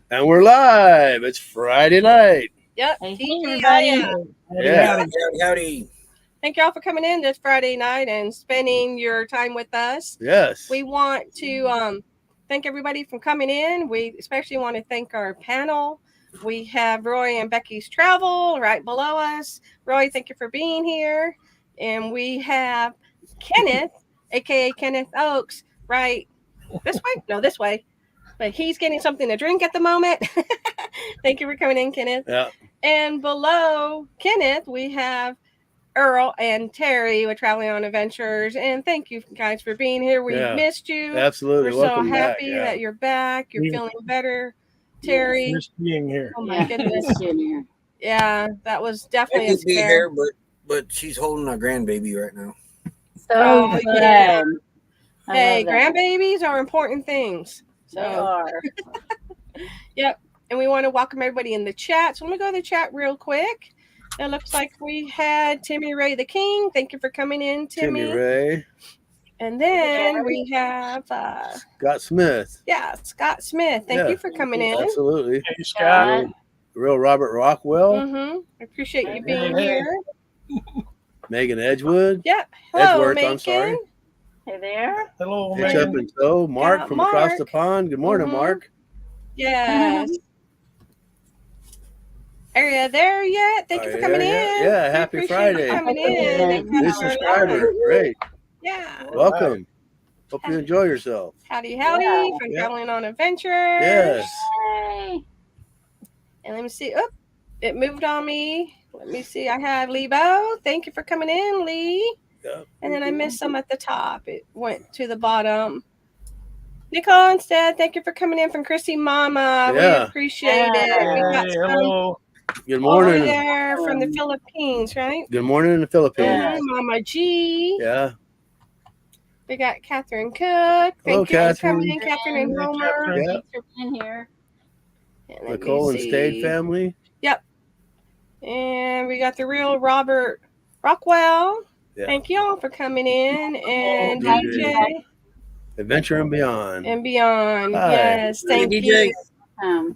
And we're live. It's Friday night. Yep. Hey, TGIF. Yeah. Howdy. Thank you all for coming in this Friday night and spending your time with us. Yes. We want to thank everybody for coming in. We especially want to thank our panel. We have Roy and Becky's Travel right below us. Roy, thank you for being here. And we have Kenneth, a.k.a. Kenneth Oakes, right this way? No, this way. But he's getting something to drink at the moment. Thank you for coming in, Kenneth. Yeah. And below Kenneth, we have Earl and Terry with Traveling on Adventures. And thank you guys for being here. We missed you. Absolutely. We're Welcome so happy back. that you're back. You're feeling better, Terry. Just being here. Oh my goodness. Yeah, that was definitely a Be scare. here, but she's holding a grandbaby right now. So Oh, good. yeah. I Hey, love that. grandbabies are important things. They So, are. yep. And we want to welcome everybody in the chat. So let me go to the chat real quick. It looks like we had Timmy Ray the King. Thank you for coming in, Timmy. Ray. And then we have Scott Smith. Yeah, Scott Smith. Thank you for coming in. Absolutely. Hey, Scott. Real Robert Rockwell. Mm-hmm. I appreciate you being here. Megan Edgewood. Yeah. Hello, Edgeworth, Megan. I'm sorry. Hey there. Hello, Hitch man. up and toe. Mark Yeah, from across the Mark. pond. Good morning, Mark. Yes. Are you there yet? Thank you for coming in. Yeah, We happy appreciate Friday. you coming in. New subscriber. Great. Yeah. Welcome. Hope you enjoy yourself. Howdy Yeah. from Traveling on Adventures. Yes. Hey. And let me see. Oh, it moved on me. Let me see. I have Lee Bo. Thank you for coming in, Lee. Yep. And then I missed some at the top. It went to the bottom. Nicole instead, thank you for coming in from Chrissy Mama. Yeah. We appreciate it. We got Hey, some hello. Good over morning. there from the Philippines, right? Good morning in the Philippines. Yeah. Mama G. Yeah. We got Catherine Cook. Hello, Thank you for Catherine. coming in, Catherine and Hey, Homer. Catherine. Yeah. Thanks for being here. And let me Nicole and see. Stade family. Yep. And we got the real Robert Rockwell. Yeah. Thank you all for coming in. And Hi, DJ Adventure and Beyond. and beyond. Hi. Yes, thank Hey, you. DJ.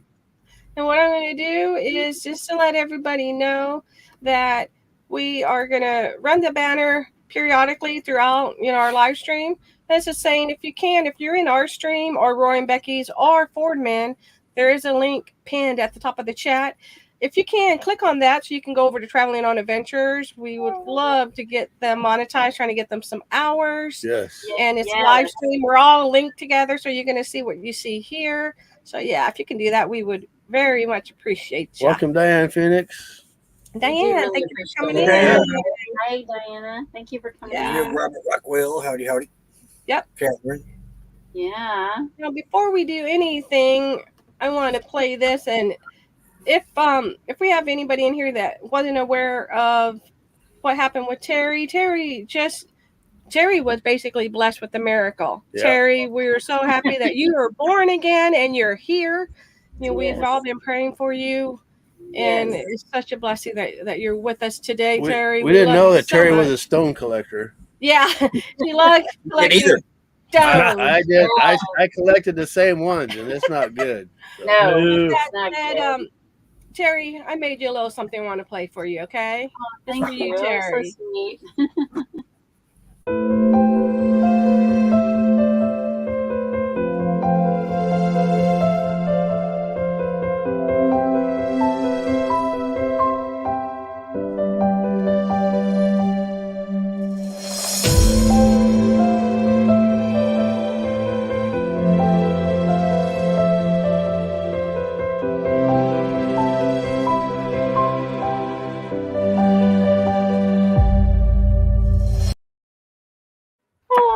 And what I'm going to do is just to let everybody know that we are going to run the banner periodically throughout, our live stream. That's just saying, if you can, if you're in our stream or Roy and Becky's or Fordman, there is a link pinned at the top of the chat. If you can, click on that so you can go over to Traveling on Adventures. We would love to get them monetized, trying to get them some hours. Yes. And it's live stream. We're all linked together, so you're going to see what you see here. So, yeah, if you can do that, we would very much appreciate you. Welcome, Diane Phoenix. Diane, thank you for coming in. Diana. Hi, Diana. Thank you for coming Yeah. in. Robert Rockwell. Howdy, howdy. Yep. Catherine. Yeah. Now, before we do anything, I want to play this, and if we have anybody in here that wasn't aware of what happened with Terry was basically blessed with a miracle. Yeah. Terry, we're so happy that you are born again and you're here. We've all been praying for you. And Yes. it's such a blessing that you're with us today, Terry. We didn't love know you that so Terry was much. a stone collector. Yeah, she loves Didn't collecting either. stones. I did. I collected the same ones, and it's not good. So. No, No. That it's not said, good. Terry, I made you a little something I want to play for you, okay? Thank for you, you. That's so Terry. sweet.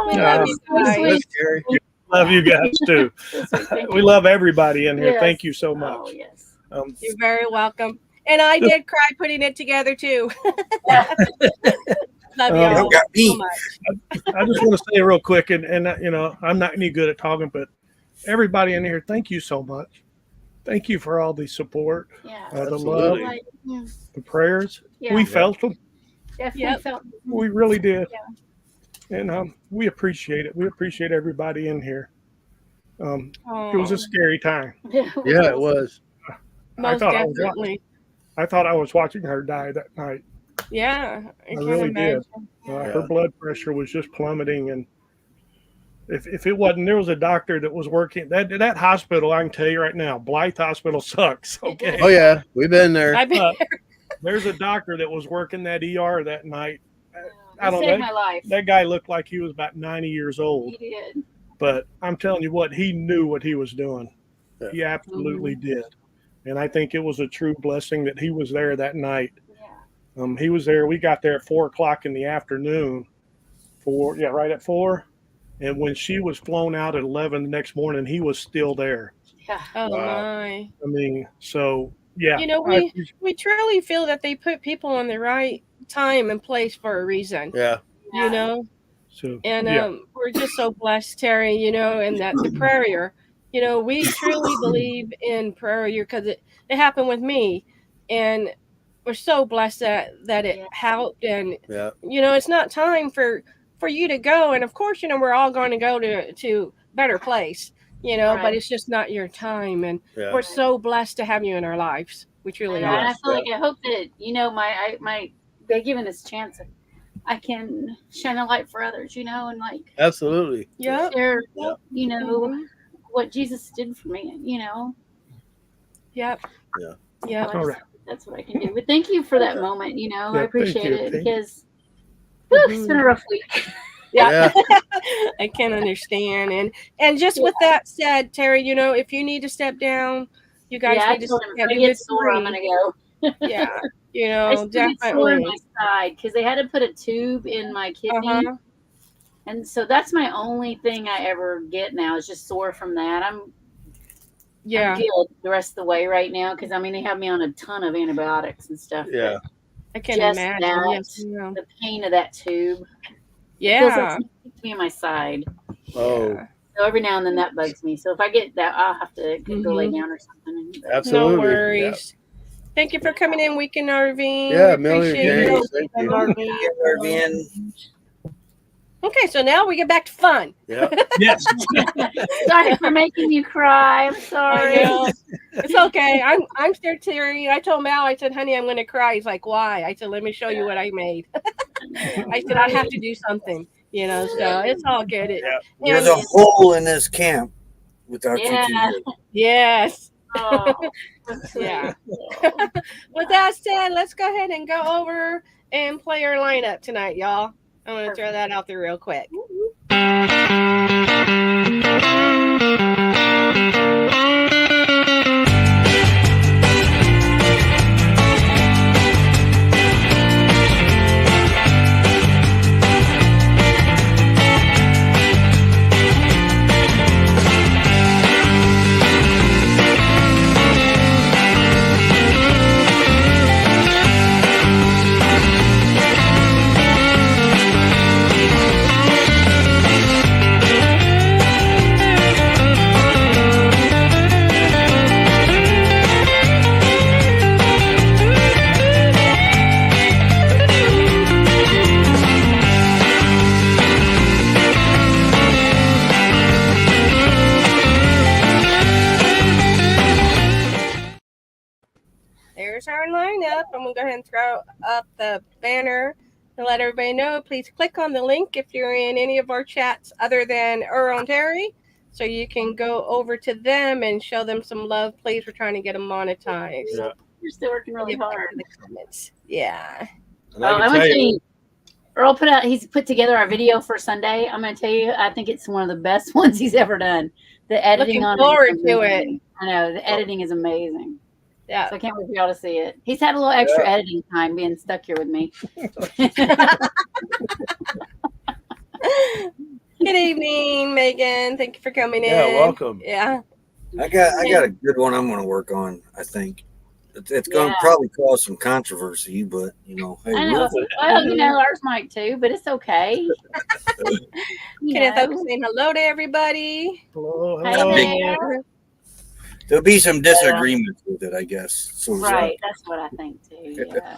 We Yeah. love you So guys. sweet. That's scary. Love you guys too. So sweet. Thank We you. love everybody in here. Yes. Thank you so Oh, much. yes. You're very welcome. And I did cry putting it together too. Love You y'all don't got so me. much. I just want to say real quick, and I'm not any good at talking, but everybody in here, thank you so much. Thank you for all the support, Yeah. the love, Absolutely. Like, the prayers. yeah. We felt them. Definitely Yep. felt. We really did. Yeah. And we appreciate it. We appreciate everybody in here. It was Oh, a scary time. Yeah, it was. most I definitely. thought I was watching her die that night. Yeah, I can really imagine. did. Yeah. Her blood pressure was just plummeting, and if it wasn't, there was a doctor that was working that hospital. I can tell you right now, Blythe Hospital sucks. Okay. Oh yeah, we've been there. I've been Uh, There's a doctor that was working that ER that night. I don't saved know. my life. That guy looked like he was about 90 years old, He did. but I'm telling you what, he knew what he was doing. Yeah. He absolutely did. And I think it was a true blessing that he was there that night. Yeah. He was there. We got there at 4:00 in the afternoon. Right at 4. And when she was flown out at 11 the next morning, he was still there. Yeah. oh Wow. my. I mean, so yeah. You know, we truly feel that they put people in the right time and place for a reason. Yeah. You know, So and yeah. we're just so blessed, Terry. You know, and that the prayer. You know, we truly believe in prayer because it happened with me, and we're so blessed that it Yeah. helped. And Yeah. you know, it's not time for you to go. And of course, you know, we're all going to go to better place. You know, but Right. it's just not your time. And Yeah. we're so blessed to have you in our lives. We truly And are. I feel like I hope that my by giving this chance, I can shine a light for others. You know, and like Absolutely. Yep. share, Yep. you know, Mhm. what Jesus did for me. You know. Yep. Yeah. Yep. So All right. that's what I can do. But thank you for that moment. You know, Yeah, I appreciate thank you. it Thank you. because it's been a rough week. Yeah. Yeah. I can understand. And just with that said, Terry, you know, if you need to step down, you guys Yeah, I need to told him step if I down. get sore, I'm gonna go. Yeah. You I know, still get sore in definitely. my side because they had to put a tube in my kidney, Uh-huh. and so that's my only thing I ever get now is just sore from that. I'm Yeah. good the rest of the way right now because I mean they have me on a ton of antibiotics and stuff. but Yeah. I can just imagine. that, Yes. Yeah. the pain of that tube feels Yeah. like something keeps me in my side. Oh, So every now and then that bugs me. So if I get that, I'll have to go lay down or something. But absolutely. No worries. Thank you for coming in, Weekend RV. Yeah, We Millie, appreciate James, it. thank you. RVN. Okay, so now we get back to fun. Yeah. Yes. sorry for making you cry. I'm I sorry. know. It's okay. I'm still teary. I told Mal, I said, honey, I'm gonna cry. He's like, why? I said, let me show you what I made. I said, I have to do something, you know, so it's all good. Yeah. There's a hole in this camp without Yeah. you two. Yes. Oh, that's sweet. Yeah. With that said, let's go ahead and go over and play our lineup tonight, y'all. I'm gonna throw that out there real quick. go ahead and throw up the banner to let everybody know. Please click on the link if you're in any of our chats other than Earl and Terry, so you can go over to them and show them some love. Please, we're trying to get them monetized. Yeah. You're still working really hard. In the comments. Yeah. And Oh, I I'm can gonna tell tell you, you, Earl he's put together our video for Sunday. I'm gonna tell you, I think it's one of the best ones he's ever done. The editing Looking on forward it is to it. amazing. I know the editing is amazing. Yeah. So I can't wait for y'all to see it. He's had a little extra editing time being stuck here with me. Good evening, Megan. Thank you for coming in. Yeah, welcome. Yeah. I got a good one I'm going to work on. I think it's going to probably cause some controversy, but hey, I know. Well, ours might too, but it's okay. Kenneth Oak saying hello to everybody. Hello, Hey hello. there. there'll be some disagreements with it, I guess. So Right, that's what I think too. Yeah.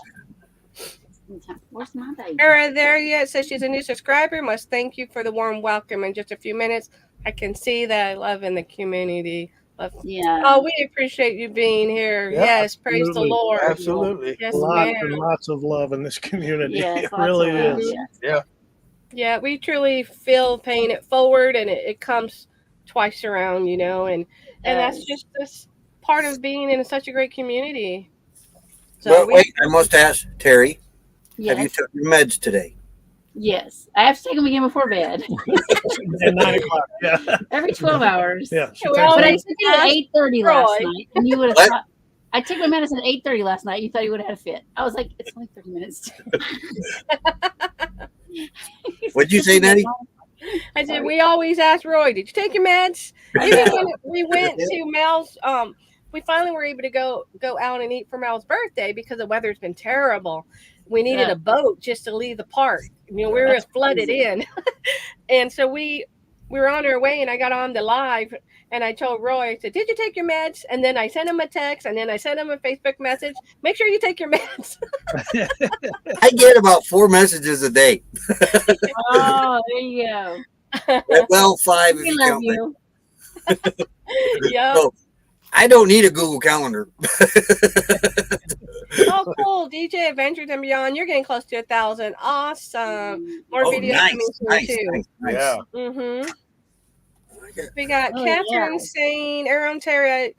Where's my baby? Era there yet says she's a new subscriber. Must thank you for the warm welcome in just a few minutes. I can see that love in the community. Yeah. Oh, we appreciate you being here. Yeah, Yes, praise the absolutely. Lord. Absolutely. Yes, Lots ma'am. and lots of love in this community. Yes, It lots of really love, is. yeah. Yeah, we truly feel paying it forward, and it comes twice around, and that's just this part of being in such a great community. So But wait, I must ask, Terry, have you Yes. took your meds today? Yes. I have to take them again before bed. At 9 o'clock. Yeah. Every 12 hours. Yeah. She Well, But I takes took it at 8:30 last Roy. night, and you would have What? thought. I took my medicine at 8:30 last night. You thought you would have had a fit. I was like, it's only 30 minutes. What'd you say, Nettie? I said, we always ask Roy, did you take your meds? Even when we went to Mel's, we finally were able to go out and eat for Mel's birthday because the weather's been terrible. We needed Yeah. a boat just to leave the park. We were That's flooded crazy. in. And so we were on our way, and I got on the live, and I told Roy, I said, did you take your meds? And then I sent him a text, and then I sent him a Facebook message. Make sure you take your meds. I get about 4 messages a day. Oh, there you go. Well, 5 if We you love count me. you. Yeah. So, I don't need a Google Calendar. Oh, cool. DJ Adventures and Beyond. You're getting close to 1,000. Awesome. More Oh, videos nice, coming soon, nice, too. nice. Yeah. Mm-hmm. Okay. We got Oh, Catherine yeah. saying, Aaron Terry, I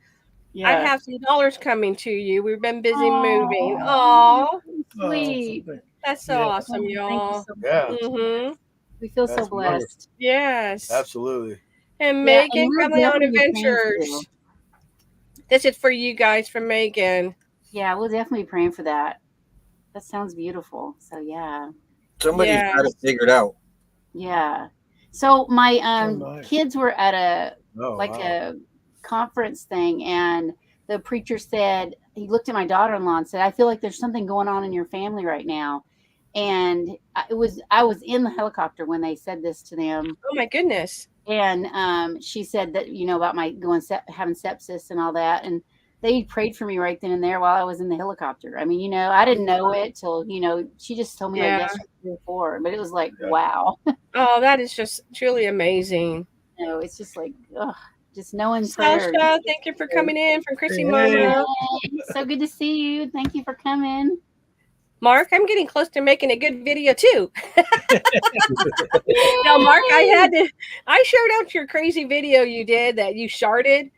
Yeah. have some dollars coming to you. We've been busy moving. Aw. Oh, Sweet. that's so Yeah. awesome, Thank you y'all. so much. Yeah. Mm-hmm. We feel so That's blessed. Yes. Absolutely. And Yeah, Megan, and we're Family on definitely praying for Adventures. you. This is for you guys from Megan. Yeah, we'll definitely be praying for that. That sounds beautiful. So yeah. Somebody's Yeah. got it figured out. Yeah. So my nice. kids were at a Oh, wow. a conference thing, and the preacher said, he looked at my daughter-in-law and said, I feel like there's something going on in your family right now. And I was in the helicopter when they said this to them. Oh, my goodness. And she said that, about my having sepsis and all that. And they prayed for me right then and there while I was in the helicopter. I mean, I didn't know it till, she just told me Yeah. like yesterday before, but it was like, Yeah. wow. Oh, that is just truly amazing. It's just like, just knowing prayer. Sasha, thank you for coming in from Chrissy Hey. Mama. Hey, so good to see you. Thank you for coming. Mark, I'm getting close to making a good video too. No, Mark, I shared out your crazy video you did that you sharded.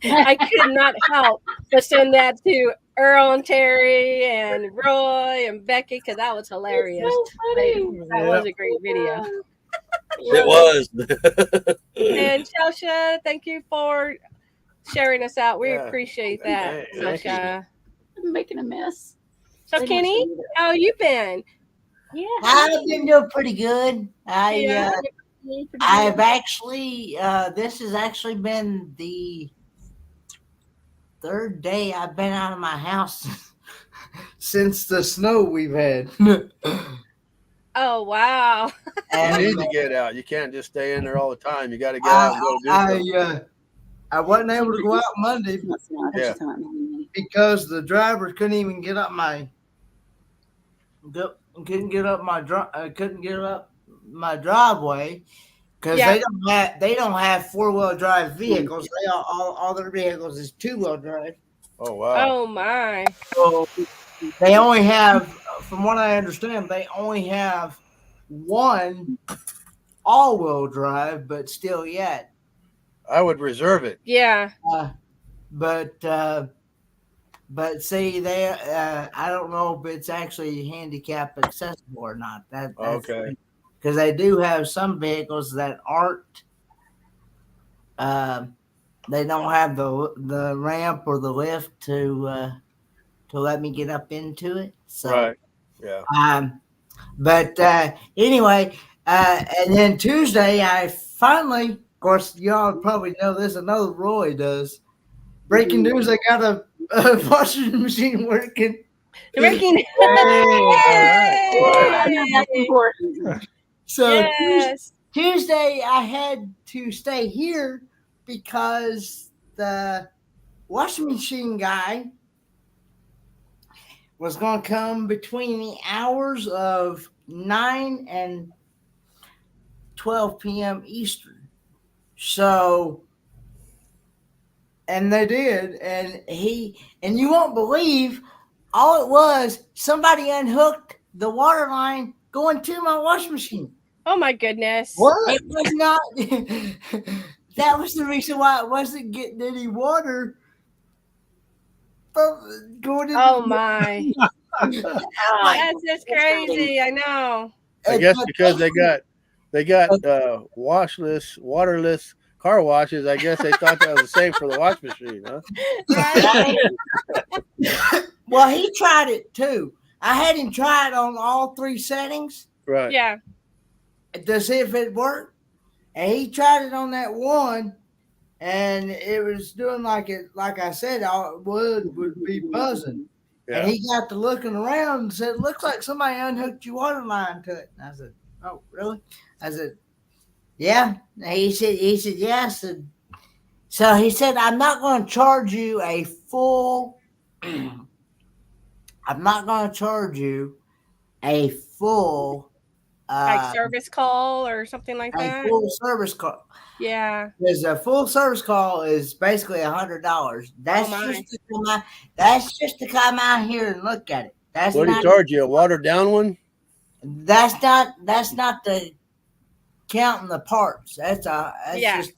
I could not help but send that to Earl and Terry and Roy and Becky because that was hilarious. So funny. That was a great video. It was. And Sasha, thank you for sharing us out. We Yeah. appreciate that, Hey, thank you. Sasha. I'm making a mess. So, Kenny, how you been? Yeah. I've been doing pretty good. Yeah. I've actually, this has actually been the third day I've been out of my house since the snow we've had. Oh, wow. You And need to get out. You can't just stay in there all the time. You got to get out and go do something. I wasn't able to go out Monday Yeah. because the drivers couldn't even get up couldn't get up my driveway because Yeah. they don't have 4-wheel drive vehicles. They all their vehicles is 2-wheel drive. Oh, wow. Oh, my. So they only have, from what I understand, they only have one all-wheel drive, but still yet. I would reserve it. Yeah. But see, they I don't know if it's actually handicap accessible or not. That's Okay. because they do have some vehicles that aren't. They don't have the ramp or the lift to let me get up into it. So, Right. Yeah. But anyway, and then Tuesday, I finally, of course, y'all probably know this. I know Roy does. Breaking news: I got a washing machine working. Breaking. That's important. So Yes. Tuesday, I had to stay here because the washing machine guy was going to come between the hours of 9 and 12 p.m. Eastern. So, and they did, and you won't believe, all it was, somebody unhooked the water line going to my washing machine. Oh my goodness. What? It was not. That was the reason why it wasn't getting any water from going into. Oh my. That's just crazy. I know. I guess because they got washless, waterless car washes. I guess they thought that was the same for the wash machine, huh? Right. Well, he tried it too. I had him try it on all 3 settings. Right. Yeah. To see if it worked. And he tried it on that one, and it was doing like I said, all it would be buzzing. Yeah. And he got to looking around and said, "Looks like somebody unhooked your water line to it." And I said, "Oh, really?" I said, "Yeah." And he said, "Yeah." I said, so he said, "I'm not going to charge you a full. I'm not going to charge you a full." Like service call or something like that. A full service call. Yeah. Because a full service call is basically $100. That's just to come out here and look at it. That's what do you charge you? A watered down one? That's not the counting the parts. That's just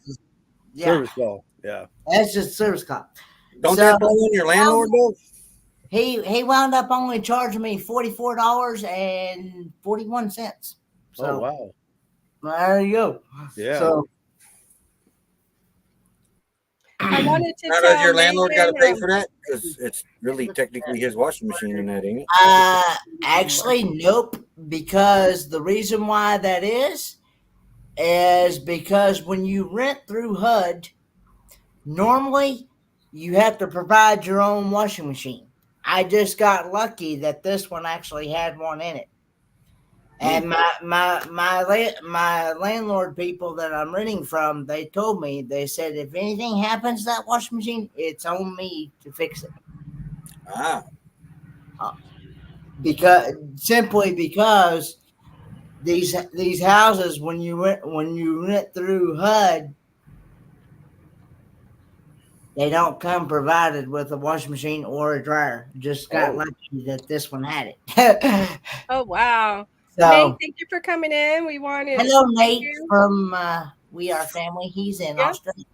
service call. Yeah. That's just service call. Don't that blow in your landlord bill? He wound up only charging me $44.41. So, oh wow. There you go. Yeah. So I wanted to How tell does your landlord got to pay Megan, for that? Because it's really technically his washing machine in that, ain't it? actually, nope. Because the reason why that is because when you rent through HUD, normally you have to provide your own washing machine. I just got lucky that this one actually had one in it. And my landlord people that I'm renting from, they told me, they said, if anything happens to that washing machine, it's on me to fix it. Because these houses, when you rent through HUD, they don't come provided with a washing machine or a dryer. Just got lucky that this one had it. Oh wow. So, Nate, thank you for coming in. We wanted hello, Nate from We Are Family. He's in Australia.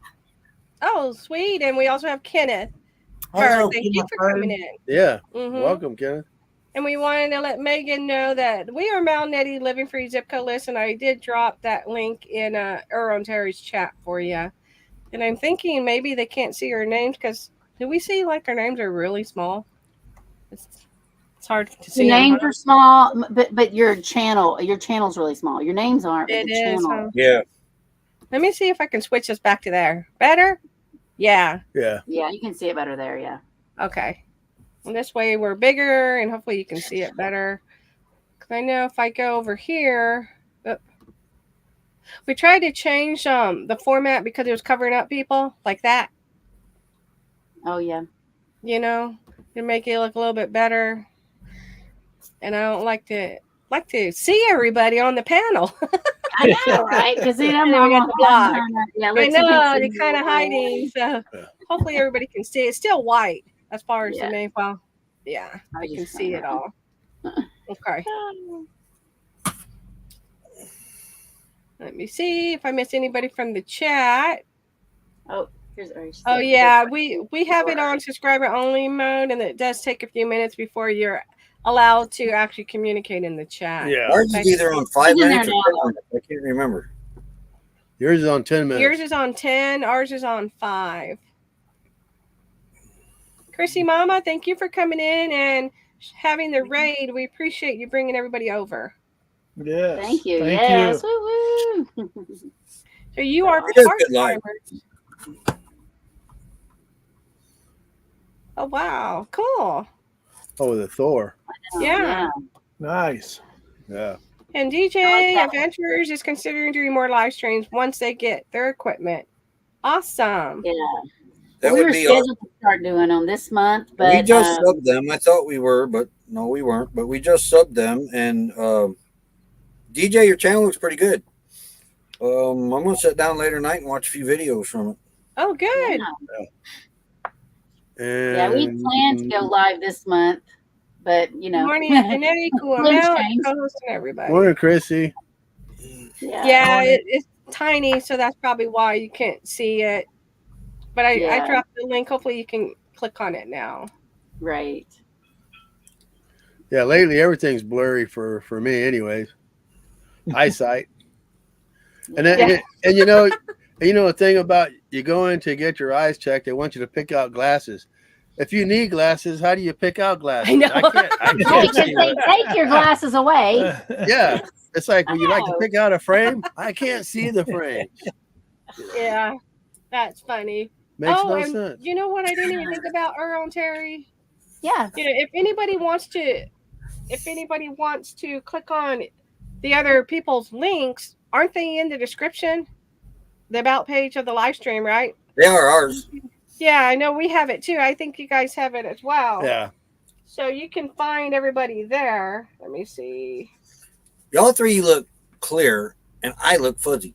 Oh, sweet. And we also have Kenneth. Hello, thank you for coming in. Yeah. Welcome, Kenneth. And we wanted to let Megan know that we are Mount Nettie Living Free Zip Code list, and I did drop that link in Earl and Terry's chat for you. And I'm thinking maybe they can't see our names because do we see like our names are really small? It's hard to see. The names are small, but your channel's really small. Your names aren't. It is. Yeah. Let me see if I can switch this back to there. Better? Yeah. Yeah. Yeah, you can see it better there. Yeah. Okay. And this way we're bigger and hopefully you can see it better. Because I know if I go over here, we tried to change the format because it was covering up people like that. Oh, yeah. You know, to make it look a little bit better. And I don't like to see everybody on the panel. I know, right? Because I know they're kind of hiding. So hopefully everybody can see. It's still white as far as the main file. Yeah, I I was can just see saying it that. all. Okay. Let me see if I miss anybody from the chat. Oh, here's Ari. Oh yeah, we have it on subscriber only mode, and it does take a few minutes before you're allowed to actually communicate in the chat. Yeah. Ours is either on 5 He's in there minutes or now. 10 minutes. I can't remember. Yours is on 10 minutes. Yours is on 10, ours is on 5. Chrissy Mama, thank you for coming in and having the raid. We appreciate you bringing everybody over. Yes. Thank you. Thank Yes. you. Woo woo. So you are It is good life. part-timers. Oh wow, cool. Oh, the Thor. Yeah. Nice. Yeah. And I like DJ that. Adventures is considering doing more live streams once they get their equipment. Awesome. Yeah. That we would were be scheduled awesome. to start doing them this month, We but just subbed them. I thought we were, but no, we weren't. But we just subbed them, and DJ, your channel looks pretty good. I'm gonna sit down later tonight and watch a few videos from it. Oh, good. yeah, we And planned to go live this month, but you Good know, morning, Antonetti, cool Things amount, change. co-hosting everybody. morning, Chrissy. Yeah, it's tiny, so that's probably why you can't see it. But I Yeah. dropped the link. Hopefully you can click on it now. Right. Yeah, lately everything's blurry for me, anyways. Eyesight. And then, Yeah. and you know the thing about you go in to get your eyes checked, they want you to pick out glasses. If you need glasses, how do you pick out glasses? I know. I can't Right, 'cause see they take your glasses away. Yeah. It's like, would you like to know. pick out a frame? I can't see the frame. Yeah, that's funny. Makes no and sense. you know what I didn't even think about, Earl and Terry? Yeah. You know, if anybody wants to click on the other people's links, aren't they in the description? The about page of the live stream, right? They are ours. Yeah, I know we have it too. I think you guys have it as well. Yeah. So you can find everybody there. Let me see. Y'all three look clear, and I look fuzzy.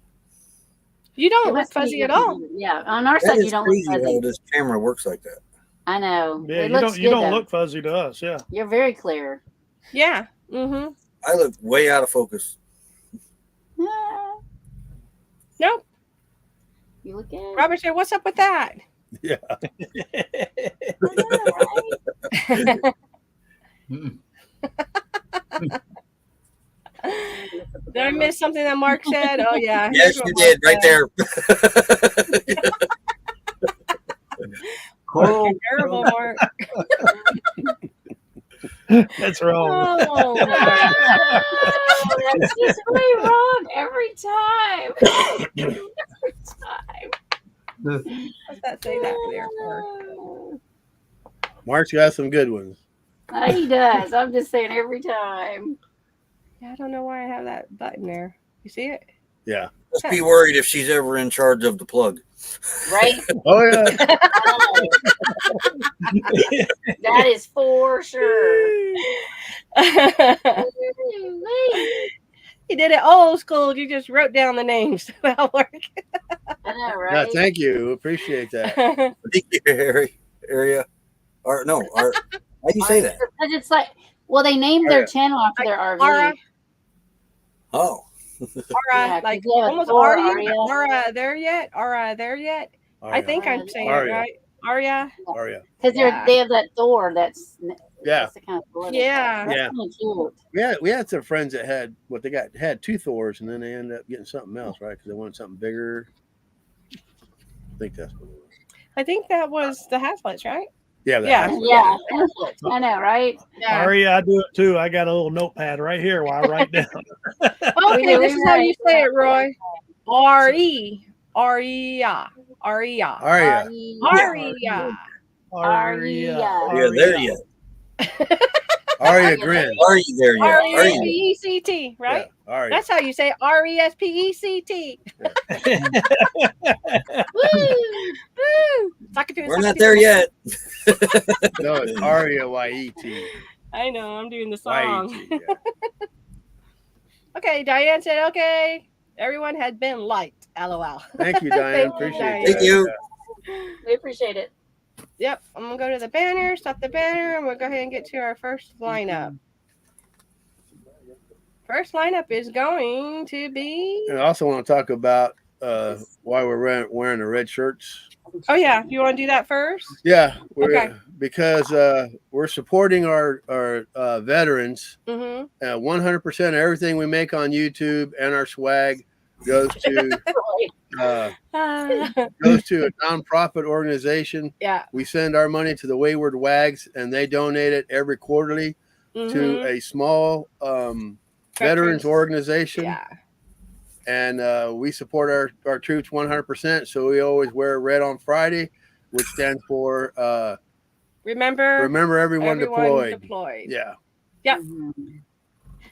You don't It look must be fuzzy your at all. computer. Yeah, on our That side you is don't look crazy fuzzy. how this camera works like that. I know. Yeah, It you looks don't good, though. look fuzzy to us. Yeah. You're very clear. Yeah. Mm-hmm. I look way out of focus. Ah, Nope. you look good. Robert said, "What's up with that?" Yeah. I know, right? Did I miss something that Mark said? Oh yeah. Yes, Here's what you Mark did, right said. there. Coral. Terrible, Mark. That's wrong. Oh, Mark. That's just way wrong every time. Every time. What's that say that there for? Mark's got some good ones. He does. I'm just saying every time. Yeah, I don't know why I have that button there. You see it? Yeah. Just be worried if she's ever in charge of the plug. Right? Oh yeah. That is for sure. He did it old school. You just wrote down the names. That'll work. I know, No, right? thank you. Appreciate that. Thank you, area. Or no, how do you say that? Because it's like, well, they named their channel after their RV. Aura. Oh, Aura, Yeah, 'cause like you have a almost Thor, Aria. Aria. Aura there yet? Aura there yet? I think I'm saying it Aria. right. Aria. Aria. Because Yeah. they have that Thor that's Yeah. the kind of Thor Yeah. that's Yeah. kind of cute. We had some friends that had had two Thors, and then they ended up getting something else, right? Because they wanted something bigger. I think that's what it was. I think that was the Haslets, right? Yeah. Yeah. Yeah, I know, right? Yeah. Ari, I do it too. I got a little notepad right here while I write down. Okay, this is how you say it, Roy. R-E. Aria. Aria. Aria. Aria. Aria. yeah, there you. Aria Grin. Are you there yet? Are you? R-E-S-P-E-C-T, right? Yeah. Aria. That's how you say R-E-S-P-E-C-T. Woo! Suck it to it, We're suck not it there to it. yet. No, it's Aria Y-E-T. I know, I'm doing the song. Y-E-T. Yeah. Okay, Diane said, okay. Everyone had been liked. LOL. Thank you, Diane. Thank you, Appreciate Diane. that. Thank you. We appreciate it. Yep. I'm gonna go to the banner, stop the banner, and we'll go ahead and get to our first lineup. First lineup is going to be. And I also want to talk about why we're wearing the red shirts. Oh yeah, you want to do that first? Yeah, Okay. because we're supporting our veterans. Mm-hmm. 100% of everything we make on YouTube and our swag goes to a nonprofit organization. Yeah. We send our money to the Wayward Wags, and they donate it every quarterly to a small veterans organization. Yeah. And we support our troops 100%. So we always wear red on Friday, which stands for remember everyone deployed. Yeah. Yep. Mm-hmm.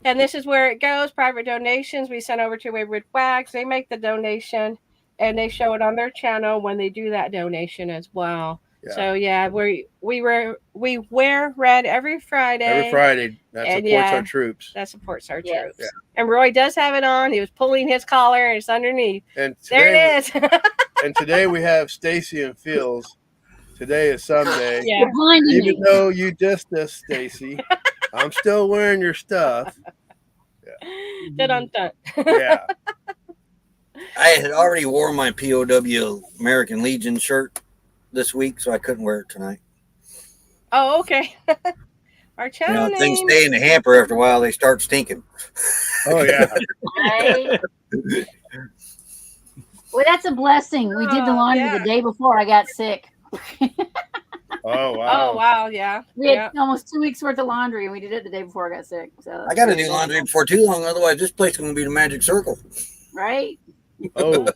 And this is where it goes. Private donations we send over to Wayward Wags. They make the donation, and they show it on their channel when they do that donation as well. Yeah. So yeah, we wear red every Friday. Every Friday. That supports our troops. That supports our Yes. troops. Yeah. And Roy does have it on. He was pulling his collar, and it's underneath. And There today, it is. and today we have Stacy and Phil's. Today is Sunday. Yeah. You're blinding Even me. though you dissed us, Stacy, I'm still wearing your stuff. Dun-dun-dun. Yeah. I had already wore my POW American Legion shirt this week, so I couldn't wear it tonight. Oh, okay. Our You channel know, things name. stay in the hamper after a while; they start stinking. Oh yeah. Right? Well, that's a blessing. We did the Oh, laundry yeah. the day before I got sick. Oh wow. Oh wow, yeah. We had almost 2 weeks worth of laundry, and we did it the day before I got sick. So I got to do laundry before too long, otherwise this place is going to be the magic circle. right? Oh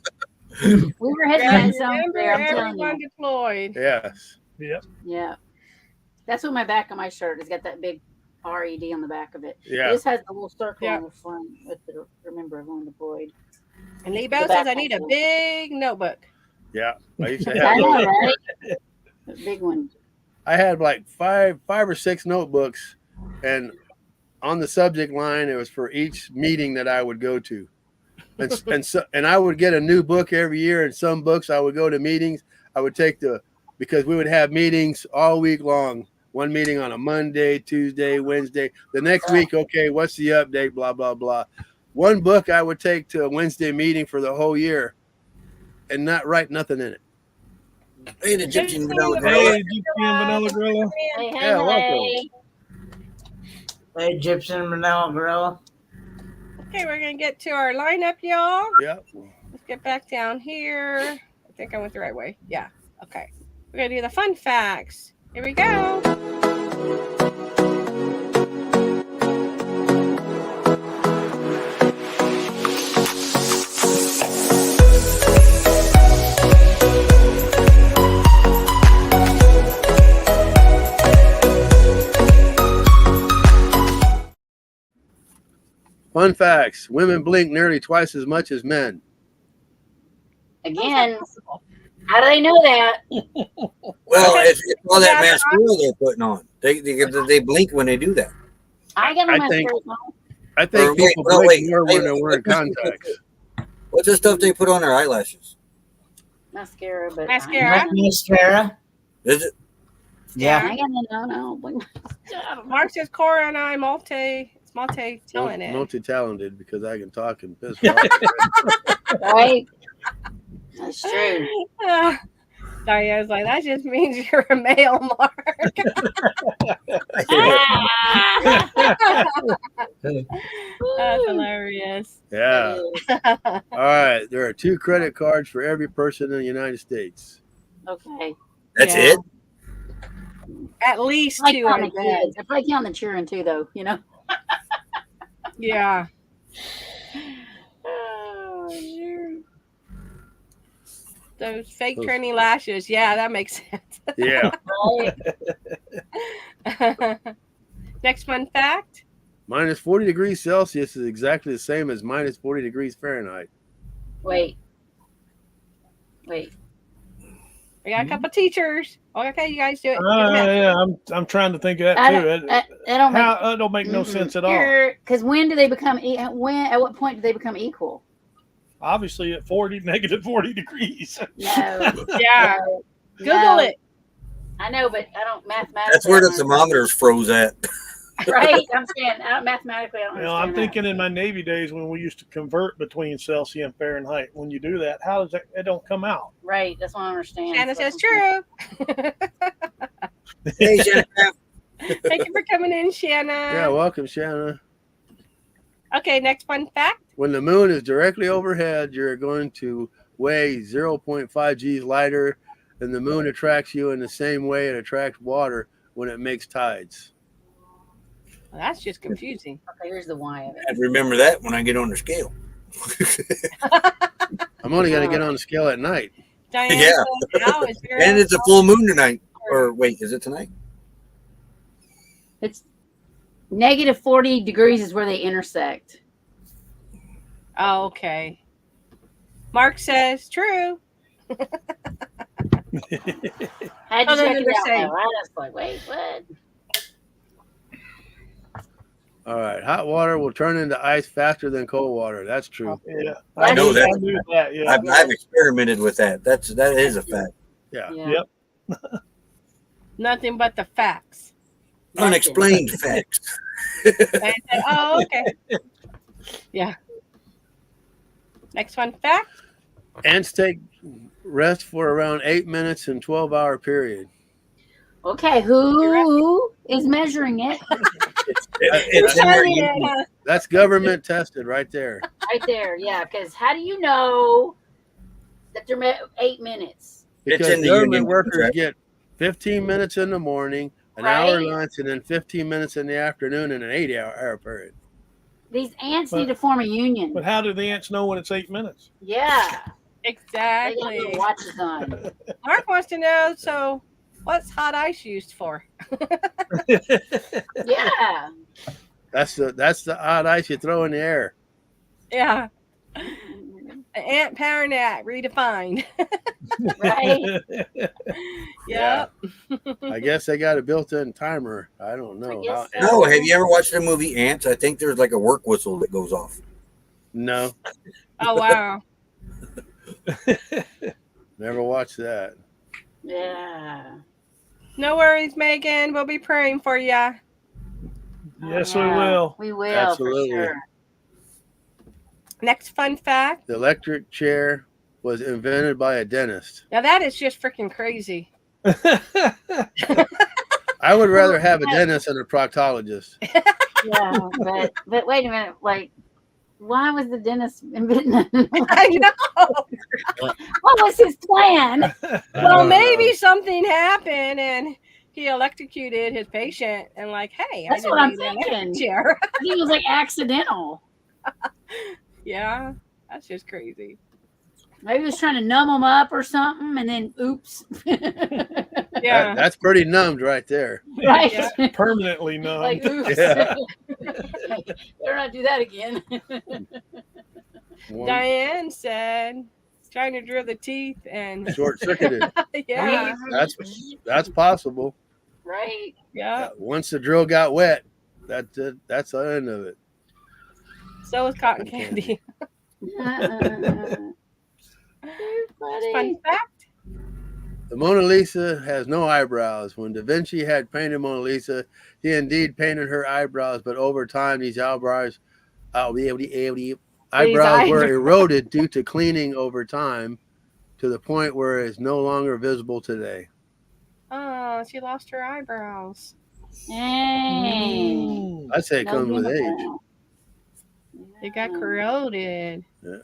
We were hitting Yeah, that zone remember there. I'm telling everyone you. deployed. yes. Yep. Yeah, that's what my back of my shirt has got. That big RED on the back of it. Yeah. It just has the little circle Yeah. on the front with the remember everyone deployed. And Lee Bell The says back I need a one. big notebook. Yeah. I used to I have know, those. right? The big one. I had like five or six notebooks, and on the subject line it was for each meeting that I would go to. And I would get a new book every year, and some books I would go to meetings. I would take because we would have meetings all week long. One meeting on a Monday, Tuesday, Wednesday. The next week, okay, what's the update? Blah, blah, blah. One book I would take to a Wednesday meeting for the whole year and not write nothing in it. Hey, the Gypsy and Vanilla Hey, Gorilla. Gypsy and Vanilla Gorilla. Hey, hey, Yeah, welcome. hey. Hey, Gypsy and Manila Gorilla. Okay, we're gonna get to our lineup, y'all. Yep. Let's get back down here. I think I went the right way. Yeah. Okay. We're gonna do the fun facts. Here we go. Fun facts. Women blink nearly twice as much as men. Again, how do they know that? Well, it's all that mascara they're putting on. They blink when they do that. I got I my think- mascara on. I think Wait, people no, blink wait, more when wait, they're wearing wait. contacts. What's the stuff they put on their eyelashes? Mascara, but Mascara. Mascara. Is it? Yeah. I got no. Mark says Cora and I multi-talented. Multi-talented because I can talk and piss. Right? That's true. Diane's like, that just means you're a male, Mark. That's hilarious. Yeah. All right. There are 2 credit cards for every person in the United States. Okay. That's Yeah. it? At least I 2, count I the bet. kids. I probably count the children too, though. You know. Yeah. Oh, shoot. Those fake trendy lashes. Yeah, that makes sense. Yeah. Right? Next fun fact. Minus 40 degrees Celsius is exactly the same as minus 40 degrees Fahrenheit. Wait. We got a couple teachers. Okay, you guys do it. Yeah, I'm trying to think of that too. That don't make That don't make no sense at all. Because when do they become? At what point do they become equal? Obviously, at negative 40 degrees. No. Yeah. No. Google it. I know, but I don't mathematically. That's where I the don't thermometers froze at. right? I'm saying mathematically, I don't You know, understand I'm thinking in my Navy days when we used to convert between Celsius and Fahrenheit. When you do that, how does that? It don't come out. Right, that's what I understand. Shanna So says that's true. Hey, Shannon. Thank you for coming in, Shanna. Yeah, welcome, Shanna. Okay, next fun fact. When the moon is directly overhead, you're going to weigh 0.5 G's lighter, and the moon attracts you in the same way it attracts water when it makes tides. Well, that's just confusing. Okay, here's the why of I it. have to remember that when I get on the scale. I'm only going to get on the scale at night. Diane Yeah. says, how is your And it's a full moon tonight. Or wait, is it tonight? It's negative 40 degrees is where they intersect. Oh, okay. Mark says true. Had Oh, to then check it they're out. saying- Though. I was like, wait, what? All right, hot water will turn into ice faster than cold water. That's true. Yeah, I know that. I knew that. Yeah, I've experimented with that. That is a fact. Yeah. Yeah. Yep. Nothing but the facts. Unexplained facts. And I said, oh, okay. Yeah. Next fun fact. Ants take rest for around 8 minutes in 12-hour period. Okay, who is measuring it? It's in there. You- That's government tested right there. Right there, yeah. Because how do you know that they're 8 minutes? It's Because in the government union workers contract. get 15 minutes in the morning, an Right. hour lunch, and then 15 minutes in the afternoon in an 8-hour period. These ants But- need to form a union. But how do the ants know when it's 8 minutes? Yeah, they got Exactly. little watches on. Mark wants to know, so what's hot ice used for? Yeah, That's the hot ice you throw in the air. Yeah. Ant power nap redefined. right. Yep. I guess they got a built-in timer. I don't know. I guess How- so. No, have you ever watched the movie Ants? I think there's like a work whistle that goes off. No, Oh wow. never watched that. Yeah. No worries, Megan. We'll be praying for ya. Yes, Yeah, we will. We will Absolutely. for sure. Next fun fact. The electric chair was invented by a dentist. Now that is just freaking crazy. I would rather have a dentist than a proctologist. Yeah, but wait a minute. Like, why was the dentist inventing? I know. What was his plan? Well, maybe something happened and he electrocuted his patient and like, hey, That's I what I'm just need an electric thinking. chair. He was like accidental. Yeah, that's just crazy. Maybe he was trying to numb him up or something, and then oops. Yeah. That's pretty numbed right there. Right. Yeah. Permanently numb. Like oops. Yeah. Better not do that again. One Diane said trying to drill the teeth and short-circuited. yeah. That's possible. Right. Yeah. Once the drill got wet, that's it. That's the end of it. So is cotton candy. Fun fact. The Mona Lisa has no eyebrows. When Da Vinci had painted Mona Lisa, he indeed painted her eyebrows, but over time these eyebrows were eroded due to cleaning over time to the point where it's no longer visible today. Oh, she lost her eyebrows. Hey. I'd say it comes with age. They got corroded. Yeah.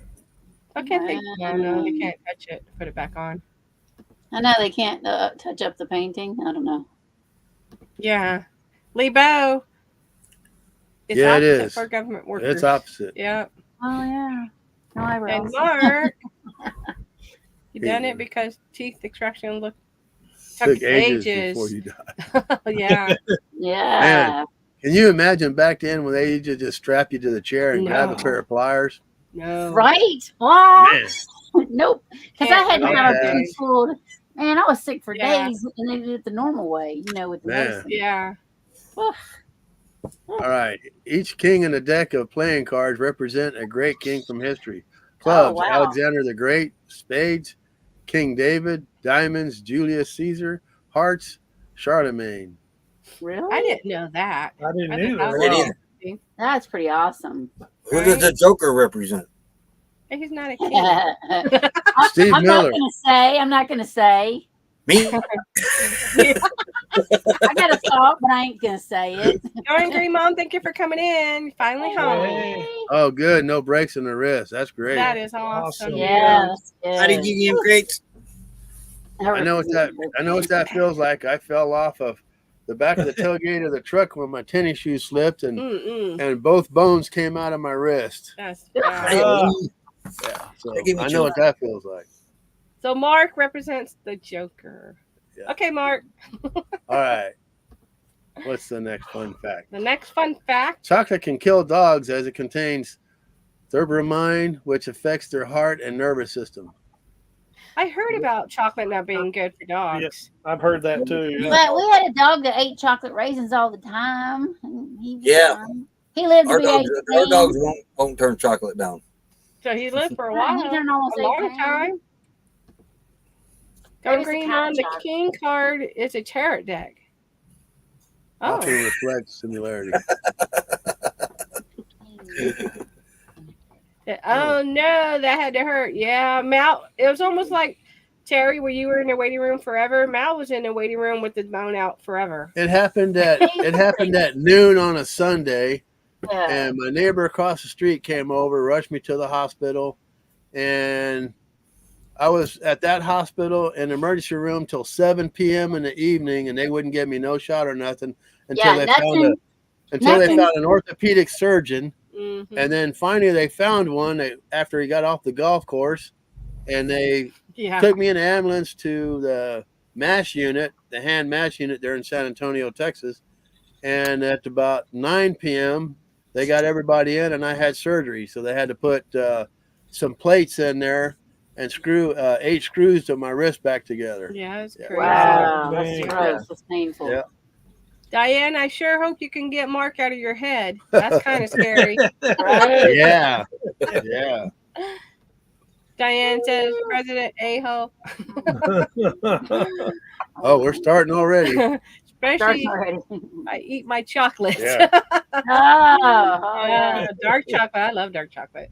Okay, no, they can't touch it. Put it back on. I know they can't touch up the painting. I don't know. Yeah. Lebo. It's Yeah, it opposite is. for government workers. It's opposite. Yeah. Oh yeah. No And eyebrows. Mark, you done Yeah. it because teeth extraction Took ages before you died. Yeah. Yeah. Man. Can you imagine back then when they used to just strap you to the chair and grab a No. pair of pliers? No. Right. Wow. Man, Nope. Because I had to Can't have relate. things pulled. Man, I was sick for Yeah. days, and they did it the normal way, with the Man. medicine. Yeah. all right. Each king in a deck of playing cards represent a great king from history. Clubs, wow. Alexander the Great. Spades, King David. Diamonds, Julius Caesar. Hearts, Charlemagne. Really? I didn't know that. I didn't I think either. that was Wow. interesting. That's pretty awesome. Who does the Joker represent? And he's not a king. Steve I'm Miller. I'm not gonna say. Me? I gotta talk, but I ain't gonna say it. Darn Green Mom, thank you for coming in. You're finally home. Hey. Oh, good. No breaks in the wrist. That's great. That is awesome. Awesome. Yeah, that's good. How did you get crates? I know what that feels like. I fell off of the back of the tailgate of the truck when my tennis shoes slipped and both bones came out of my wrist. That's Uh, Yeah, so That gave me I know what that feels like. So Mark represents the Joker. Yeah. Okay, Mark. All right. What's the next fun fact? The next fun fact. Chocolate can kill dogs as it contains therbramine, which affects their heart and nervous system. I heard about chocolate not being good for dogs. Yes, I've heard that too. Yeah. But we had a dog that ate chocolate raisins all the time. And he was Yeah. fine. He lived to Our be dogs, 18. our dogs won't turn chocolate down. So he lived for a Yeah, while. he turned almost A long 18. time. Maybe Go it's a Green kind on of the chocolate. king card is a tarot deck. Oh, Often reflects similarity. oh no, that had to hurt. Yeah, Mal. It was almost like Terry, where you were in the waiting room forever. Mal was in the waiting room with his bone out forever. It happened at noon on a Sunday, Yeah. and my neighbor across the street came over, rushed me to the hospital, and I was at that hospital in the emergency room till 7 p.m. in the evening, and they wouldn't give me no shot or nothing until Yeah, they found nothing. an orthopedic surgeon. Mm-hmm. And then finally they found one after he got off the golf course, and they Yeah. took me in an ambulance to the MASH unit, the hand MASH unit there in San Antonio, Texas. And at about 9 p.m., they got everybody in, and I had surgery. So they had to put some plates in there and screw 8 screws to my wrist back together. Yeah, it's Yeah. crazy. Wow. Dang. That's gross. That's painful. Yeah. Diane, I sure hope you can get Mark out of your head. That's kind of scary. Right? Yeah. Yeah. Diane says, President A-hole. Oh, we're starting already. Starts Especially already. I eat my chocolate. Yeah. Oh, Yeah, dark chocolate. I love dark chocolate.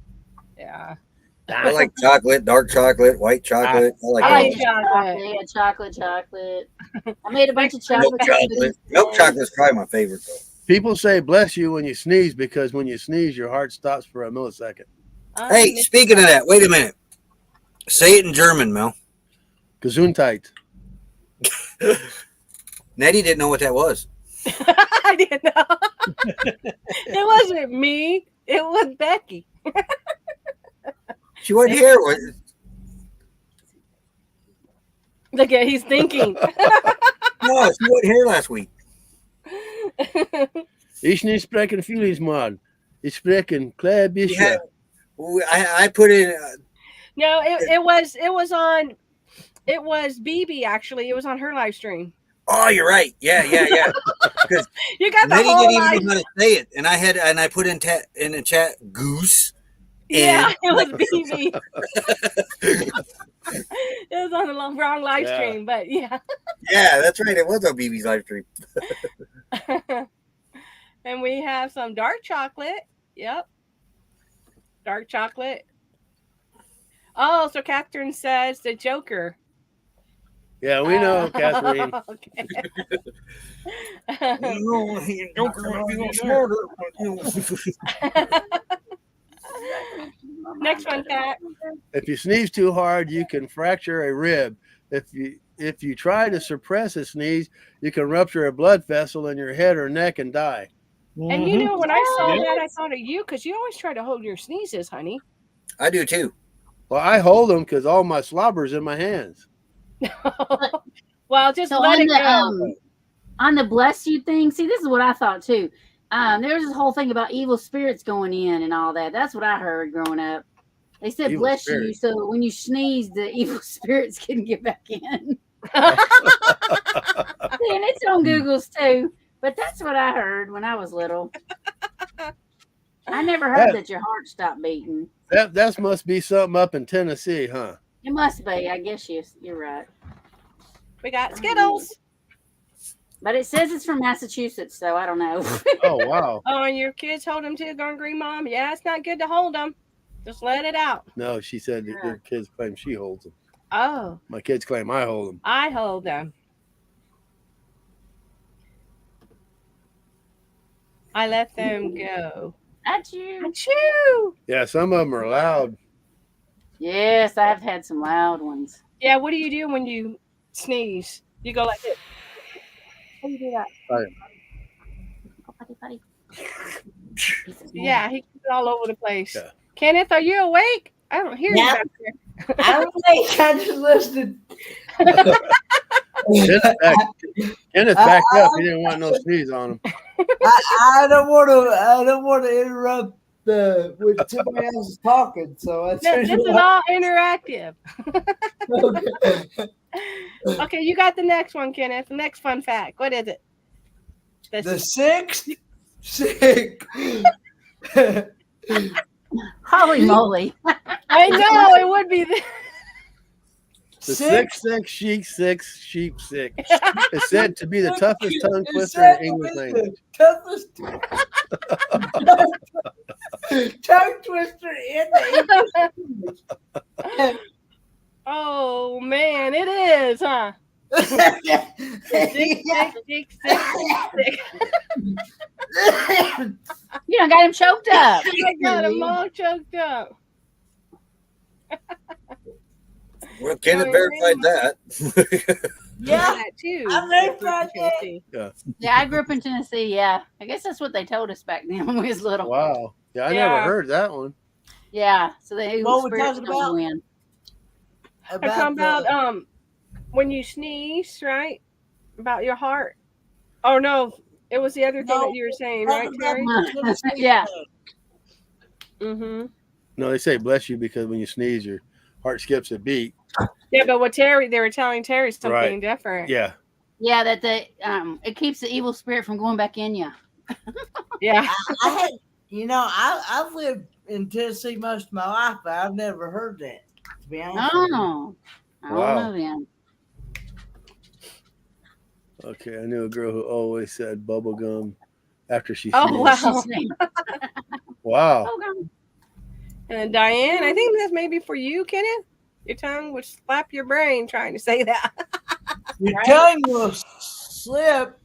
Yeah. I like chocolate, dark chocolate, white chocolate. I like I all like of chocolate. chocolate. I made a bunch of them. Milk chocolate. chocolate. Milk chocolate's probably my favorite though. People say bless you when you sneeze, because when you sneeze, your heart stops for a millisecond. Hey, speaking of that, wait a minute. Say it in German, Mel. Gesundheit. Nettie didn't know what that was. I didn't know. It wasn't me. It was Becky. She wasn't here. Was- Look at he's thinking. No, she wasn't here last week. Ich nicht sprechen vieles mal. Ich sprechen klein bisschen. I put in. No, it was BB actually. It was on her live stream. Oh, you're right. Yeah. You got the Nettie whole didn't even live. know how to say it, and I put in the chat goose. Yeah, and- it was BB. It was on the wrong live Yeah. stream, but yeah. Yeah, that's right. It was on BB's live stream. And we have some dark chocolate. Yep. Dark chocolate. Oh, so Catherine says the Joker. Yeah, we know, Catherine. Okay. Joker might be a little smarter. Next one, Kat. If you sneeze too hard, you can fracture a rib. If you try to suppress a sneeze, you can rupture a blood vessel in your head or neck and die. And you know, when I saw Yeah. that, I thought of you because you always try to hold your sneezes, honey. I do too. Well, I hold them because all my slobber's in my hands. Well, just So let on it the go. on the bless you thing, see, this is what I thought too. There was this whole thing about evil spirits going in and all that. That's what I heard growing up. They said Evil bless spirit. you, so when you sneeze, the evil spirits can get back in. And it's on Google's too. But that's what I heard when I was little. I never heard that your heart stopped beating. That must be something up in Tennessee, huh? It must be. I guess you're right. We got Skittles. But it says it's from Massachusetts, so I don't know. Oh wow. Oh, and your kids hold them too, going green mom. Yeah, it's not good to hold them. Just let it out. No, she said that their kids claim she holds them. Oh, My kids claim I hold them. I hold them. I let them go. That's you. Achoo! Yeah, some of them are loud. Yes, I've had some loud ones. Yeah, what do you do when you sneeze? You go like this. How do you do that? Oh, buddy, buddy. Yeah, he gets it all over the place. Yeah. Kenneth, are you awake? I don't hear you Yeah. back there. I don't think I just listened. Kenneth backed up. He didn't want no sneeze on him. I don't want to interrupt when somebody else is talking. So that's This is all interactive. okay. Okay, you got the next one, Kenneth. The next fun fact. What is it? The sixth sick. Holy moly. I know it would be the The sick sheep sick is said to be the toughest tongue twister in English language. Toughest tongue twister in the English. Oh man, it is, huh? Sick. You done got him choked up. I got them all choked up. Well, Kenneth verified that. Yeah, That too. I verified that. Yeah, I grew up in Tennessee. Yeah. I guess that's what they told us back then when we was little. Wow. Yeah, I Yeah. never heard that one. Yeah. So they What we spirits talking don't about? win. I come about when you sneeze, right? About your heart. Oh no, it was the other thing No. that you were saying, right, Terry? Yeah. Mm-hmm. No, they say bless you because when you sneeze, your heart skips a beat. Yeah, but what Terry, they were telling Terry something Right. different. Yeah. Yeah, that it keeps the evil spirit from going back in you. Yeah. I had, I've lived in Tennessee most of my life, but I've never heard that. To be honest, with you. Oh. I Wow. don't know then. Okay, I knew a girl who always said bubble gum after she Oh, sneezed. wow. Wow. Oh, God. And Diane, I think that's maybe for you, Kenneth. Your tongue would slap your brain trying to say that. Your Right? tongue will slip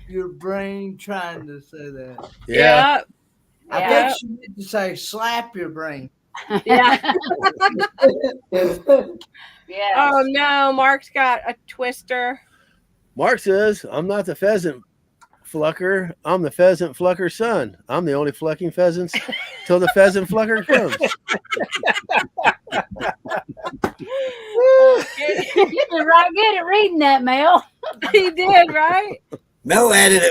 your brain trying to say that. Yeah. I Yeah. think you need to say slap your brain. Yeah. Yeah. Oh no, Mark's got a twister. Mark says, I'm not the pheasant flucker. I'm the pheasant flucker's son. I'm the only flucking pheasants till the pheasant flucker comes. You did right good at reading that, Mel. He did, right? Mel added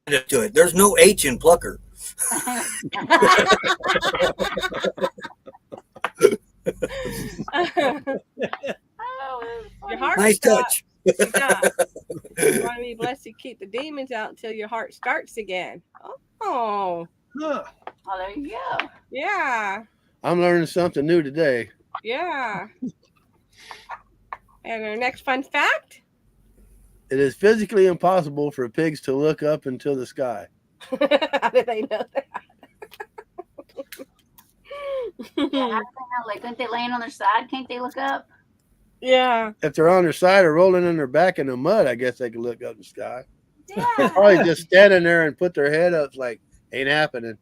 it to it. There's no H in plucker. Your heart Nice touch. Yeah. Want me blessed to keep the demons out until your heart starts again. Oh, Huh. Oh, there you go. yeah, I'm learning something new today. yeah. And our next fun fact. It is physically impossible for pigs to look up into the sky. How did they know that? Yeah, how do they know? Like, couldn't they land on their side? Can't they look up? Yeah. If they're on their side or rolling on their back in the mud, I guess they can look up in the sky. Yeah. Probably just standing there and put their head up like, ain't happening.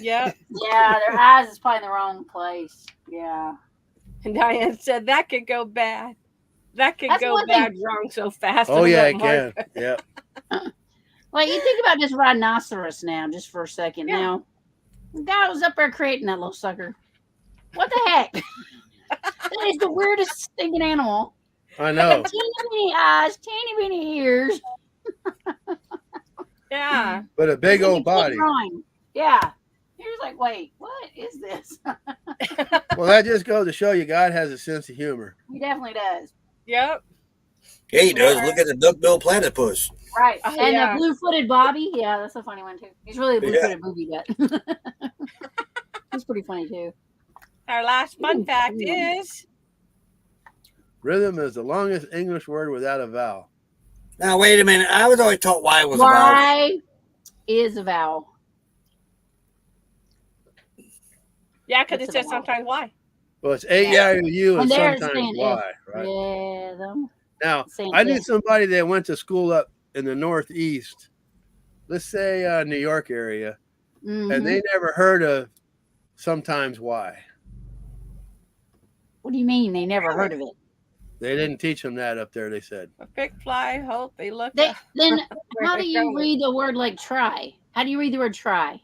Yep. Yeah, their eyes is probably in the wrong place. Yeah. And Diane said that could go bad. That could That's go one thing- bad wrong so fast. Oh, And yeah, I'm it like, can. Yeah. Well, you think about this rhinoceros now, just for a second. Yeah. Now, the guy was up there creating that little sucker. What the heck? That is the weirdest stinking animal. I know. Teeny bitty eyes, teeny bitty ears. Yeah. But a big old body. Drawing. Yeah. He was like, wait, what is this? Well, that just goes to show you God has a sense of humor. He definitely does. Yep. Yeah, he does. Look at the duck-billed platypus. Right. Oh, And yeah. the blue-footed Bobby. Yeah, that's a funny one, too. He's really a blue-footed booby gut. He's pretty funny, too. Our last fun fact is Rhythm is the longest English word without a vowel. Now, wait a minute. I was always taught Y was a vowel. Y is a vowel. Yeah, because It's it says a vowel. sometimes why. Well, it's A-I-O-U and And they're sometimes saying Y, right? rhythm. Now, Saying I knew if. somebody that went to school up in the Northeast, let's say New York area, Mhm. and they never heard of sometimes Y. What do you mean they never heard of it? They didn't teach them that up there, they said. A pick fly, hope they look They, up. then Where how they do you going. read the word like try? How do you read the word try?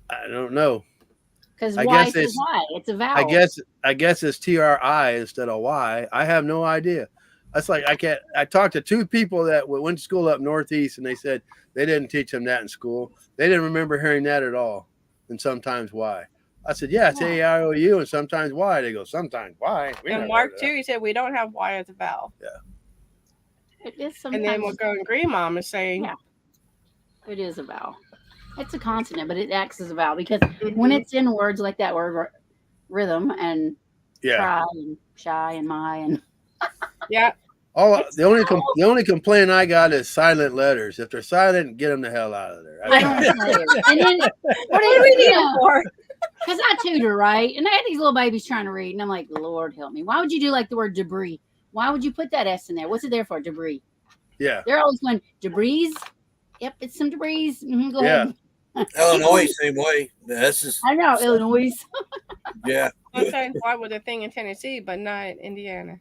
I don't know. Because I Y guess says it's- Y. It's a vowel. I guess it's TRI instead of Y. I have no idea. That's like I talked to two people that went to school up Northeast, and they said they didn't teach them that in school. They didn't remember hearing that at all. And sometimes Y. I said, yeah, it's A-I-O-U and sometimes Y. They go, sometimes Y. We And never Mark heard of too, that. he said we don't have Y as a vowel. It is And then sometimes. we'll go and Green Mom is saying Yeah. It is a vowel. It's a consonant, but it acts as a vowel because Mhm. when it's in words like that word rhythm and Yeah. try and shy and my and yeah. The only complaint I got is silent letters. If they're silent, get them the hell out of there. I don't know. And then What do we need them for? because I tutor, right? And I had these little babies trying to read, and I'm like, Lord help me. Why would you do like the word debris? Why would you put that S in there? What's it there for? Debris. Yeah. They're always going, debris. Yep, it's some debris. Go Yeah. ahead. Illinois, same way. The S is, I know, Illinois. yeah. Sometimes Y was a thing in Tennessee, but not in Indiana.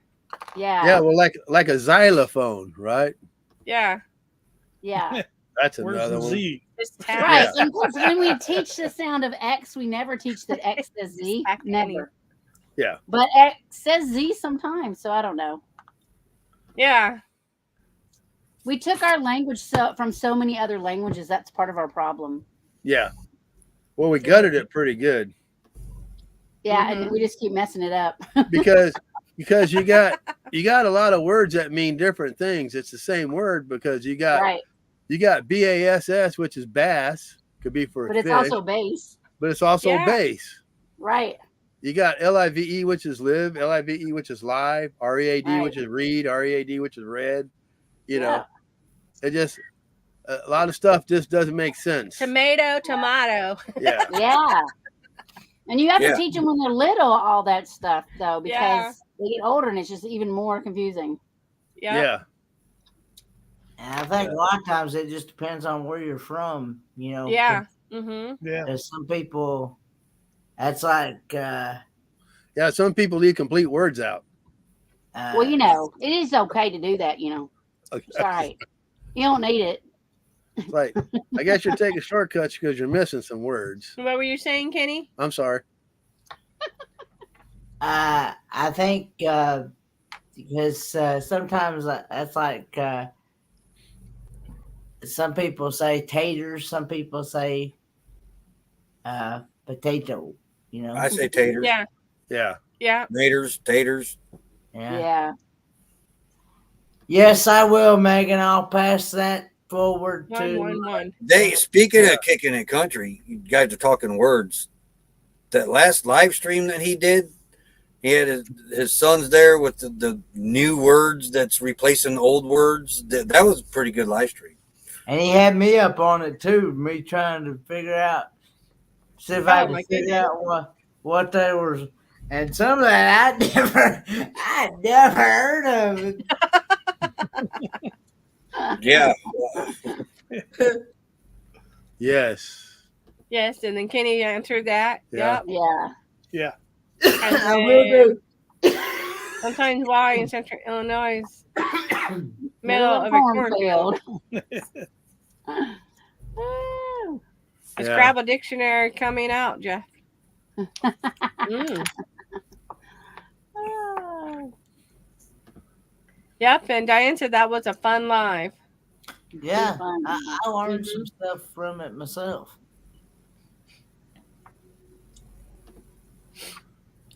Yeah. Yeah, well, like a xylophone, right? Yeah. Yeah. That's Where's another the one. Z? This town. Right. Yeah. And of course, when we teach the sound of X, we never teach that X says Z. Back Never. Yeah. But X says Z sometimes, so I don't know. Yeah. We took our language from so many other languages. That's part of our problem. Yeah. Well, we gutted it pretty good Yeah, and we just keep messing it up. because you got a lot of words that mean different things. It's the same word because you got Right. BASS, which is bass, could be for But it's fish, also base. but it's also Yeah. base. Right. You got LIVE, which is live, LIVE, which is live, READ, Right. which is read, READ, which is read. You Yeah. know, it just a lot of stuff just doesn't make sense. Tomato. Yeah. Yeah. And you have Yeah. to teach them when they're little all that stuff, though, because Yeah. they get older and it's just even more confusing. Yeah. Yeah. And I think a lot of times it just depends on where you're from, you know. Yeah. Mm-hmm. Yeah. There's some people, that's like, Yeah. Some people leave complete words out. Well, you know, it is okay to do that, you know. It's all right. You don't need it. It's like, I guess you're taking shortcuts because you're missing some words. What were you saying, Kenny? I'm sorry. I think because sometimes that's like some people say taters, some people say potato. You know, I say taters. Yeah. Yeah. Yeah. Taters. Yeah. Yes, I will, Megan. I'll pass that forward to. 111. Speaking of kicking it country, you guys are talking words. That last live stream that he did, he had his sons there with the new words that's replacing old words. That was a pretty good live stream. And he had me up on it too, me trying to figure out, see if I Oh, my could figure out what they were. And some of that I never heard of it. Yeah. Yes. Yes, and then Kenny answered that. Yeah. Yep. Yeah. And I will then do. sometimes Y in Central Illinois is middle of a cornfield. Woo. A Yeah. Scrabble dictionary coming out, Jeff. Mm. Oh. Yep, and Diane said that was a fun live. Yeah, Fun. I learned some stuff from it myself.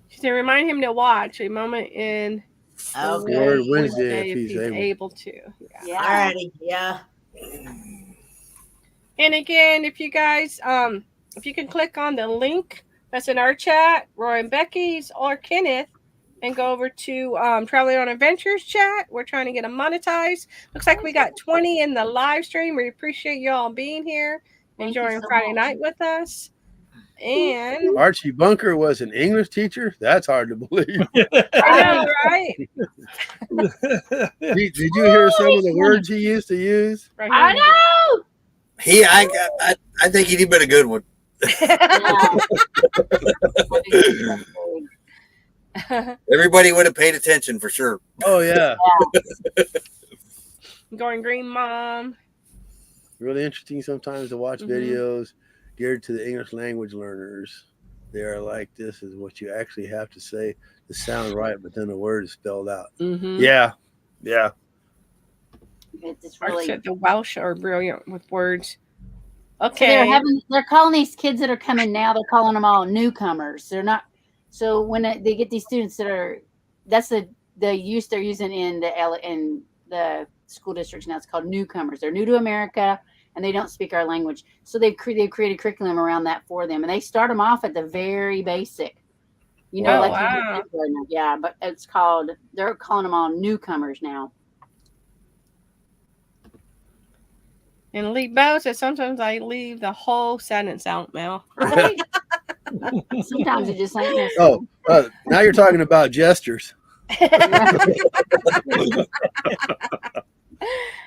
She said remind him to watch a moment in Okay. Word Wednesday if he's able. able to. Yeah. Yeah. Alrighty, yeah. And again, if you guys, if you can click on the link that's in our chat, Roy and Becky's or Kenneth, and go over to Traveling on Adventures chat. We're trying to get them monetized. Looks like we got 20 in the live stream. We appreciate you all being here, Thank you enjoying so Friday much. night with us. And Archie Bunker was an English teacher. That's hard to believe. I know, right? Did you hear some of the words he used to use? Right I know. I think he'd been a good one. Yeah. Everybody would have paid attention for sure. Oh yeah, Going Green Mom. really interesting sometimes to watch videos geared to the English language learners. They are like, this is what you actually have to say to sound right, but then the word is spelled out. Yeah. It's Art really. said the Welsh are brilliant with words. So Okay. they're calling these kids that are coming now, they're calling them all newcomers. They're not. So when they get these students that are, that's the use they're using in the school districts now. It's called newcomers. They're new to America and they don't speak our language. So they've created curriculum around that for them, and they start them off at the very basic. You know, Wow. like yeah, but it's called. They're calling them all newcomers now. And Lee Bow says sometimes I leave the whole sentence out, Mel. Right? Sometimes it just ain't. Oh, now you're talking about gestures.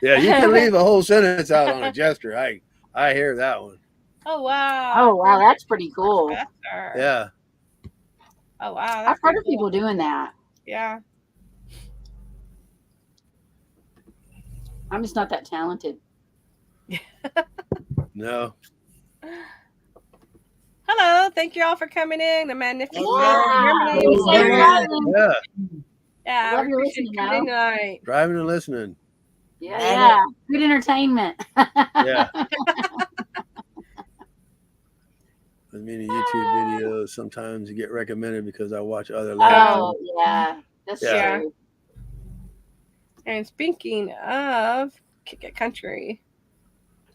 Yeah, you can leave a whole sentence out on a gesture. I hear that one. Oh wow. Oh wow, that's pretty cool. Professor. Yeah. Oh wow. I've heard of people doing that. Yeah. I'm just not that talented. No. Hello, thank you all for coming in. The magnificent Yeah. Germany. Yeah. Yeah, Love we you appreciate listening, you Mel. tonight. Driving and listening. Yeah. Good entertainment. Yeah. With many YouTube videos, sometimes you get recommended because I watch other languages. Oh yeah, that's Yeah. true. And speaking of Kick It Country,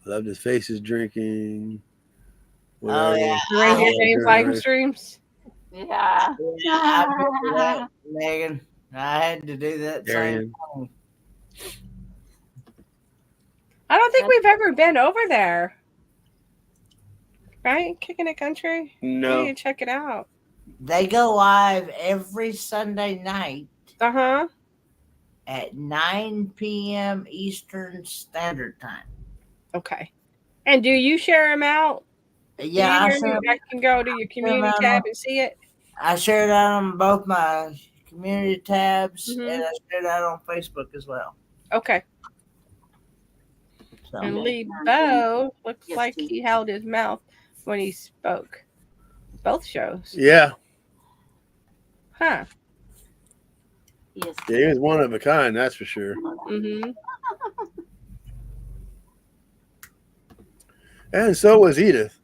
Loved his faces drinking. Oh, yeah. Reindeer James Sure. live streams. Yeah. Yeah, I remember that, Megan. I had to do that same Darian. thing. I don't think we've ever been over there. Right? Kicking It Country? We No. need to check it out. They go live every Sunday night Uh-huh. at 9 p.m. Eastern Standard Time. Okay. And do you share them out? Yeah, Do you hear me? I can go to your community them tab out. and see it. I shared out on both my community tabs, Mhm. and I shared out on Facebook as well. Okay. So, And Lee Bow looks Yes, like please. he held his mouth when he spoke. Both shows. Yeah. Huh. Yes. Yeah, he was one of a kind, that's for sure. Mm-hmm. And so was Edith.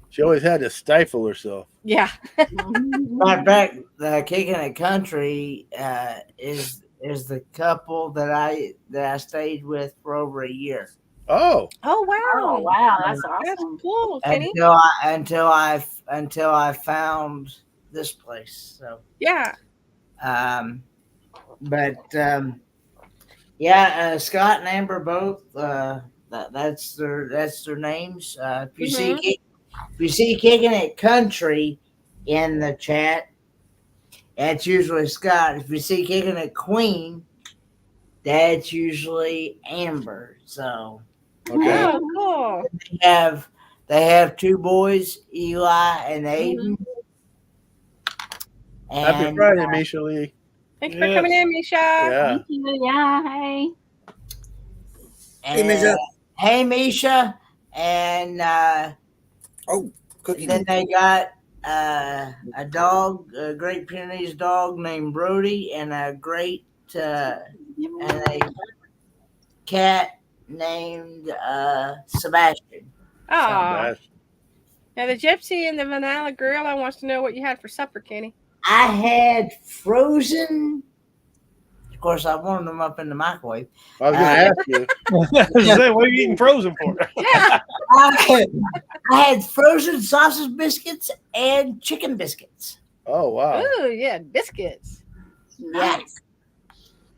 She always had to stifle herself. Yeah. matter of fact, the Kicking It Country is the couple that I stayed with for over a year Oh. Oh wow. Oh wow, that's That's awesome. cool, Kenny. until I found this place. So, Yeah. yeah, Scott and Amber both. That's their names. If you see Kicking It Country in the chat, that's usually Scott. If you see Kicking It Queen, that's usually Amber. So Okay. Oh, cool. they have two boys, Eli and Aiden. Happy And, Friday, Misha Lee. Thanks for Yes. coming in, Misha. Yeah. Thank you. Yeah. Hey. Hey, Misha. Hey, Misha. And Cookie. then they got a dog, a Great Pyrenees dog named Brody, and a cat named Sebastian. Oh. Now the gypsy and the vanilla gorilla wants to know what you had for supper, Kenny. I had frozen course, I warmed them up in the microwave. I was going to ask you. Say, what are you eating frozen for? Yeah. I had frozen sausage biscuits and chicken biscuits. Oh, wow. Ooh, yeah, biscuits. Yes.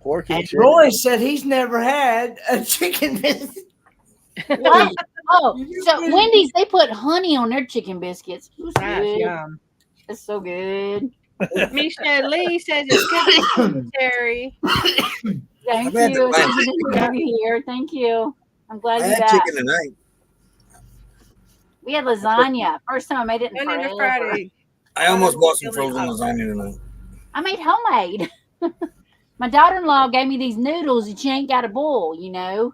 Pork and And chicken. Roy said he's never had a chicken biscuit. What? Oh, so Wendy's, they put honey on their chicken biscuits. It was That's good. yum. It's so good. Misha Lee says it's good, Terry. Thank I've had you. the It's good to have you here. Thank you. I'm glad I you had back. chicken tonight. We had lasagna. First time I made it in Monday to forever. Friday. I almost bought some Really frozen hot. lasagna tonight. I made homemade. My daughter-in-law gave me these noodles that you ain't got to boil, you know.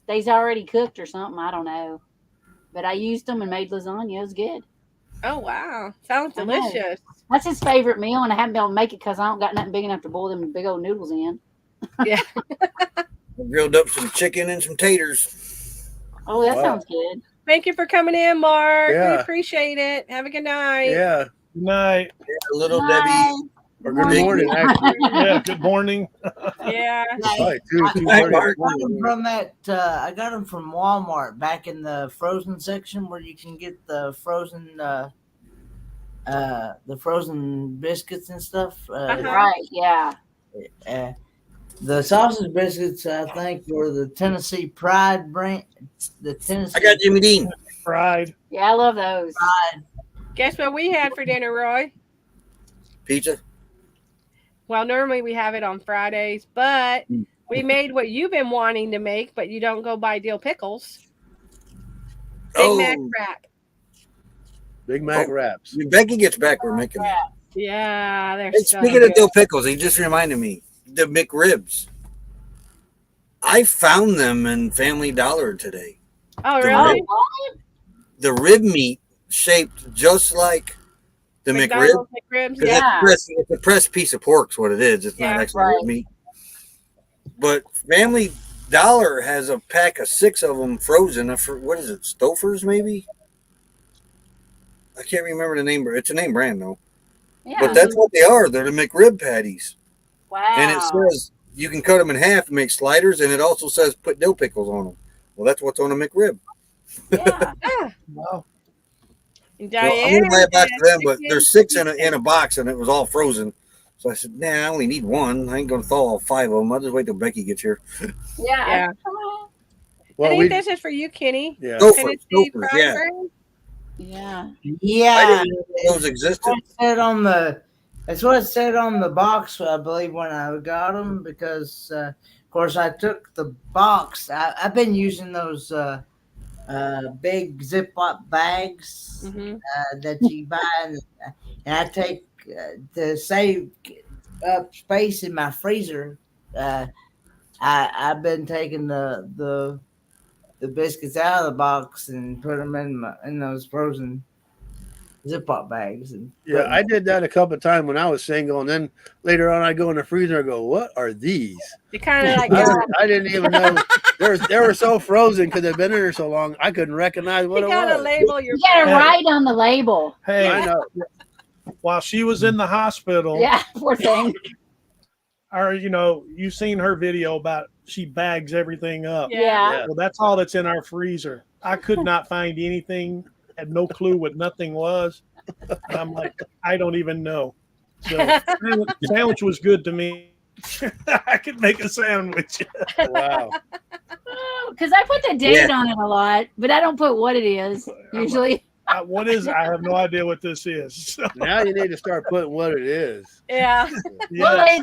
They's already cooked or something. I don't know. But I used them and made lasagna. It was good. Oh wow, sounds I know. delicious. That's his favorite meal, and I haven't been able to make it because I don't got nothing big enough to boil them big old noodles in. Yeah. I grilled up some chicken and some taters. Oh, that Wow. sounds good. Thank you for coming in, Mark. We Yeah. appreciate it. Have a good night. Yeah. Good night. Yeah, little Bye. Debbie. Or good morning, actually. Yeah, good morning. Yeah. Probably I 2:30. got them from I got them from Walmart back in the frozen section where you can get the frozen biscuits and stuff. Right, yeah. The sausage biscuits, I think, were the Tennessee Pride brand. The Tennessee I got Jimmy Dean. Fried. Yeah, I love those. Pride. Guess what we had for dinner, Roy? Pizza. Well, normally we have it on Fridays, but we made what you've been wanting to make, but you don't go buy dill pickles. Big Mac wrap. Big Mac Oh. wraps. When Becky gets back, we're making that. Yeah, they're Hey, so speaking good. of dill pickles, he just reminded me. The McRibs. I found them in Family Dollar today. Oh, the really? rib- The rib meat shaped just like the McRib. McDonald's McRibs? 'Cause Yeah. it's a pressed piece of pork is what it is. It's Yeah, not actually right. rib meat. But Family Dollar has a pack of 6 of them frozen. What is it? Stouffer's maybe? I can't remember the name. It's a name brand though. Yeah. But that's what they are. They're the McRib patties. Wow. And it says you can cut them in half and make sliders. And it also says put dill pickles on them. Well, that's what's on a McRib. Yeah. Wow. And So I'm Diane going to buy a box said of them, but chicken- there's 6 in a box and it was all frozen. So I said, nah, I only need 1. I ain't going to thaw all 5 of them. I'll just wait till Becky gets here. Yeah. Yeah. I Well, think we this is for you, Kenny. yeah. Stouffer's, Tennessee Stouffer's, fried yeah. bread? Yeah. I Yeah, didn't know those existed. that's what it said on the box, I believe, when I got them, because of course I took the box. I've been using those big Ziploc bags Mhm. that you buy, and I take to save up space in my freezer. I've been taking the biscuits out of the box and put them in those frozen Ziploc bags. And Yeah, I did that a couple of times when I was single, and then later on I go in the freezer and go, "What are these?" They kind of like I didn't even know they were so frozen because they've been in there so long. I couldn't recognize what you it gotta was. label your You got to Yeah. write on the label. Hey, I know. while she was in the hospital, Yeah, poor thing. or you've seen her video about she bags everything up. Yeah. Yeah. Well, that's all that's in our freezer. I could not find anything. Had no clue what nothing was. And I'm like, I don't even know. So sandwich was good to me. I could make a sandwich. Wow. Because I put the date on it a lot, but I don't put what it is usually. What is? I have no idea what this is. So, Now you need to start putting what it is. Yeah. Well, yeah,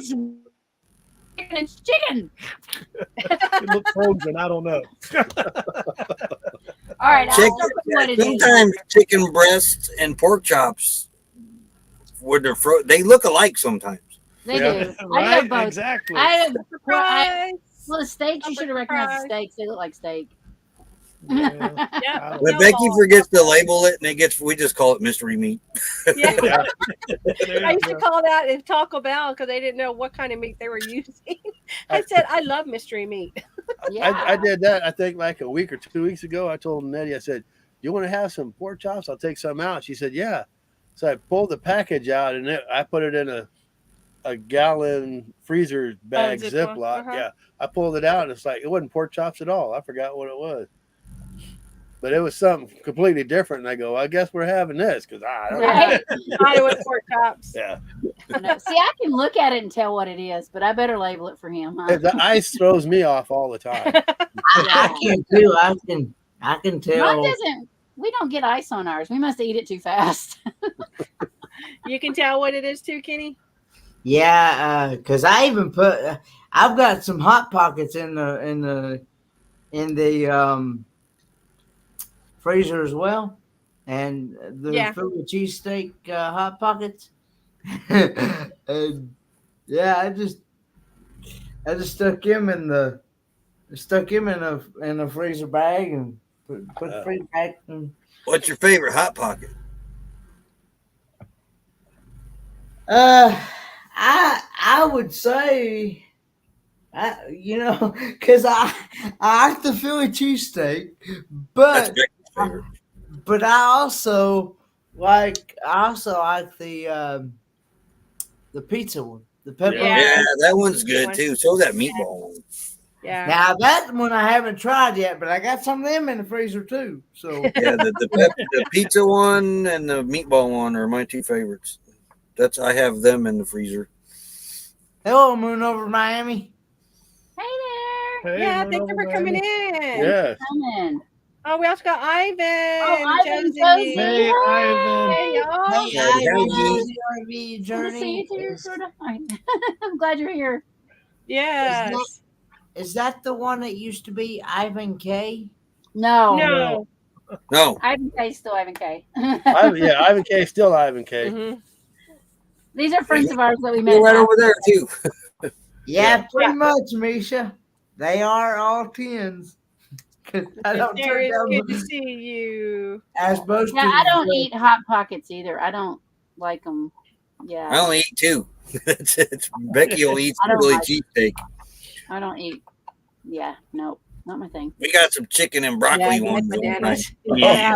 it's chicken. it looks frozen. I don't know. All right, I'll Chicken, start putting what it is. sometimes chicken breasts and pork chops, when they're they look alike sometimes. They Yeah. do. I Right? have both. Exactly. Surprise. Well, the steaks, you should have recognized the Surprise. steaks. They look like steak. Yeah. Yeah. I don't When No Becky balls. forgets to label it, and we just call it mystery meat. Yeah. Yeah. There I you used to go. call that in Taco Bell because they didn't know what kind of meat they were using. I said, I love mystery meat. Yeah. I did that, I think, like a week or 2 weeks ago. I told Nettie, I said, "You want to have some pork chops? I'll take some out." She said, "Yeah." So I pulled the package out and I put it in a gallon freezer bag Ziploc, Ziploc. uh-huh. Yeah, I pulled it out and it's like it wasn't pork chops at all. I forgot what it was, but it was something completely different. And I go, I guess we're having this because I don't know. Right. Thought it was pork chops. Yeah, No, see, I can look at it and tell what it is, but I better label it for him. Huh? the ice throws me off all the time. I can too. I can Mine tell. doesn't. We don't get ice on ours. We must eat it too fast. You can tell what it is too, Kenny. Yeah, because I even put. I've got some hot pockets in the freezer as well, and the Philly cheesesteak hot pockets. And yeah, I just stuck him in a freezer bag and put the freezer back. What's your favorite hot pocket? I would say, because I like the Philly cheesesteak, That's but Becky's favorite. but I also like the pizza one, the pepperoni. Yeah, that one's good too. So that meatball one. Yeah. Now that one I haven't tried yet, but I got some of them in the freezer too. So Yeah, the pizza one and the meatball one are my two favorites. I have them in the freezer. hello, Moon over Miami. Hey there. Hey, Yeah, went thank you over for there. coming in. Yeah, Coming. Oh, we also got Ivan. Oh, Ivan, Josie. Josie. Hey, Ivan. Hey, y'all. Hey, Howdy, Ivy, howdy. RV Good to journey. see you too, sort of. I'm glad you're here. Yes. Is that the one that used to be Ivan K? No. No. No, Ivan K still Ivan K. Ivan K, still Ivan K. Mhm. These are friends of ours that we met. you're right over there too. Yeah, pretty much, Misha. They are all tens. 'Cause I don't turn Terry, it's down good to see you. as most Yeah, I people don't do. eat hot pockets either. I don't like them. I Yeah, only eat two. it's Becky will eat I don't really like cheesesteak. I don't eat. Yeah, nope, not my thing. We got some chicken and broccoli Yeah, ones. bananas. Yeah,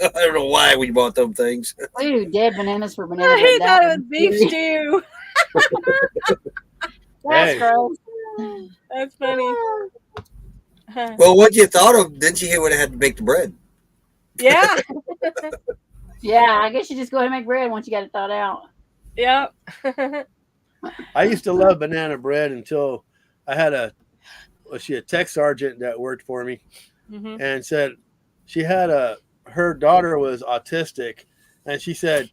I don't know why we bought them things. we do dead bananas for banana He bread. thought it was beef stew. That's Hey. gross. That's funny. Well, what you thought of? Didn't you hear what I had to bake the bread? Yeah. Yeah, I guess you just go ahead and make bread once you got it thawed out. Yep. I used to love banana bread until I had a tech sergeant that worked for me Mhm. and said she had her daughter was autistic, and she said,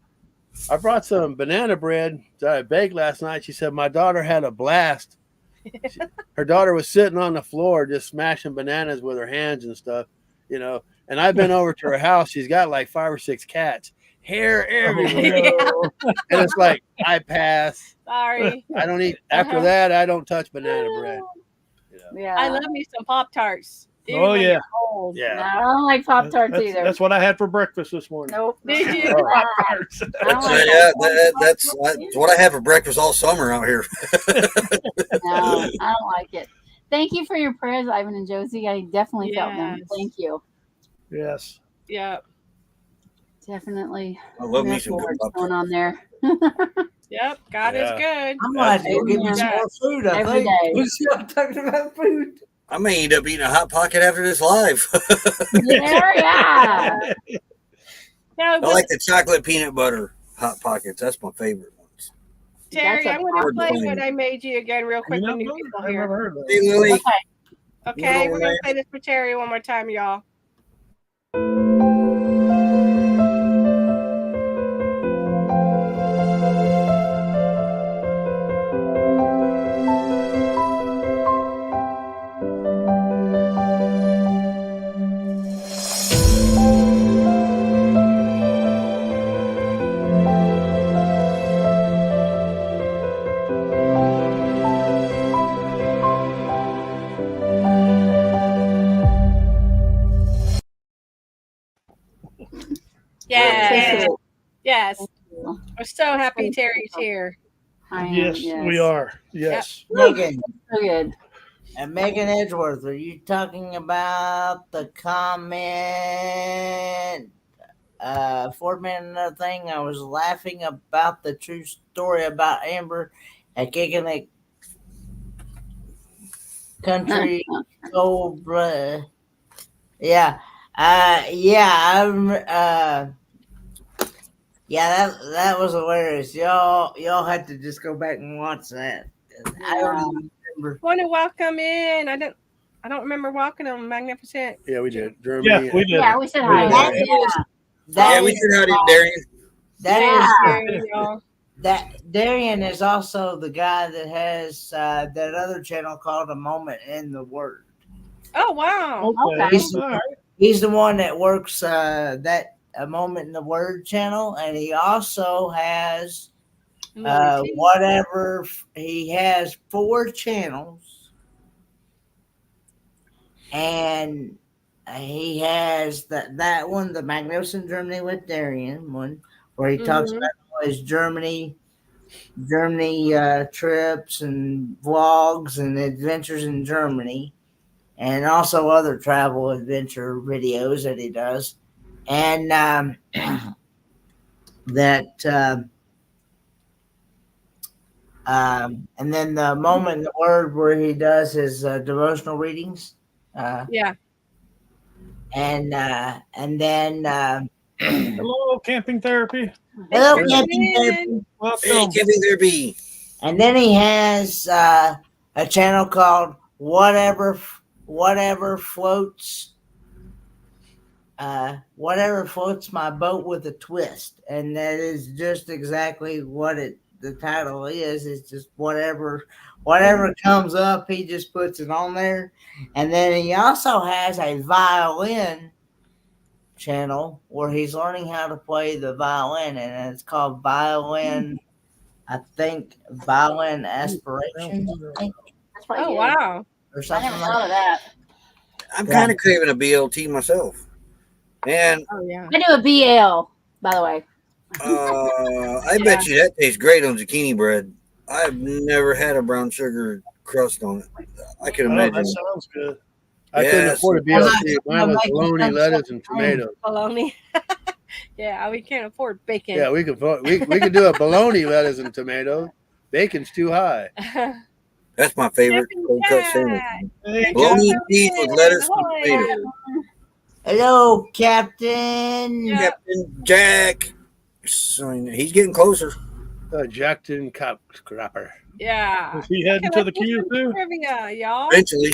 I brought some banana bread that I baked last night. She said my daughter had a blast. Her daughter was sitting on the floor just smashing bananas with her hands and stuff, And I've been over to her house. She's got like 5 or 6 cats, hair everywhere. Oh, no. And it's like, I pass. Sorry. I don't eat. After that, I don't touch banana bread. Yeah, I love me some Pop Tarts. Oh, yeah. No, Yeah. I don't like Pop Tarts That's, either. that's what I had for breakfast this morning. Nope. Did you? Oh. Pop-Tarts. I don't like That's what I have for breakfast all summer out here. No, I don't like it. Thank you for your prayers, Ivan and Josie. I definitely felt them. Yes. Thank you. Yes. Yep. Definitely. I love me That's some good what's Pop going on there. Yep. God is Yeah. good. I'm gonna have to go get me Absolutely. some more food. I Every think. day. We still talking about food. I may end up eating a hot pocket after this live. Yeah. No, I but like the chocolate peanut butter hot pockets. That's my favorite ones. Terry, That's I a want to hard play one. what I made you again real quick You know for new what? people I've here. never heard of Hey, that. Lily. Okay, we're gonna Alright. play this for Terry one more time, y'all. Yes. Thank you. Yes. We're so happy Terry's here. I am, Yes, we are. Yes. Megan So good. and Megan Edgeworth, are you talking about the comment 4 minute another thing. I was laughing about the true story about Amber at kicking a country cold blood. Yeah. Yeah, that was hilarious. Y'all had to just go back and watch that. I don't even remember. Want to welcome in? I don't remember welcoming them. Magnificent. Yeah, we did. Yeah, Germany. we did. Yeah, we said hi. That Yeah, is we said how did Darian. that Yeah. is There, y'all. that Darian is also the guy that has that other channel called A Moment in the Word. Oh wow. Okay. He's, All right. he's the one that works that A Moment in the Word channel, and he also has whatever. He has 4 channels, and he has that one, the Magnificent Germany with Darian one, where he talks Mhm. about all his Germany trips and vlogs and adventures in Germany, and also other travel adventure videos that he does, and and then the Moment in the Word where he does his devotional readings, Yeah. and then Hello, camping therapy. hello, Thanks for Captain coming in. Therapy. Hey, Welcome. Kevin, there be. And then he has a channel called whatever floats my boat with a twist, and that is just exactly what the title is. It's just whatever comes up, he just puts it on there. And then he also has a violin channel where he's learning how to play the violin, and it's called Violin Aspirations, I think, That's probably Oh good. wow. or I something never like thought of that. I'm Yeah. kind of craving a BLT myself. And Oh yeah. I do a BL, by the way. I bet you that tastes great on zucchini bread. I've never had a brown sugar crust on it. I can Oh, imagine. that sounds good. I couldn't Yes. afford a BLT. Mine was bologna, lettuce, and tomatoes. Bologna. Yeah, we can't afford bacon. Yeah, we could do a bologna, lettuce, and tomato. Bacon's too high. That's my favorite Captain cold cut Jack. sandwich. Hey, Bologna Captain. cheese with lettuce and Ahoy. tomatoes. Hello, Captain. Yeah. Captain Jack. So, he's getting closer. Jackton Crapper. Yeah. Is he heading to the queue too? Trivia, y'all. Eventually.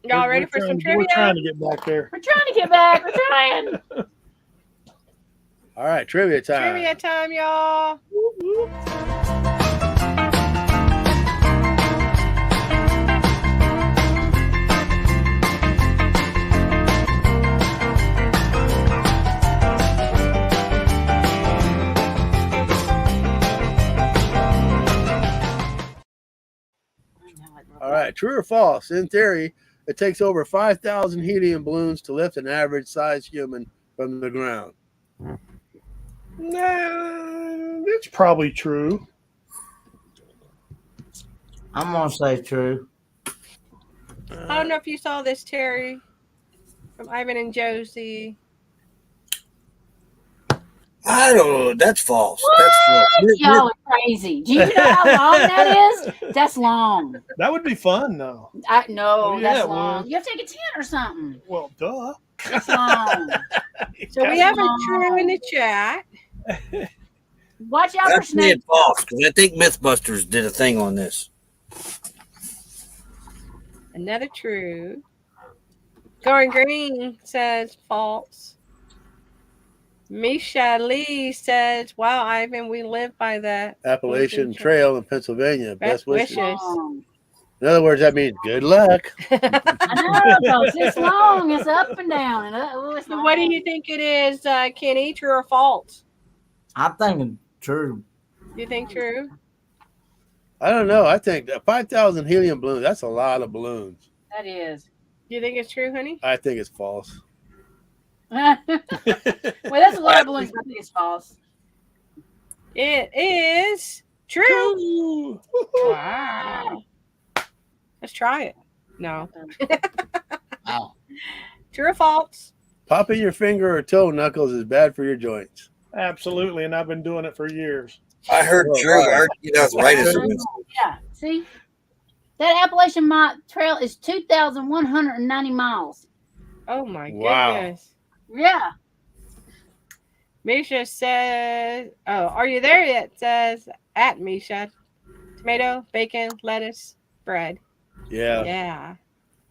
Y'all ready for some trivia? We're trying to get back there. We're trying to get back. We're trying. All right, trivia time. Trivia time, y'all. All right, true or false? In theory, it takes over 5,000 helium balloons to lift an average-sized human from the ground. Nah, it's probably true. I'm gonna say true. I don't know if you saw this, Terry, from Ivan and Josie. I don't know. That's false. That's false. Y'all are crazy. Do you know how long that is? That's long. That would be fun, though. No, Oh, yeah, that's it long. would. You have to take a 10 or something. Well, duh. That's long. So we have a true in the chat. Watch out for I'm saying snakes. false because I think Mythbusters did a thing on this. Another true. Going Green says false. Misha Lee says, wow, Ivan, we live by the Appalachian Trail in Pennsylvania. Best wishes. Long. In other words, that means good luck. I know, folks. It's long. It's up and down. And it's So what do you think it is, Kenny? True or false? I'm thinking true. You think true? I don't know. I think that 5,000 helium balloons, that's a lot of balloons. That is. You think it's true, honey? I think it's false. Well, that's a lot of balloons. I think it's false. It is true. Wow. Let's try it. No. Wow. True or false? Popping your finger or toe knuckles is bad for your joints. Absolutely, and I've been doing it for years. I heard Oh, true. wow. I heard you know, arthritis. Yeah. See, that Appalachian Trail is 2,190 miles. Oh my Wow. goodness. Yeah. Misha says, "Oh, are you there yet?" Says at Misha, tomato, bacon, lettuce, bread. Yeah. Yeah.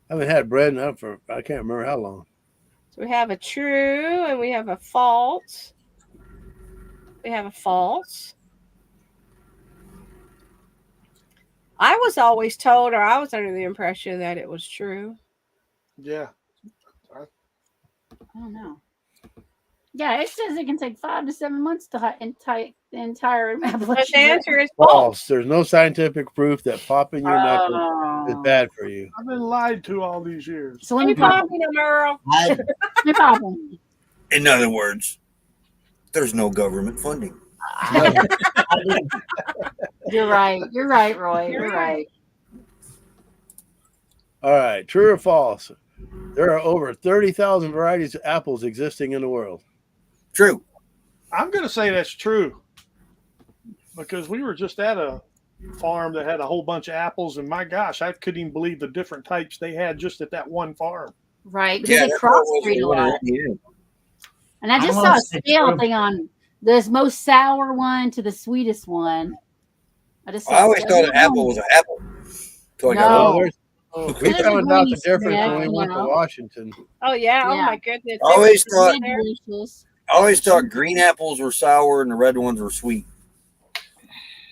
I haven't had bread enough for I can't remember how long. So we have a true and we have a false. We have a false. I was always told, or I was under the impression that it was true. Yeah. I don't know. Yeah, it says it can take 5 to 7 months to the entire But Appalachian the answer is False. false. There's no scientific proof that popping your knuckles is bad for you. I've been lied to all these years. So let me Keep pop popping them, Earl. I, them. In other words, there's no government funding. You're right. You're right, Roy. You're right. All right, true or false? There are over 30,000 varieties of apples existing in the world. True. I'm going to say that's true because we were just at a farm that had a whole bunch of apples, and my gosh, I couldn't even believe the different types they had just at that one farm. Right. Because Yeah, they that's what it crossbreed a was. lot. Yeah. And I just I'm saw gonna a say scale true. thing on this most sour one to the sweetest one. I just saw I always a thought scale. an apple was an apple. Till I got No. older. We There's a found out the Granny difference Smith, when we went to you know. Washington. Oh yeah. Oh Yeah. my goodness. I always thought Red delicious. I always thought green apples were sour and the red ones were sweet.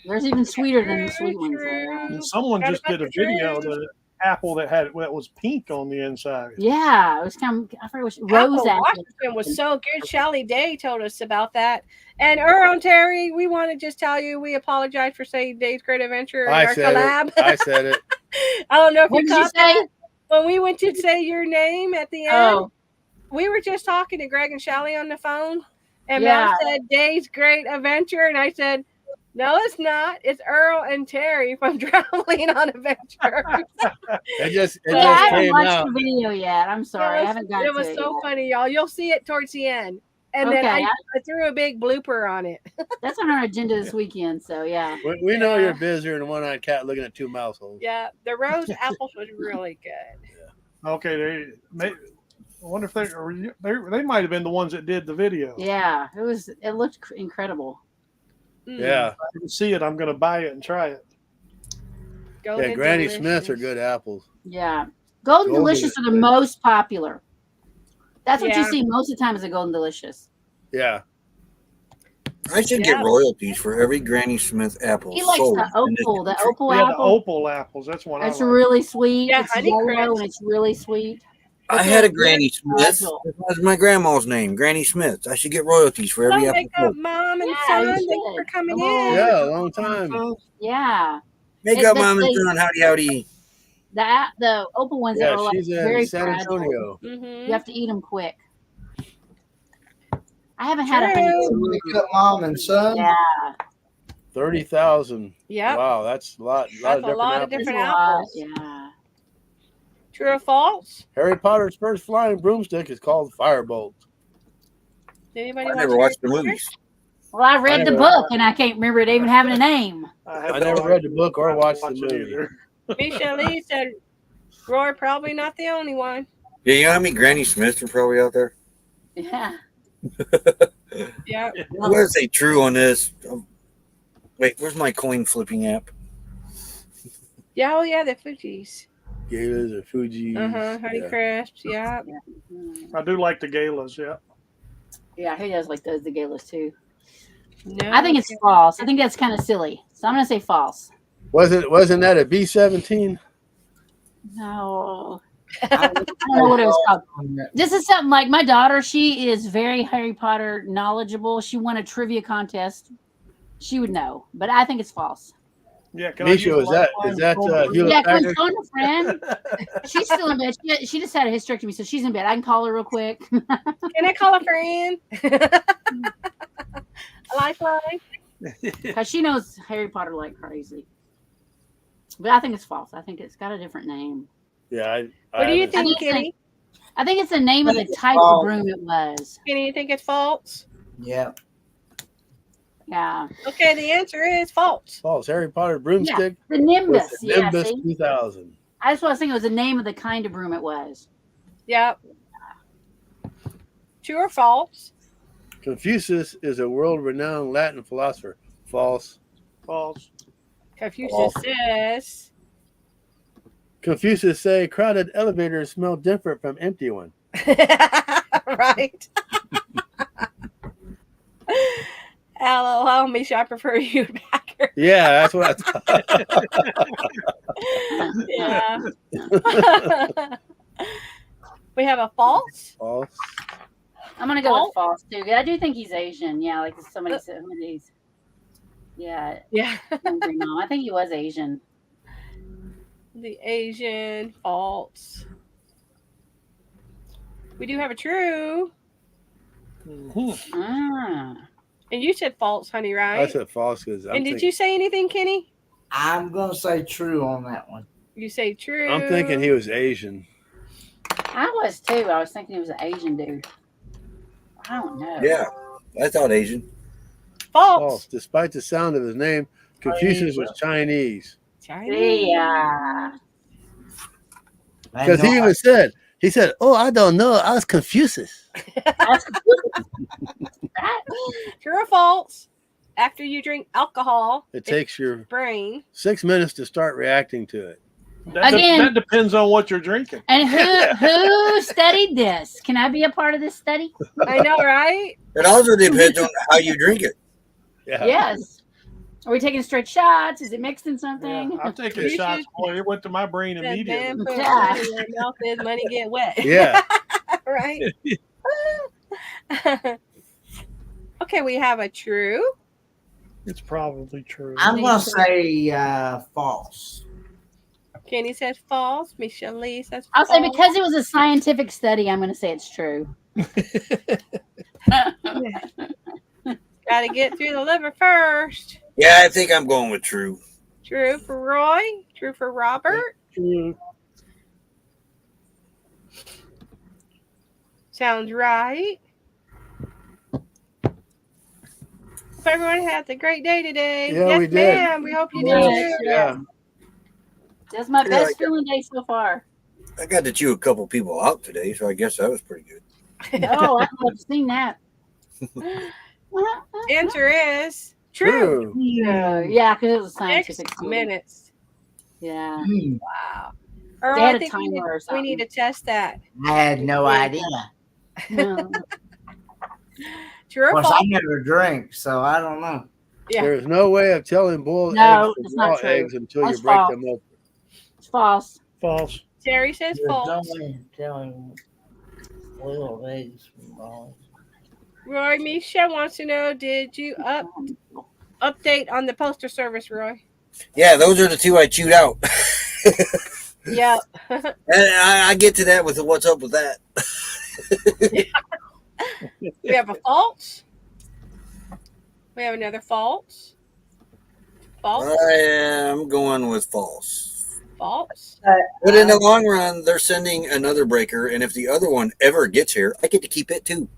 There's even sweeter than the True, sweet ones. true. And someone Got a just did a bunch of video of trees. the apple that was pink on the inside. Yeah, it was kind of, I forget which rose Apple apple. Washington was so good. Shelly Day told us about that. And Earl and Terry, we want to just tell you we apologize for saying Dave's Great Adventure in I our said collab. it. I said it. I don't know if What you did you caught that. say? When we went to say your name at the end, Oh, we were just talking to Greg and Shelly on the phone. And Yeah. Mel said Dave's Great Adventure. And I said, no, it's not. It's Earl and Terry from Traveling on Adventure. It just yeah, I haven't came watched out. the video yet. I'm sorry, I haven't gotten It was to it so yet. funny, y'all. You'll see it towards the end. And then Okay, I threw a big blooper on it. That's on our agenda this weekend. So yeah. We know Yeah. you're busier than a one-eyed cat looking at two mouse holes. Yeah, the rose apples was really good. Okay, I wonder if they might have been the ones that did the video. Yeah, it looked incredible. Mm. Yeah. If I can see it, I'm going to buy it and try it. Golden Yeah, Granny Delicious. Smiths are good apples. Yeah. Golden Golden Delicious are the is- most popular. That's what you Yeah. see most of the time is a Golden Delicious. Yeah. I should Yeah. get royalties for every Granny Smith apple He likes sold. the in this opal, the country. opal Yeah, the apple. opal apples. That's one It's I like. really sweet. Yeah, it's Honeycrisp. yellow and it's really sweet. I It's had a very Granny Smith. fragile. That was my grandma's name, Granny Smith. I should get royalties for every Hello, apple Makeup sold. Mom and Yeah, Son. you Thank you for should. coming Come on. in. Yeah, a long time. Yeah. Make It- up, but mom and they- son. Howdy, howdy. The opal ones that Yeah, are like she's very in San fragile. Antonio. Mm-hmm. You have to eat them quick. I haven't had a True. honeycrisp. Wake up, mom and son. Yeah, 30,000. Yep. Wow, that's a lot. That's a lot of apples. different it's a lot. apples. Yeah. True or false? Harry Potter's first flying broomstick is called Firebolt. Did anybody I watch never watched the Harry Potter? movies. Well, I read the never- book and I can't remember it even having a name. I never read the book or watched the Watch it movie. either. Misha Lee said, Roy, probably not the only one. Yeah, you know how many Granny Smiths are probably out there? Yeah. Yeah. I'm going to say true on this. Wait, where's my coin flipping app? Yeah, oh yeah, the Fuji's. Galas or Fuji. Honey Crisps, yeah. I do like the galas, yeah. Yeah, he does like those, the galas too. No, I think it's false. I think that's kind of silly. So I'm going to say false. Wasn't that a B-17? No. I don't know what it was called. This is something like my daughter. She is very Harry Potter knowledgeable. She won a trivia contest. She would know, but I think it's false. Yeah, can I Misha, use is a that lifeline? Hewlett Yeah, Packard? Coach Tony, friend. She's still in bed. She just had a hysterectomy, so she's in bed. I can call her real quick. Can I call a friend? A lifeline? Because she knows Harry Potter like crazy. But I think it's false. I think it's got a different name. Yeah. What do you haven't- think, I think- Kitty? I think it's the name of the type false. of broom it was. Kenny, you think it's false? Yeah. Yeah. Okay, the answer is false. False. Harry Potter broomstick The was Nimbus. the Yeah, Nimbus see? 2000. I just was thinking it was the name of the kind of broom it was. Yep. True or false? Confucius is a world-renowned Latin philosopher. False. False. Confucius says. Confucius say crowded elevators smell different from empty one. Right. LOL, Misha, I prefer you back her. Yeah, that's what I thought. Yeah. We have a false. False. I'm gonna go with false too. I do think he's Asian. Yeah, like somebody said. Yeah, Yeah. hungry mom. I think he was Asian. The Asian false. We do have a true. Ah. And you said false, honey, right? I said false because and did you say anything, Kenny? I'm going to say true on that one. You say true. I'm thinking he was Asian. I was too. I was thinking he was an Asian dude. I don't know. Yeah, I thought Asian. False. False. Despite the sound of his name, Confucius was Chinese. Chinese. Yeah. Because he even said, "Oh, I don't know. I was Confucius." True or false? After you drink alcohol, It takes your brain. 6 minutes to start reacting to it. That depends on what you're drinking. And who studied this? Can I be a part of this study? I know, right? It also depends on how you drink it. Yeah. Yes. Are we taking straight shots? Is it mixed in something? Yeah, I'm taking You shots. should- Boy, it went to my brain Said, immediately. "Man, put Yeah. money in your mouth is money get wet." Yeah. Right. Okay, we have a true. It's probably true. I'm going to say false. Kenny says false. Michelle Lee says I'll false. say because it was a scientific study, I'm going to say it's true. Got to get through the liver first. Yeah, I think I'm going with true. True for Roy. True for Robert. True. Sounds right. Hope everyone has a great day today. Yeah, yes, we did. ma'am. We hope you Yes. did too. Yeah. That's my Yeah, best feeling day so far. I got to chew a couple people out today, so I guess that was pretty good. Oh, I've never seen that. Answer is true. True. Yeah, because it was a 6 scientific study. minutes. Yeah. Wow. Earl, They had I a think timer or we need to test that. I had no idea. No. True Of or course, false? I never drink, so I don't know. Yeah. There's no way of telling boiled No, eggs it's from not raw true. eggs until That's you break false. them open. It's false. False. Terry says false. telling boiled eggs from balls. Roy Misha wants to know, did you update on the postal service, Roy? Yeah, those are the two I chewed out. Yep. And I get to that with the what's up with that. We have a false. We have another false. False. I am going with false. False. But in the long run, they're sending another breaker, and if the other one ever gets here, I get to keep it too.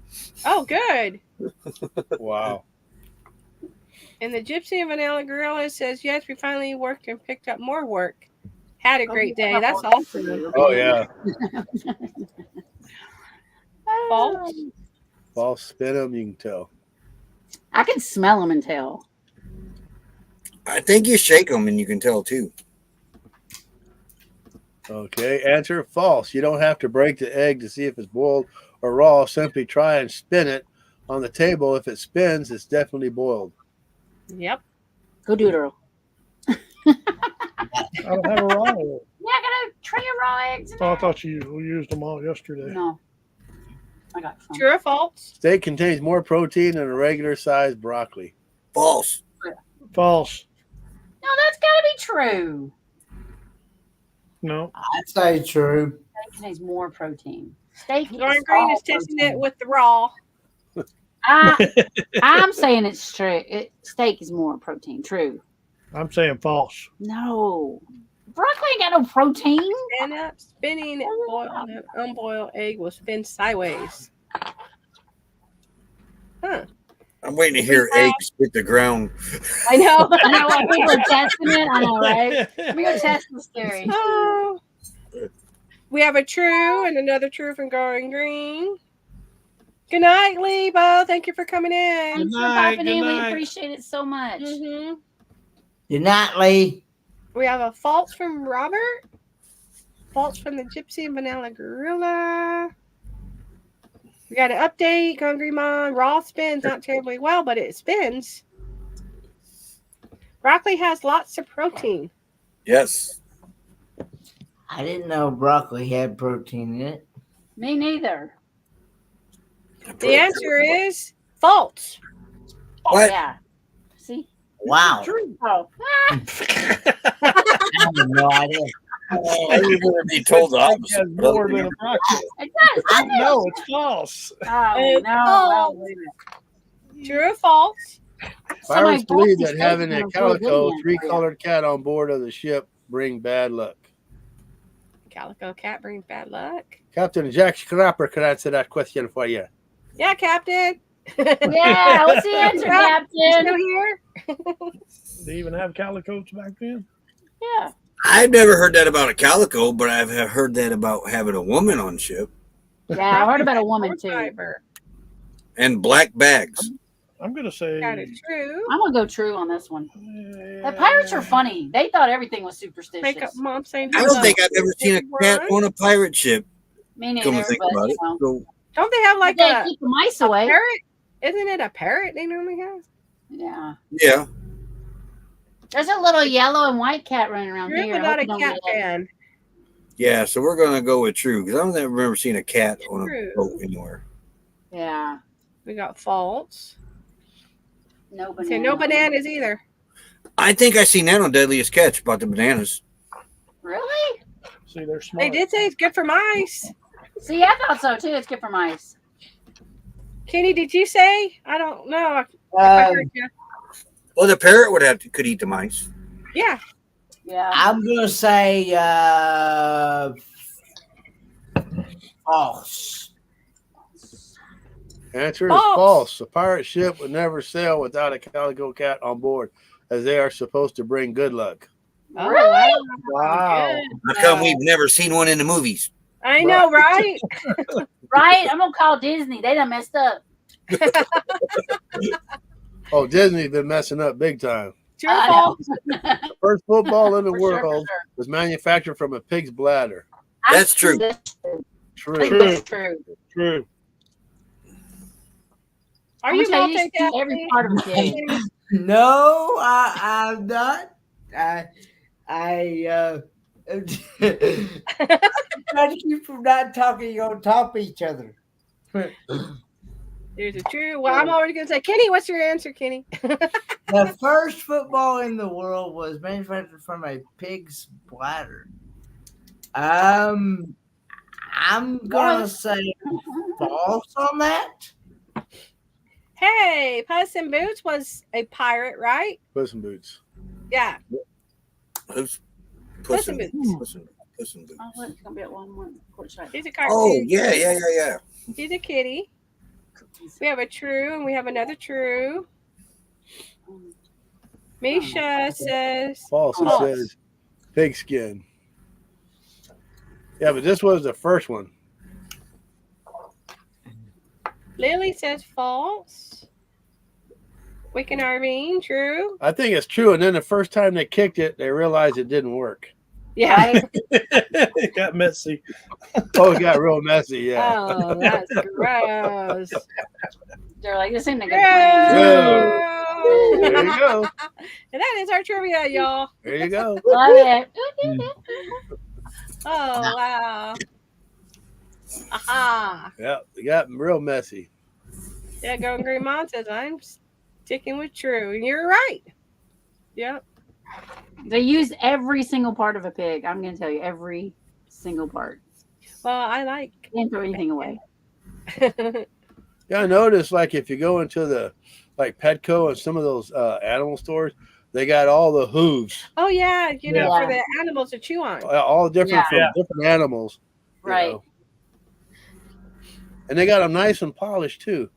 Oh, good. Wow. And the Gypsy of Vanilla Gorilla says, yes, we finally worked and picked up more work. Had a great day. That's awesome. Oh yeah. False. False. Spin them. You can tell. I can smell them and tell. I think you shake them and you can tell too. Okay. Answer false. You don't have to break the egg to see if it's boiled or raw. Simply try and spin it on the table. If it spins, it's definitely boiled. Yep. Go do it, Earl. I don't have a raw egg. Yeah, I got a tray of raw eggs. Oh, I thought you used them all yesterday. No. I got some. True or false? Steak contains more protein than a regular sized broccoli. False. False. No, that's got to be true. No. I'd say true. Steak contains more protein. Steak Lauren is Green all is testing protein. it with the raw. I'm saying it's true. Steak is more protein. True. I'm saying false. No. Broccoli ain't got no protein. Stand up, spinning, boiled, an unboiled egg will spin sideways. Huh. I'm waiting to hear eggs hit the ground. I know. I know what people are testing it. I know, right? Let me go test this theory. Oh. We have a true and another true from Going Green. Good night, Lebo. Thank you for coming in. Thanks for night, popping in. good We night. appreciate it so much. Mm-hmm. Good night, Lee. We have a false from Robert. False from the Gypsy and Vanilla Gorilla. We got an update. Hungry Mom. Raw spins not terribly well, but it spins. Broccoli has lots of protein. Yes. I didn't know broccoli had protein in it. Me neither. The answer is false. Oh, What? yeah. See? Wow. Oh. I have no idea. I was going to be told the Egg opposite. has more than a broccoli. It does. doesn't it? No, it's false. Oh, It's no. false. Well, wait a minute. True or false? Pirates Somebody believe bought that these having eggs a and they're really calico, good again. three-colored cat on board of the ship bring bad luck. Calico cat brings bad luck. Captain Jack Scrapper could answer that question for you. Yeah, Captain. Yeah, what's the answer, You Captain? still here? They even have calicoes back then. Yeah. I've never heard that about a calico, but I've heard that about having a woman on ship Yeah, I heard about a woman too. Driver. and black bags. I'm gonna say. Got it true. I'm gonna go true on this one. The pirates are funny. They thought everything was Make up superstitious. Mom saying I don't think I've ever seen a cat on a pirate ship. Me Come neither. to think But, about you it. know, So, Don't they have like they a keep the mice away. parrot? Isn't it a parrot they normally have? Yeah. yeah. There's a little yellow and white cat running around You're here. I not hope a you don't cat get it. fan. Yeah, so we're going to go with true because I don't ever remember seeing a cat on a True. boat anywhere. Yeah. We got false. No banana. Okay, no bananas either. I think I seen that on Deadliest Catch about the bananas. Really? See, they're smart. They did say it's good for mice. See, I thought so too. It's good for mice. Kenny, did you say? I don't know. If I heard you. Well, the parrot could eat the mice. Yeah. Yeah. I'm gonna say false. Answer is False. false. A pirate ship would never sail without a calico cat on board, as they are supposed to bring good luck. Oh, Really? Wow. Good. How come we've never seen one in the movies? I know, right? Right? I'm gonna call Disney. They done messed up. Oh, Disney's been messing up big time. True or I false? know. The first football in the For sure, for world sure. was manufactured from a pig's bladder. That's true. That's True. true. True. True. Are I'm you gonna tell you, multitasking? every part of a pig. No, I'm not. I try to keep from not talking on top of each other. There's a true. Well, I'm already going to say, Kenny, what's your answer, Kenny? The first football in the world was manufactured from a pig's bladder. I'm gonna say false on that. Hey, Puss in Boots was a pirate, right? Puss in Boots. Yeah. Who's Puss in Boots? Boots. Puss in Boots. Oh, it's gonna be at one court side. He's a cartoon. Oh, yeah. He's a kitty. We have a true and we have another true. Misha says False. It False. says pigskin. Yeah, but this was the first one. Lily says false. Wick and Irene, true. I think it's true. And then the first time they kicked it, they realized it didn't work. Yeah. It got messy. Oh, it got real messy. Yeah. Oh, that's gross. They're like, this ain't a good plan. True. There you go. And that is our trivia, y'all. There you go. Love it. Oh, wow. Aha. Yeah, it got real messy. Yeah, Going Green Mom says, I'm sticking with true. And you're right. Yep. They use every single part of a pig. I'm gonna tell you, every single part. Well, I like. Can't throw anything away. Yeah, I noticed like if you go into the like Petco and some of those animal stores, They got all the hooves, Oh yeah, you know, Yeah. for the animals to chew on. all different from Yeah. different animals. you Right. know. And they got them nice and polished too.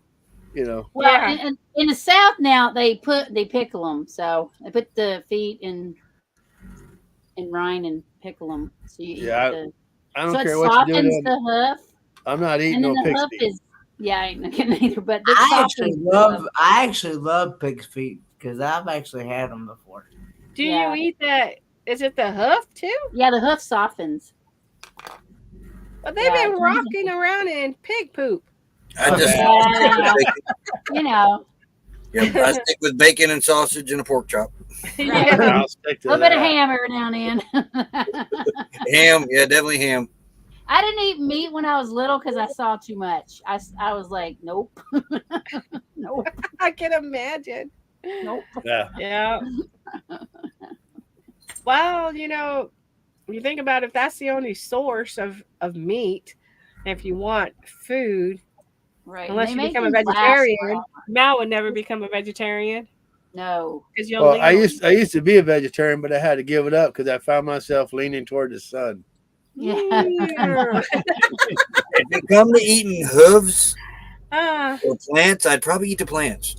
You know. Well, Yeah. in the South now they pickle them, so they put the feet in rind and pickle them. So you Yeah, eat the. I don't So it care what you do. softens To them. the hoof, I'm not eating and then no the pig's hoof feet. is I ain't looking either, but it I actually softens the hoof. love pig's feet because I've actually had them before. Do Yeah. you eat the? Is it the hoof too? Yeah, the hoof softens. But they've Yeah, been it's rocking around in pig poop. I just Yeah. You know, yep, I stick with bacon and sausage and a pork chop. Yeah. I'll stick a to little bit of that. ham every now and then. Ham, yeah, definitely ham. I didn't eat meat when I was little because I saw too much. I was like, nope, nope, I can imagine. nope. Yeah. Yeah. Well, you know, you think about if that's the only source of meat, if you want food, Right. unless They you make become a them last vegetarian, forever. Mal would never become a vegetarian No. because you'll Well, lean I on- used to be a vegetarian, but I had to give it up because I found myself leaning toward the sun. Yeah. Mm. If it come to eating hooves Ah, or plants, I'd probably eat the plants.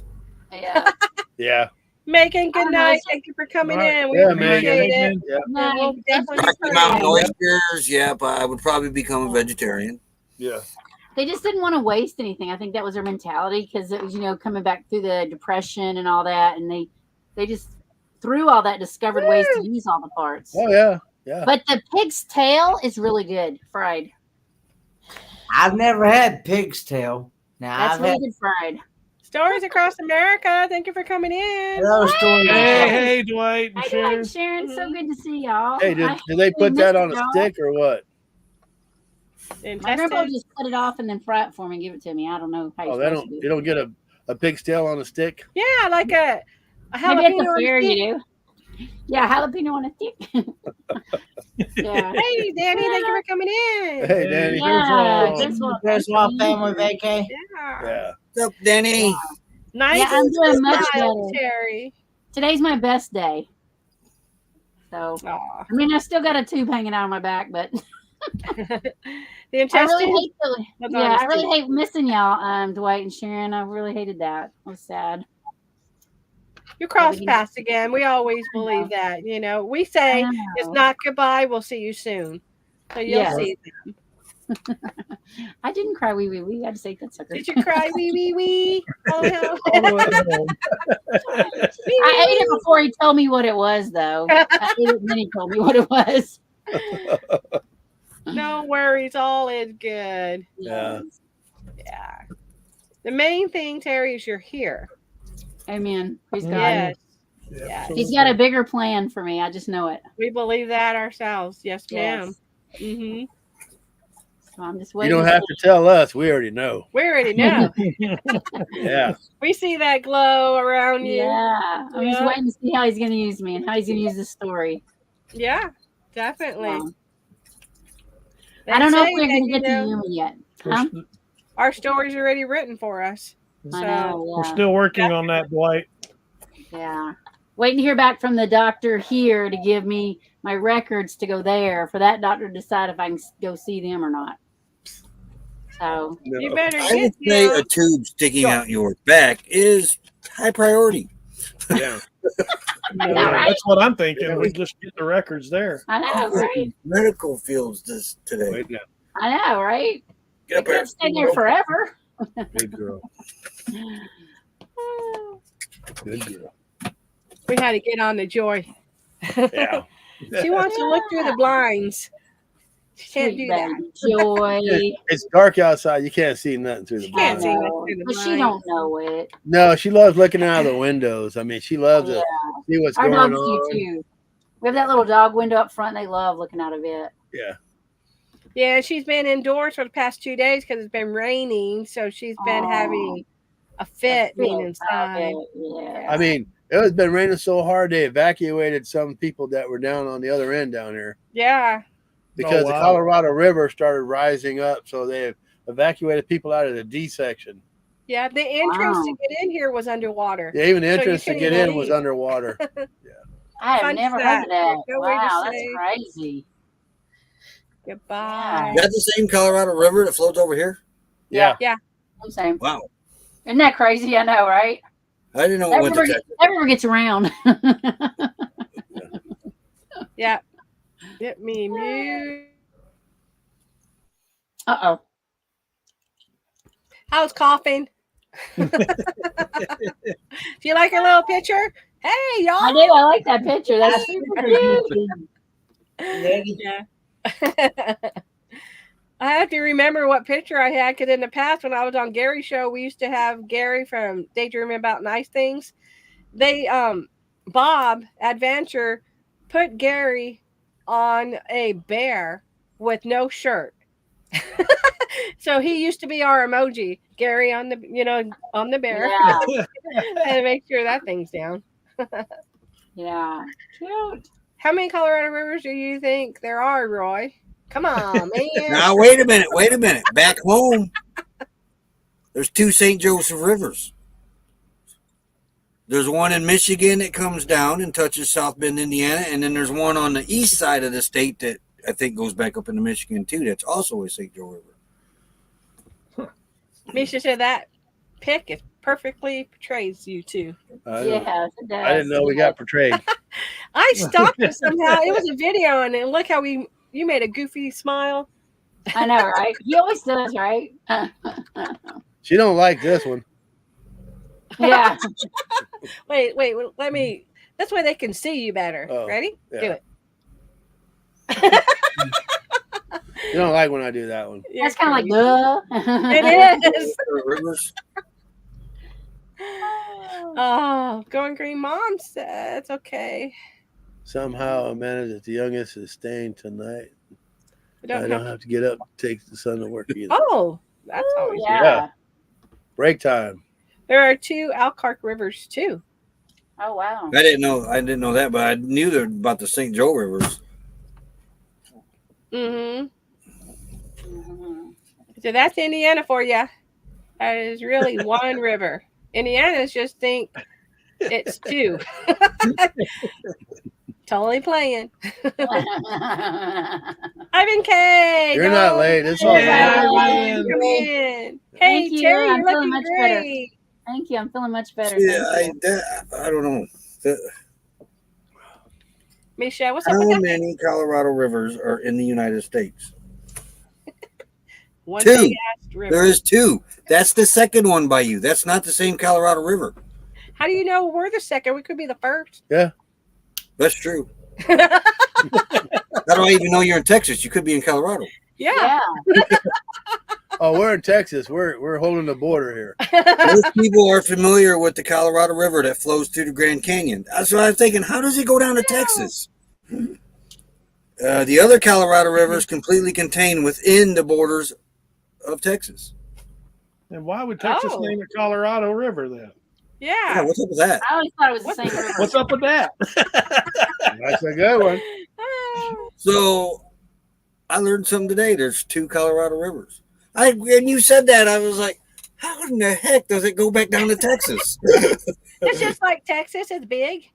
Yeah. Yeah. Megan, good don't know, night. it's- Thank you for coming All right. in. We Yeah, appreciate Megan. it. Yeah. No, And we'll definitely Rocky be Mountain praying. oysters, yeah, but I would probably become a vegetarian. Yeah. they just didn't want to waste anything. I think that was their mentality because it was, coming back through the depression and all that, and they just through all that discovered ways to use all the parts. Oh yeah. Yeah. But the pig's tail is really good fried. I've never had pig's tail. Now That's I've really had good fried. Stories across America. Thank you for coming in. those stories. Hey, Dwight and Hi, Sharon. Dwight, Sharon. So good to see y'all. Hey, I did they put missed that on a y'all. stick or what? My grandpa Intestines. just cut it off and then fry it for me and give it to me. I don't know how Oh, you're they supposed don't. to do You don't get a pig's tail on a stick. Yeah, like a it. Maybe at jalapeno. the on a fair stick. you do. Yeah, jalapeno on a stick. Yeah. Hey, Danny, thank you for coming in. Hey, Danny. Yeah, Griswold. Griswold. Griswold family vacay. Yeah. Yeah. What's up, Danny? Nice. Yeah, I'm doing much smile, better. Terry. Today's my best day. So, Aw. I mean, I still got a tube hanging out of my back, but The I intestines. really hate That's yeah, I honesty. really hate missing y'all, Dwight and Sharon. I really hated that. I was sad. You cross paths again. We always believe that. You know, we say I it's know. not goodbye. We'll see you soon. So you'll Yes. see. I didn't cry wee wee wee. I had to say that sucker. Did you cry? Wee wee wee. Oh no. All the way home. I ate it before he told me what it was, though. I ate it and then he told me what it was. No worries. All is good. Yeah. Yeah. The main thing, Terry, is you're here. Amen. Praise God. Yes. Yeah. Yeah. He's got a bigger plan for me. I just know it. We believe that ourselves. Yes, ma'am. Yes. Mm-hmm. So I'm just You waiting. don't to have to tell us. We already know. We already know. Yeah. We see that glow around you. Yeah. I'm just Yeah. waiting to see how he's going to use me and how he's going to use this story. Yeah, definitely. So, They I don't know say if we're that, going to you get to know, Yuma yet. We're, Huh? st- our story's already written for us. I So know. we're Yeah. still working on that, Dwight. Yeah. Waiting to hear back from the doctor here to give me my records to go there for that doctor to decide if I can go see them or not. So, you No. better I get would say them. a tube sticking out your back is high priority. Yeah. I know, right? That's what I'm thinking. We just get the records there. I know, right? Medical fields this today. Wait now. I know, right? Get I up there. can't stay there forever. Good girl. Good girl. We had to get on the Joy. Yeah. She wants to look through the blinds. She can't Sweet do that. baby Joy. It's dark outside. You can't see nothing through the She can't blinds. see I nothing know, through the but she blinds. don't know it. No, she loves looking out of the windows. I mean, she loves Yeah. to see what's Our going dogs do on. too. We have that little dog window up front. They love looking out of it. Yeah. Yeah, she's been indoors for the past 2 days because it's been raining. So she's been Aw. having a fit being Feel inside. bad, yeah. I mean, it has been raining so hard they evacuated some people that were down on the other end down here Yeah. because the wow. Colorado River started rising up. So they evacuated people out of the D section. Yeah. The entrance to Wow. get in here was underwater. Yeah, even the So you entrance to couldn't get even in was leave. underwater. Yeah. I have Fun never heard fact. of that. No way to Wow, that's say crazy. goodbye. Is that the same Colorado River that flows over here? Yeah. I'm saying. Wow. Isn't that crazy? I know, right? I didn't know it went to Texas. That river gets around. Yeah. Get me mute. Uh-oh. I was coughing. Do you like a little picture? Hey, y'all. I do. I like that picture. That's super cute. Yeah. I have to remember what picture I had because in the past when I was on Gary's show, we used to have Gary from Daydreaming About Nice Things. They Bob Adventure put Gary on a bear with no shirt. So he used to be our emoji, Gary on the on the bear. Yeah. And make sure that thing's down. Yeah. Cute. How many Colorado rivers do you think there are, Roy? Come on, man. Now, wait a minute. Back home, there's 2 St. Joseph rivers. There's one in Michigan that comes down and touches South Bend, Indiana, and then there's one on the east side of the state that I think goes back up into Michigan, too. That's also a St. Joe River. Misha said that pic is perfectly portrays you two. Yes, it does. I didn't know we got portrayed. I stopped it somehow. It was a video, and then look how you made a goofy smile. I know, right? He always does, right? She don't like this one. Yeah. Wait, let me. This way they can see you better. Oh, Ready? yeah. Do it. You don't like when I do that one. That's kind of like, duh. It is. Rivers. Oh, Going Green Mom said it's okay. Somehow Amanda that the youngest is staying tonight. We I don't have to get up to take the son to work either. Oh, that's always Yeah. Yeah. Break time. There are 2 Alcark rivers too. Oh, wow. I didn't know that, but I knew about the St. Joe rivers. Mm-hmm. Mhm. So that's Indiana for you. That is really one river. Indiana's just think it's 2. Totally playing. Ivan K. You're not late. It's all Yeah, right. Ivan. Come in. Hey, Thank you. Terry, I'm you're feeling looking much better. great. Thank you. I'm feeling much better. Yeah, Thank you. I don't know. Misha, what's up How with that? many Colorado rivers are in the United States? One 2. big ass river. There is 2. That's the second one by you. That's not the same Colorado River. How do you know we're the second? We could be the first. That's true. I don't even know you're in Texas. You could be in Colorado. Yeah. Oh, we're in Texas. We're holding the border here. Most people are familiar with the Colorado River that flows through the Grand Canyon. That's what I'm thinking. How does it go down to Texas? The other Colorado River is completely contained within the borders of Texas. And why would Texas Oh. name it Colorado River then? Yeah, Yeah. what's up with that? I always thought it was the same river. What's up with that? That's a good one. So I learned something today. There's 2 Colorado rivers. And you said that, I was like, how in the heck does it go back down to Texas? It's just like Texas. It's big.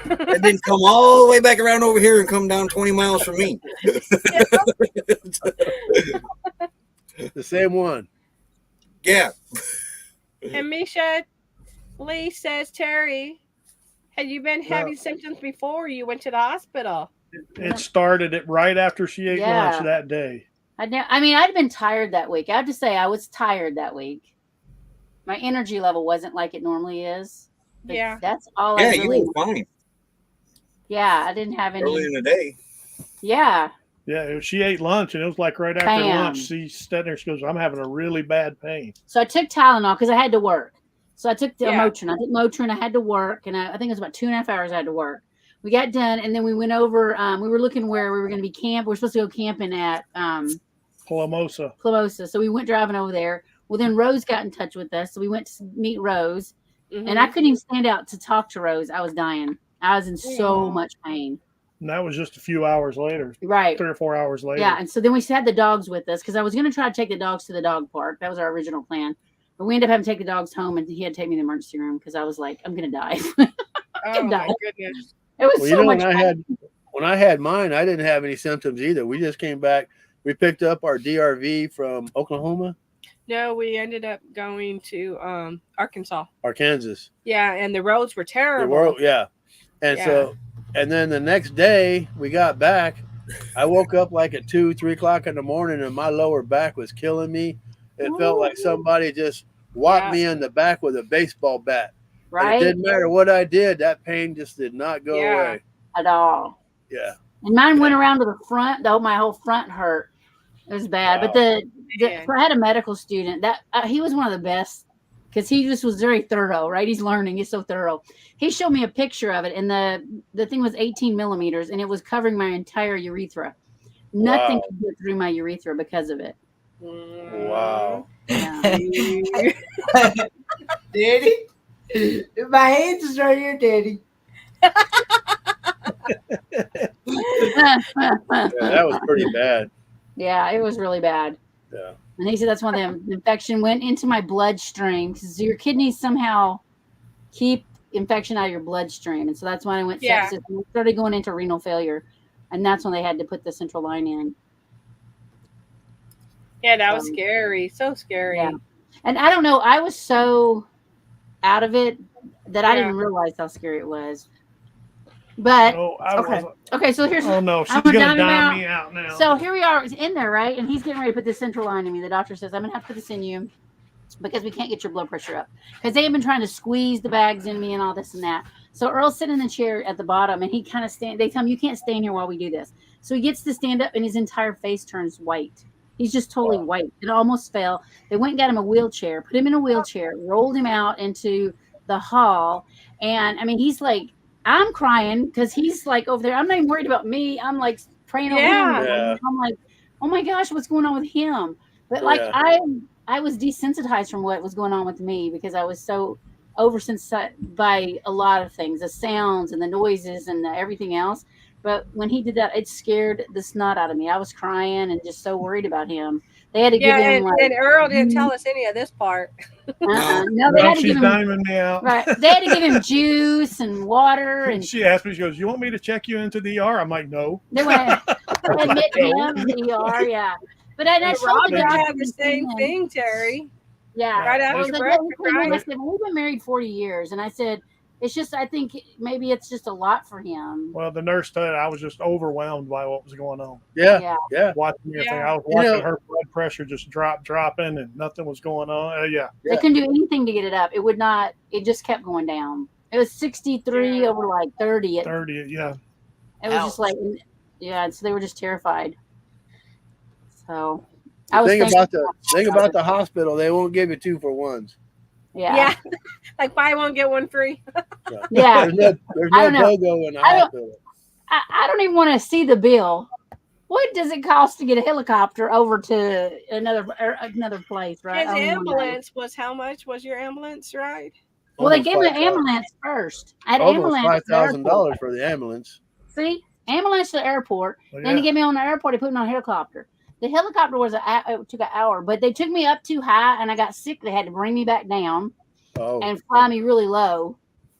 And then come all the way back around over here and come down 20 miles from me. The same one. Yeah. And Misha Lee says, Terry, had you been having symptoms before you went to the hospital? It started it right after she ate Yeah. lunch that day. I'd been tired that week. I have to say, I was tired that week. My energy level wasn't like it normally is. But Yeah. That's all Yeah, I you really. were fine Yeah, I didn't have early in any. the day. Yeah. Yeah, she ate lunch, and it was like right after Bam. lunch. She sat there. She goes, "I'm having a really bad pain." So I took Tylenol because I had to work. So I took the Yeah. Motrin. I took Motrin. I had to work, and I think it was about 2.5 hours I had to work. We got done, and then we went over. We were looking where we were going to be camp. We were supposed to go camping at Palomosa. Plimosa. So we went driving over there. Well, then Rose got in touch with us. So we went to meet Rose, Mhm. and I couldn't even stand out to talk to Rose. I was dying. I was in so Yeah. much pain. And that was just a few hours later, Right. 3 or 4 hours later. Yeah. And so then we had the dogs with us because I was going to try to take the dogs to the dog park. That was our original plan. But we ended up having to take the dogs home, and he had to take me to the emergency room because I was like, I'm going to die. Oh, my goodness. It was Well, so much when I had mine, I didn't have any symptoms either. We just came back. We picked up our DRV from Oklahoma, No, we ended up going to Arkansas. Arkansas. Yeah, and the roads were The terrible. world, yeah. And Yeah. so, and then the next day we got back. I woke up like at 2, 3 o'clock in the morning, and my lower back was killing me. It felt like somebody just whacked me in the back with a baseball bat. And right it didn't matter what I did; that pain just did not go away. at all. Yeah. And mine went around to the front, though my whole front hurt. It was bad. Wow. But Man. I had a medical student that he was one of the best because he just was very thorough, right? He's learning. He's so thorough. He showed me a picture of it, and the thing was 18 millimeters, and it was covering my entire urethra. Nothing Wow. could get through my urethra because of it. Wow. Yeah. Daddy, my hands is right here, Daddy. Yeah, that was pretty bad. Yeah, it was really bad. Yeah. And he said that's when the infection went into my bloodstream because your kidneys somehow keep infection out of your bloodstream. And so that's when I went sepsis and started going into renal failure. And that's when they had to put the central line in. Yeah, that was scary. So scary. Yeah. And I don't know, I was so out of it that I didn't realize how scary it was. But okay, so here's oh no, she's I'm gonna dime me out now. So here we are in there, right? And he's getting ready to put this central line in me. The doctor says, I'm gonna have to put this in you because we can't get your blood pressure up. Because they have been trying to squeeze the bags in me and all this and that. So Earl's sitting in the chair at the bottom and he kind of they tell him you can't stay in here while we do this. So he gets to stand up and his entire face turns white. He's just totally white. It almost fell. They went and got him a wheelchair, put him in a wheelchair, rolled him out into the hall. And I mean, he's like, I'm crying because he's like over there. I'm not even worried about me. I'm like praying over him. Yeah. I'm like, oh my gosh, what's going on with him? But like I was desensitized from what was going on with me because I was so oversensitized by a lot of things, the sounds and the noises and everything else. But when he did that, it scared the snot out of me. I was crying and just so worried about him. They had to give him and Earl didn't tell us any of this part. No, they had to she's give him diming me out. right. They had to give him juice and water. And she asked me, she goes, "You want me to check you into the ER?" I'm like, "No." they went admit him in the ER, yeah. But I told Rob the had doctor the same thing, Terry. Yeah, Right after well, breakfast, I said, well, we've been married 40 years, and I said, it's just, I think maybe it's just a lot for him. Well, the nurse said I was just overwhelmed by what was going on. Yeah. Watching everything, I was watching her blood pressure just dropping, and nothing was going on. They couldn't do anything to get it up. It would not. It just kept going down. It was 63 over like 30. 30, yeah. It was just like, so they were just terrified. So I was thing about the hospital, they won't give you 2-for-1s. Yeah. Like buy one get one free. Yeah. There's no BOGO in the hospital. I don't even want to see the bill. What does it cost to get a helicopter over to another place, right? His ambulance was how much was your ambulance ride? Well, they gave me an ambulance first. I had almost ambulance. $5,000 for the ambulance. See, ambulance to the airport. Then they get me on the airport. They put me on a helicopter. The helicopter was it took an hour, but they took me up too high, and I got sick. They had to bring me back down and fly me really low.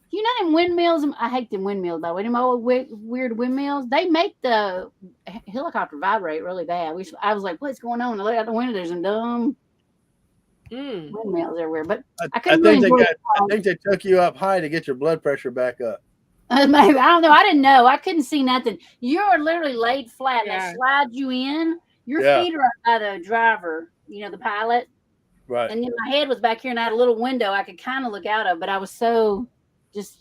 You know them windmills? I hate them windmills, by the way. Them old weird windmills. They make the helicopter vibrate really bad. I was like, what's going on? I look out the window. There's some dumb windmills everywhere. But I couldn't I think they took you up high to get your blood pressure back up. Maybe. I don't know. I didn't know. I couldn't see nothing. You're literally laid flat. And they slide you in. Your feet are by the driver, the pilot. Right. And then my head was back here, and I had a little window I could kind of look out of, but I was so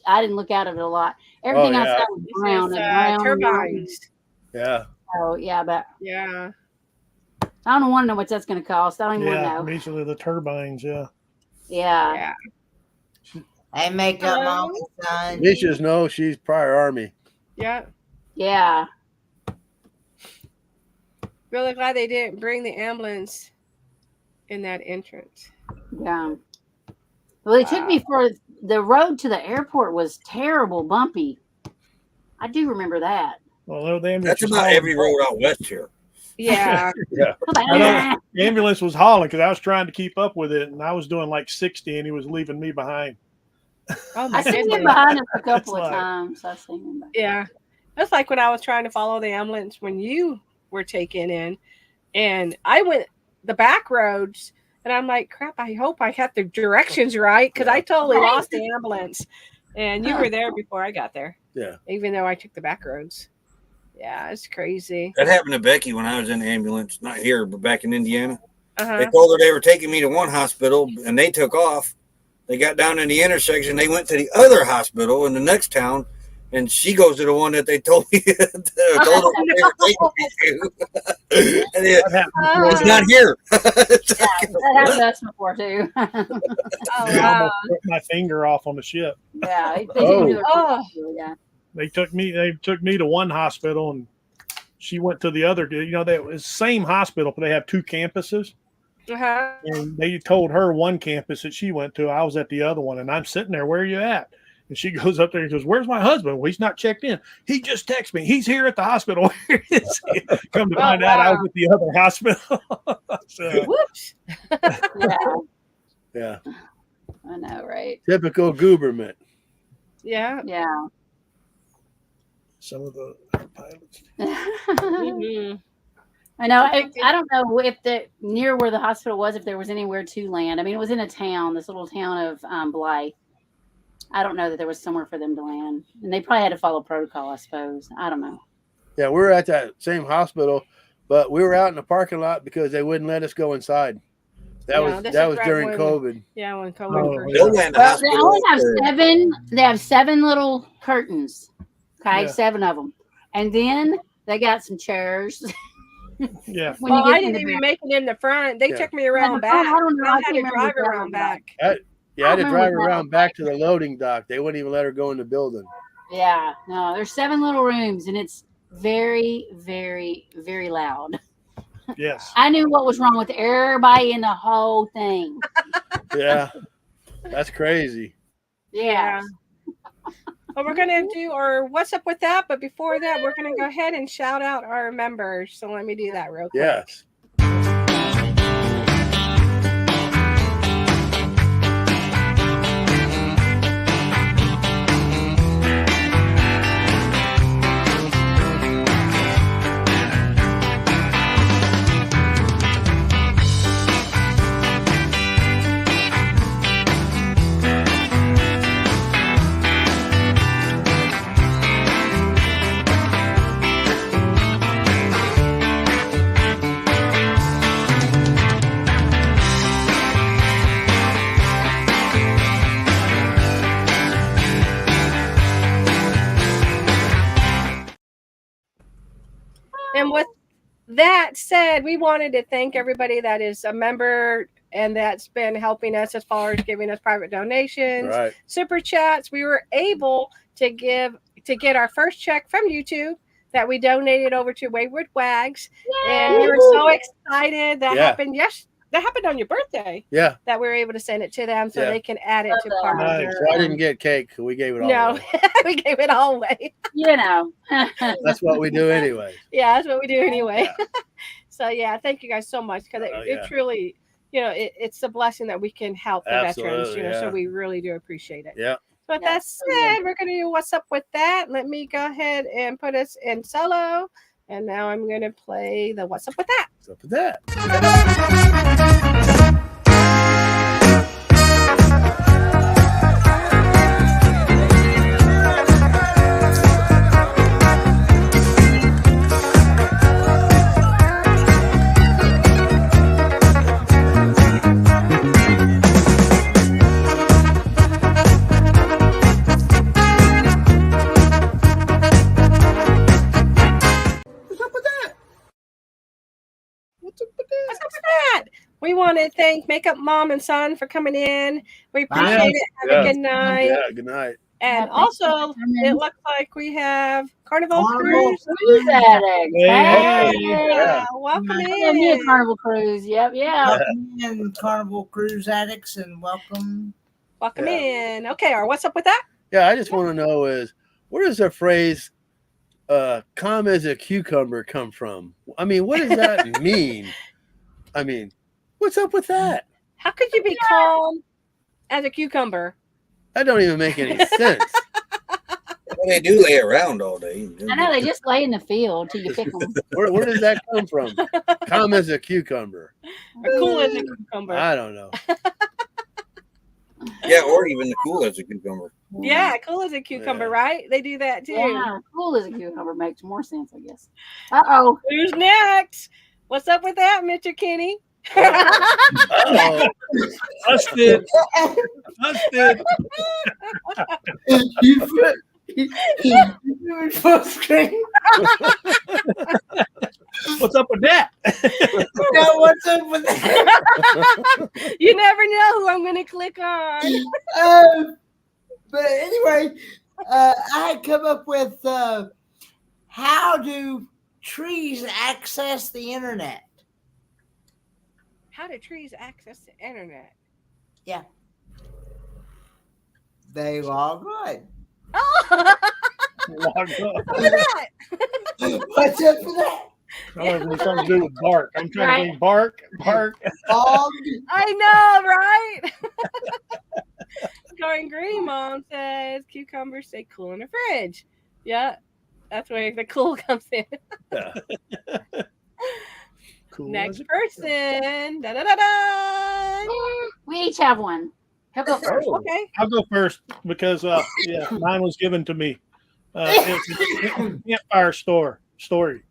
I didn't look out of it a lot. Everything outside was brown and turbines. Yeah. Oh, yeah, but yeah. I don't want to know what that's going to cost. I don't even want to know. Basically the turbines, Yeah. They make up my only son. Nisha's no, she's prior Army. Yeah. Yeah. Really glad they didn't bring the ambulance in that entrance. Yeah. Well, they took me for the road to the airport was terrible, bumpy. I do remember that. Well, that's about every road out west here. Yeah. The ambulance was hauling because I was trying to keep up with it, and I was doing like 60, and he was leaving me behind. Oh my I've seen him goodness. behind us a couple of That's like- times. I've seen him. Back. Yeah. That's like when I was trying to follow the ambulance when you were taken in. And I went the back roads and I'm like, crap, I hope I got the directions right because I totally lost the ambulance. And you were there before I got there. Yeah. Even though I took the back roads. Yeah, it's crazy. That happened to Becky when I was in the ambulance, not here, but back in Indiana. They Uh-huh. told her they were taking me to one hospital, and they took off. They got down in the intersection. They went to the other hospital in the next town, and she goes to the one that they told me told her they were taking me to. And That happened it's not here. That happened to us before too. Oh, I wow. almost broke my finger off on the ship. Yeah, they Oh. didn't do it. Oh. Yeah. They took me to one hospital, and she went to the other. You know, they was the same hospital, but they have two campuses. Uh-huh. And they told her one campus that she went to. I was at the other one, and I'm sitting there. Where are you at? And she goes up there and goes, "Where's my husband?" Well, he's not checked in. He just texted me. He's here at the hospital. Where is he? Come to find out, I was at the other hospital. So, Whoops. Yeah, Yeah. I know, right? Typical Gooberman. Yeah. Yeah. some of the pilots. Mhm. I know. I don't know if the near where the hospital was, if there was anywhere to land. I mean, it was in a town, this little town of Blythe. I don't know that there was somewhere for them to land, and they probably had to follow protocol. I suppose. I don't know. Yeah, we were at that same hospital, but we were out in the parking lot because they wouldn't let us go inside. That Yeah, was this that is was right during when- COVID. Yeah, when Oh, COVID first. yeah. They'll land the Well, they hospital. only have seven. They have 7 little curtains. Okay, Yeah. 7 of them, and then they got some chairs. Yeah. When Well, you I get in didn't the even back. make it in the front. They Yeah. took me around I back. don't know. I I had can't to remember drive the around back. Yeah, I had to remember drive what that around was back to the loading dock. They wouldn't even let her go in the building. Yeah, no, there's 7 little rooms, and it's very, very, very loud. Yes. I knew what was wrong with everybody in the whole thing. Yeah, that's crazy. Yeah. But we're going to do our what's up with that. But before that, we're going to go ahead and shout out our members. So let me do that real quick. Yes. And with that said, we wanted to thank everybody that is a member and that's been helping us as far as giving us private donations, Right. super chats. We were able to get our first check from YouTube that we donated over to Wayward Wags, and we were so excited. That Yeah. happened. Yes, that happened on your birthday. Yeah. That we were able to send it to them so Yeah. they can add it to Love part that. of Nice. their. So I didn't get cake. We gave it all No, away. we gave it all away. You know. That's what we do anyway. Yeah, that's what we do anyway. So yeah, thank you guys so much because Oh, it yeah. truly, it's a blessing that we can help the veterans. Absolutely, So yeah. we really do appreciate it. Yeah. But Yeah, that so good. said, we're gonna do what's up with that. Let me go ahead and put us in solo, and now I'm gonna play the what's up with that. What's up with that? What's up with that? What's up with that? We want to thank Makeup Mom and Son for coming in. We appreciate it. Have Yeah. a good night. Yeah. Good night. And Yeah, thanks also, for coming. it looks like we have Carnival Carnival Cruise. Cruise addict. Hey. Yeah, welcome Yeah, me a in. Carnival Cruise. Yep, yeah. Welcome in, Carnival Cruise addicts, and welcome. Welcome Yeah. in. Okay, or what's up with that? Yeah. I just want to know is where does the phrase "calm as a cucumber" come from? I mean, what does that mean? I mean, what's up with that? How could you be calm as a cucumber? That don't even make any sense. Well, they do lay around all day. I know they just lay in the field till you pick them. Where does that come from? Calm as a cucumber. Or cool as a cucumber. I don't know. Yeah, or even the cool as a cucumber. Yeah, cool as a cucumber, Yeah. right? They do that too. Yeah, cool as a cucumber makes more sense, I guess. Uh-oh. Who's next? What's up with that, Mr. Kenny? Uh-oh. Us did. Us did. You full screen. What's up with that? Now what's up with that? You never know who I'm going to click on. But anyway, I had come up with how do trees access the internet? How do trees access the internet? Yeah. They log on. Oh, Log on. look at that. What's up with that? I don't know something to do with bark. I'm trying to think bark. Log I know, right? Going green, Mom says cucumbers stay cool in the fridge. Yeah, that's where the cool comes in. Yeah. Cool. Next person. Da, da, da, da. We each have one. He'll go first. Oh. Okay. I'll go first because mine was given to me. It's a campfire story.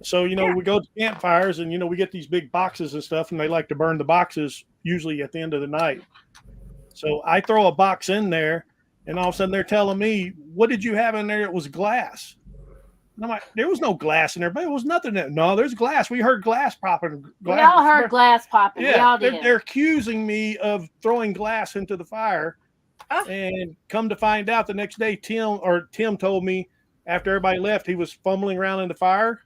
So we go to campfires and we get these big boxes and stuff, and they like to burn the boxes usually at the end of the night. So I throw a box in there, and all of a sudden they're telling me, "What did you have in there?" It was glass. And I'm like, "There was no glass in there, but it was nothing." No, there's glass. We heard glass popping. We all heard glass popping. We Yeah, all did. they're accusing me of throwing glass into the fire. Oh. And come to find out the next day, Tim told me after everybody left, he was fumbling around in the fire,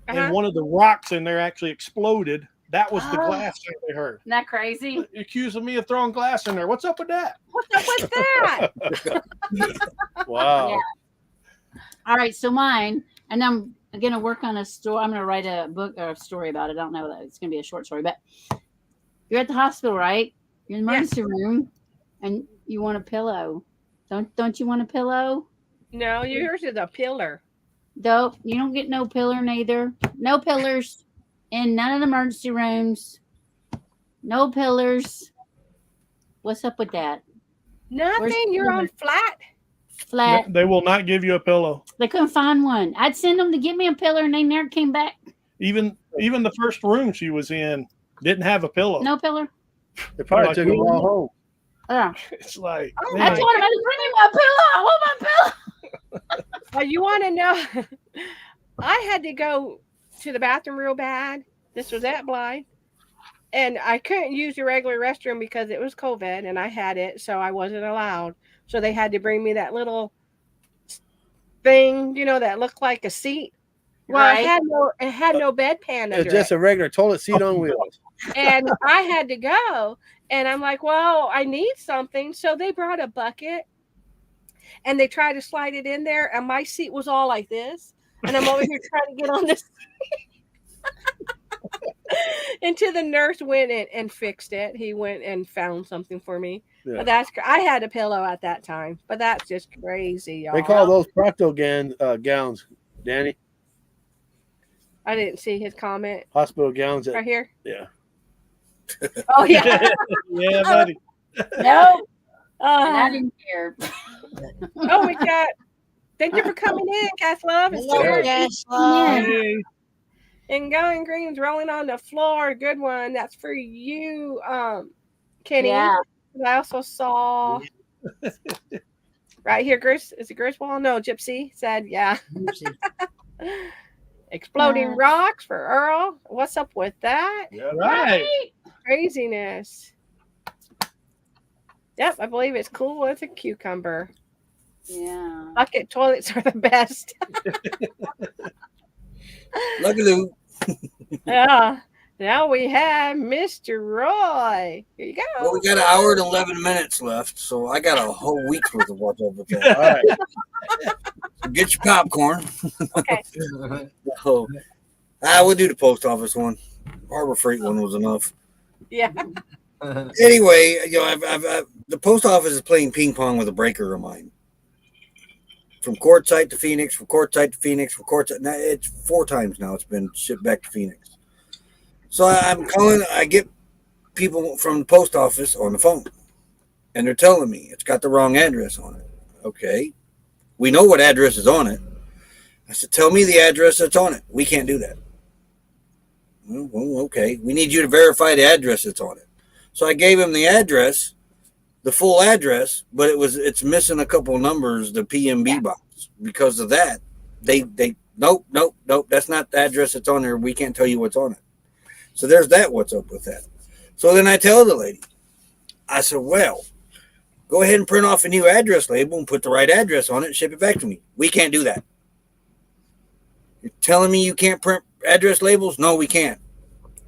and one of the rocks in there actually exploded. That was the glass that they heard. Isn't that crazy? Accusing me of throwing glass in there. What's up with that? What's up with that? Wow. Yeah. All right, so mine, and I'm going to work on a story. I'm going to write a book or a story about it. I don't know that it's going to be a short story, but you're at the hospital, right? You're in the emergency room, and you want a pillow. Don't you want a pillow? No, yours is a pillar. Nope, you don't get no pillar neither. No pillars in none of the emergency rooms. No pillars. What's up with that? Nothing. You're on flat. Flat. They will not give you a pillow. They couldn't find one. I'd send them to get me a pillar, and they never came back. Even the first room she was in didn't have a pillow. No pillar. They probably Like, took them all home. Yeah. It's like, Oh, I man, told him, bring me my pillow. I want my pillow. Well, you want to know? I had to go to the bathroom real bad. This was at Blythe. And I couldn't use the regular restroom because it was COVID and I had it, so I wasn't allowed. So they had to bring me that little thing, that looked like a seat. Well, Right. it had no bedpan under It's just it. a regular toilet seat on wheels. And I had to go. And I'm like, well, I need something. So they brought a bucket and they tried to slide it in there. And my seat was all like this. And I'm over here trying to get on this. Until the nurse went in and fixed it. He went and found something for me. Yeah. But I had a pillow at that time. But that's just crazy, y'all. They call those procto gowns, Danny. I didn't see his comment Hospital gowns. right here. Yeah. Oh, yeah. yeah, buddy. No. I didn't care. Oh, we got. Thank you for coming in, Cass Love. It's Hello, Sarah. Cass. Hey, And going green's rolling on the floor. Good one. That's for you, Kenny. Yeah. I also saw right here, Gris. Is it Griswold? No, Gypsy said, yeah. Exploding rocks for Earl. What's up with that? Yeah. right. Craziness. Yep, I believe it's cool as a cucumber. Yeah. Bucket toilets are the best. Lucky Lou. Yeah. Now we have Mr. Roy. Here you go. Well, we got an hour and 11 minutes left, so I got a whole week's worth of what's up with that. All right. So get your popcorn. Okay. We'll do the post office one. Harbor Freight one was enough. Yeah. Anyway, the post office is playing ping pong with a breaker of mine. From Quartzsite to Phoenix, from Quartzsite to Phoenix, from Quartzsite. Now, it's 4 times now it's been shipped back to Phoenix. So I'm calling. I get people from the post office on the phone, and they're telling me it's got the wrong address on it. Okay, we know what address is on it. I said, tell me the address that's on it. We can't do that. Well, okay, we need you to verify the address that's on it. So I gave him the address, the full address, but it's missing a couple of numbers, the PMB box. Because of that, they nope, that's not the address that's on there. We can't tell you what's on it. So there's that. What's up with that? So then I tell the lady, I said, well, go ahead and print off a new address label and put the right address on it and ship it back to me. We can't do that. You're telling me you can't print address labels? No, we can't.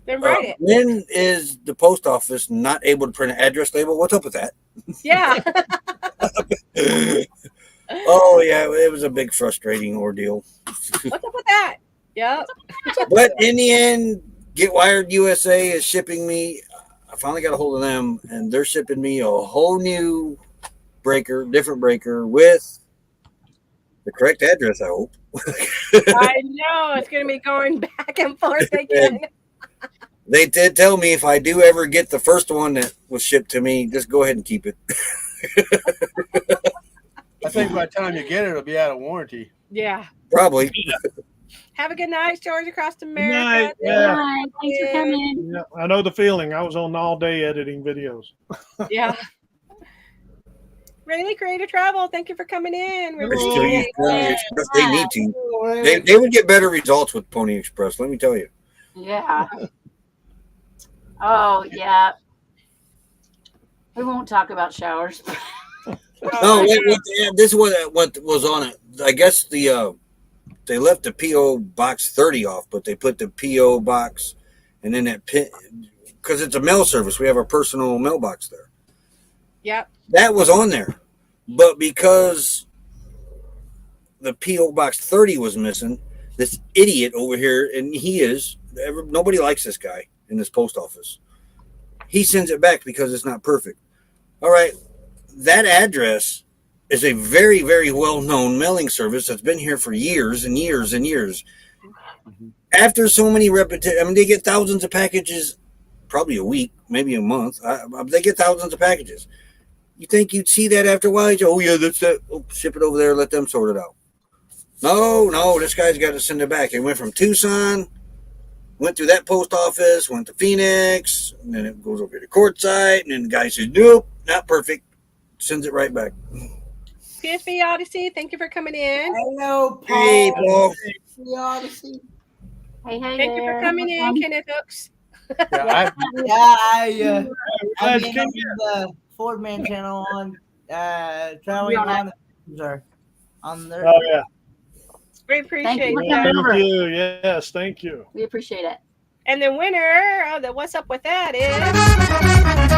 Then write it. When is the post office not able to print an address label? What's up with that? Yeah. Oh, yeah, it was a big frustrating ordeal. What's up with that? Yep. But in the end, Get Wired USA is shipping me. I finally got a hold of them, and they're shipping me a whole new breaker, different breaker with the correct address, I hope. I know. It's going to be going back and forth again. They did tell me if I do ever get the first one that was shipped to me, just go ahead and keep it. I think by the time you get it, it'll be out of warranty. Yeah. Probably. Have a good night, George, across America. night. Good Yeah. night. Thanks for coming. Yeah, I know the feeling. I was on all day editing videos. Yeah. Rayleigh Creative Travel, thank you for coming in. We They're still appreciate using Pony it. Express. They need to. They would get better results with Pony Express, let me tell you. Yeah. Oh, yeah. We won't talk about showers. No, this is what was on it. I guess they left the PO box 30 off, but they put the PO box and then that pin because it's a mail service. We have our personal mailbox there. Yep. That was on there, but because the PO box 30 was missing, this idiot over here, and nobody likes this guy in this post office. He sends it back because it's not perfect. All right, that address is a very, very well-known mailing service that's been here for years and years and years. After so many they get thousands of packages, probably a week, maybe a month. They get thousands of packages. You think you'd see that after a while? Oh, yeah, that's that. Oh, ship it over there, let them sort it out. No, this guy's got to send it back. It went from Tucson, went through that post office, went to Phoenix, and then it goes over to Quartzsite, and then the guy says, nope, not perfect. Sends it right back. PSV Odyssey, thank you for coming in. Hello, Paul. Hey, Paul. The Odyssey. Hey, Thank you for coming in, Kenneth Hooks. Yeah, Yeah, Glad I'm you in came the Ford Man channel on traveling on there. Oh, yeah. We appreciate you. that. Thank you. Yes, thank you. We appreciate it. And the winner of the What's Up With That is...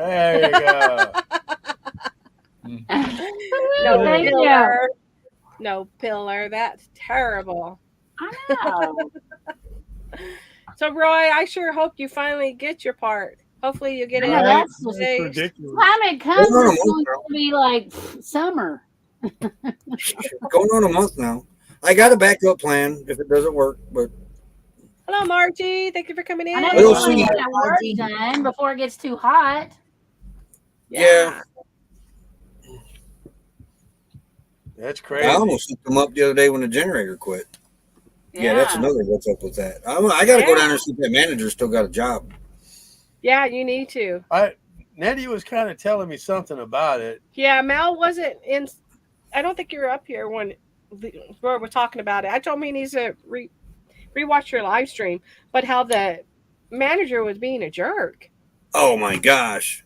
there you go. No Thank you. pillar. No pillar. That's terrible. I know. So, Roy, I sure hope you finally get your part. Hopefully, you get it. Yeah, in that's the It's days. ridiculous. Time it comes, Hold on a it's going moment, to be like summer. Going on a month now. I got a backup plan if it doesn't work, but Hello, Margie. Thank you for coming in. I know We'll you want to see. get that work done before it gets too hot. yeah. That's I crazy. almost hooked them up the other day when the generator quit. Yeah, that's another what's up with that. I got to go down there and see if that manager still got a job. Yeah, you need to. Nettie was kind of telling me something about it. Yeah, Mel wasn't in. I don't think you were up here when Roy was talking about it. I told him he needs to rewatch your live stream, but how the manager was being a jerk. Oh my gosh.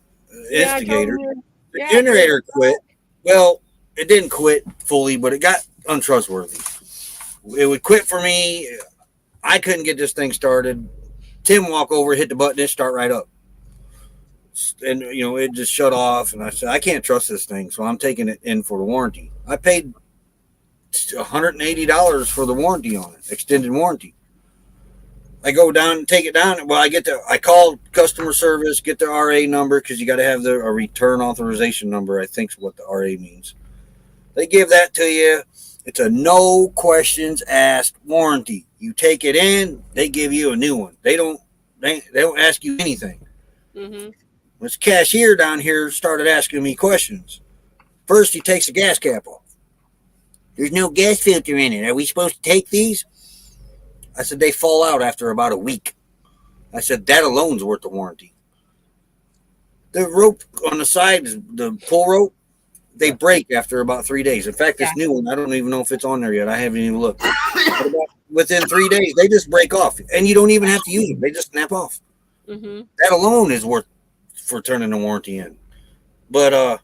Yeah, I told Instigator. him, The generator quit. Well, it didn't quit fully, but it got untrustworthy. It would quit for me. I couldn't get this thing started. Tim walk over, hit the button, it start right up. And, it just shut off. And I said, I can't trust this thing. So I'm taking it in for the warranty. I paid $180 for the warranty on it, extended warranty. I go down and take it down. Well, I call customer service, get the RA number, because you got to have a return authorization number, I think is what the RA means. They give that to you. It's a no questions asked warranty. You take it in, they give you a new one. They don't ask you anything. Mm-hmm. This cashier down here started asking me questions. First, he takes the gas cap off. There's no gas filter in it. Are we supposed to take these? I said, they fall out after about a week. I said, that alone's worth the warranty. The rope on the side, the pull rope, they break after about 3 days. In fact, this new one, I don't even know if it's on there yet. I haven't even looked. But within 3 days, they just break off. And you don't even have to use them. They just snap off. Mm-hmm. That alone is worth for turning the warranty in. But,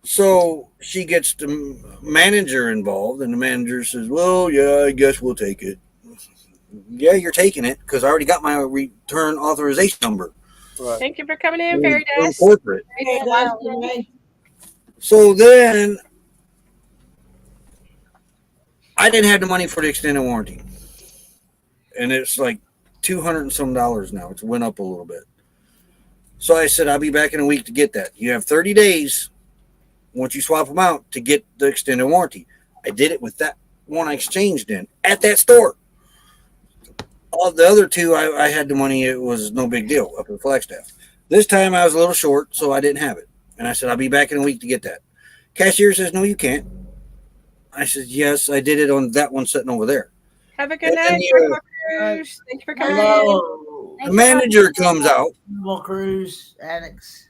so she gets the manager involved, and the manager says, well, yeah, I guess we'll take it. Yeah, you're taking it because I already got my return authorization number. Right. Thank you for coming in, Fairy From Dust. corporate. Hey, So then I didn't have the money for the extended warranty. And it's like $200 and some now. It's went up a little bit. So I said, I'll be back in a week to get that. You have 30 days once you swap them out to get the extended warranty. I did it with that one I exchanged in at that store. All the other two, I had the money. It was no big deal up at Flagstaff. This time I was a little short, so I didn't have it. And I said, I'll be back in a week to get that. Cashier says, no, you can't. I said, yes, I did it on that one sitting over there. Have a good And night, then Carnival Cruise. Thank you for coming in. Hello. The manager comes out. Carnival Cruise addicts.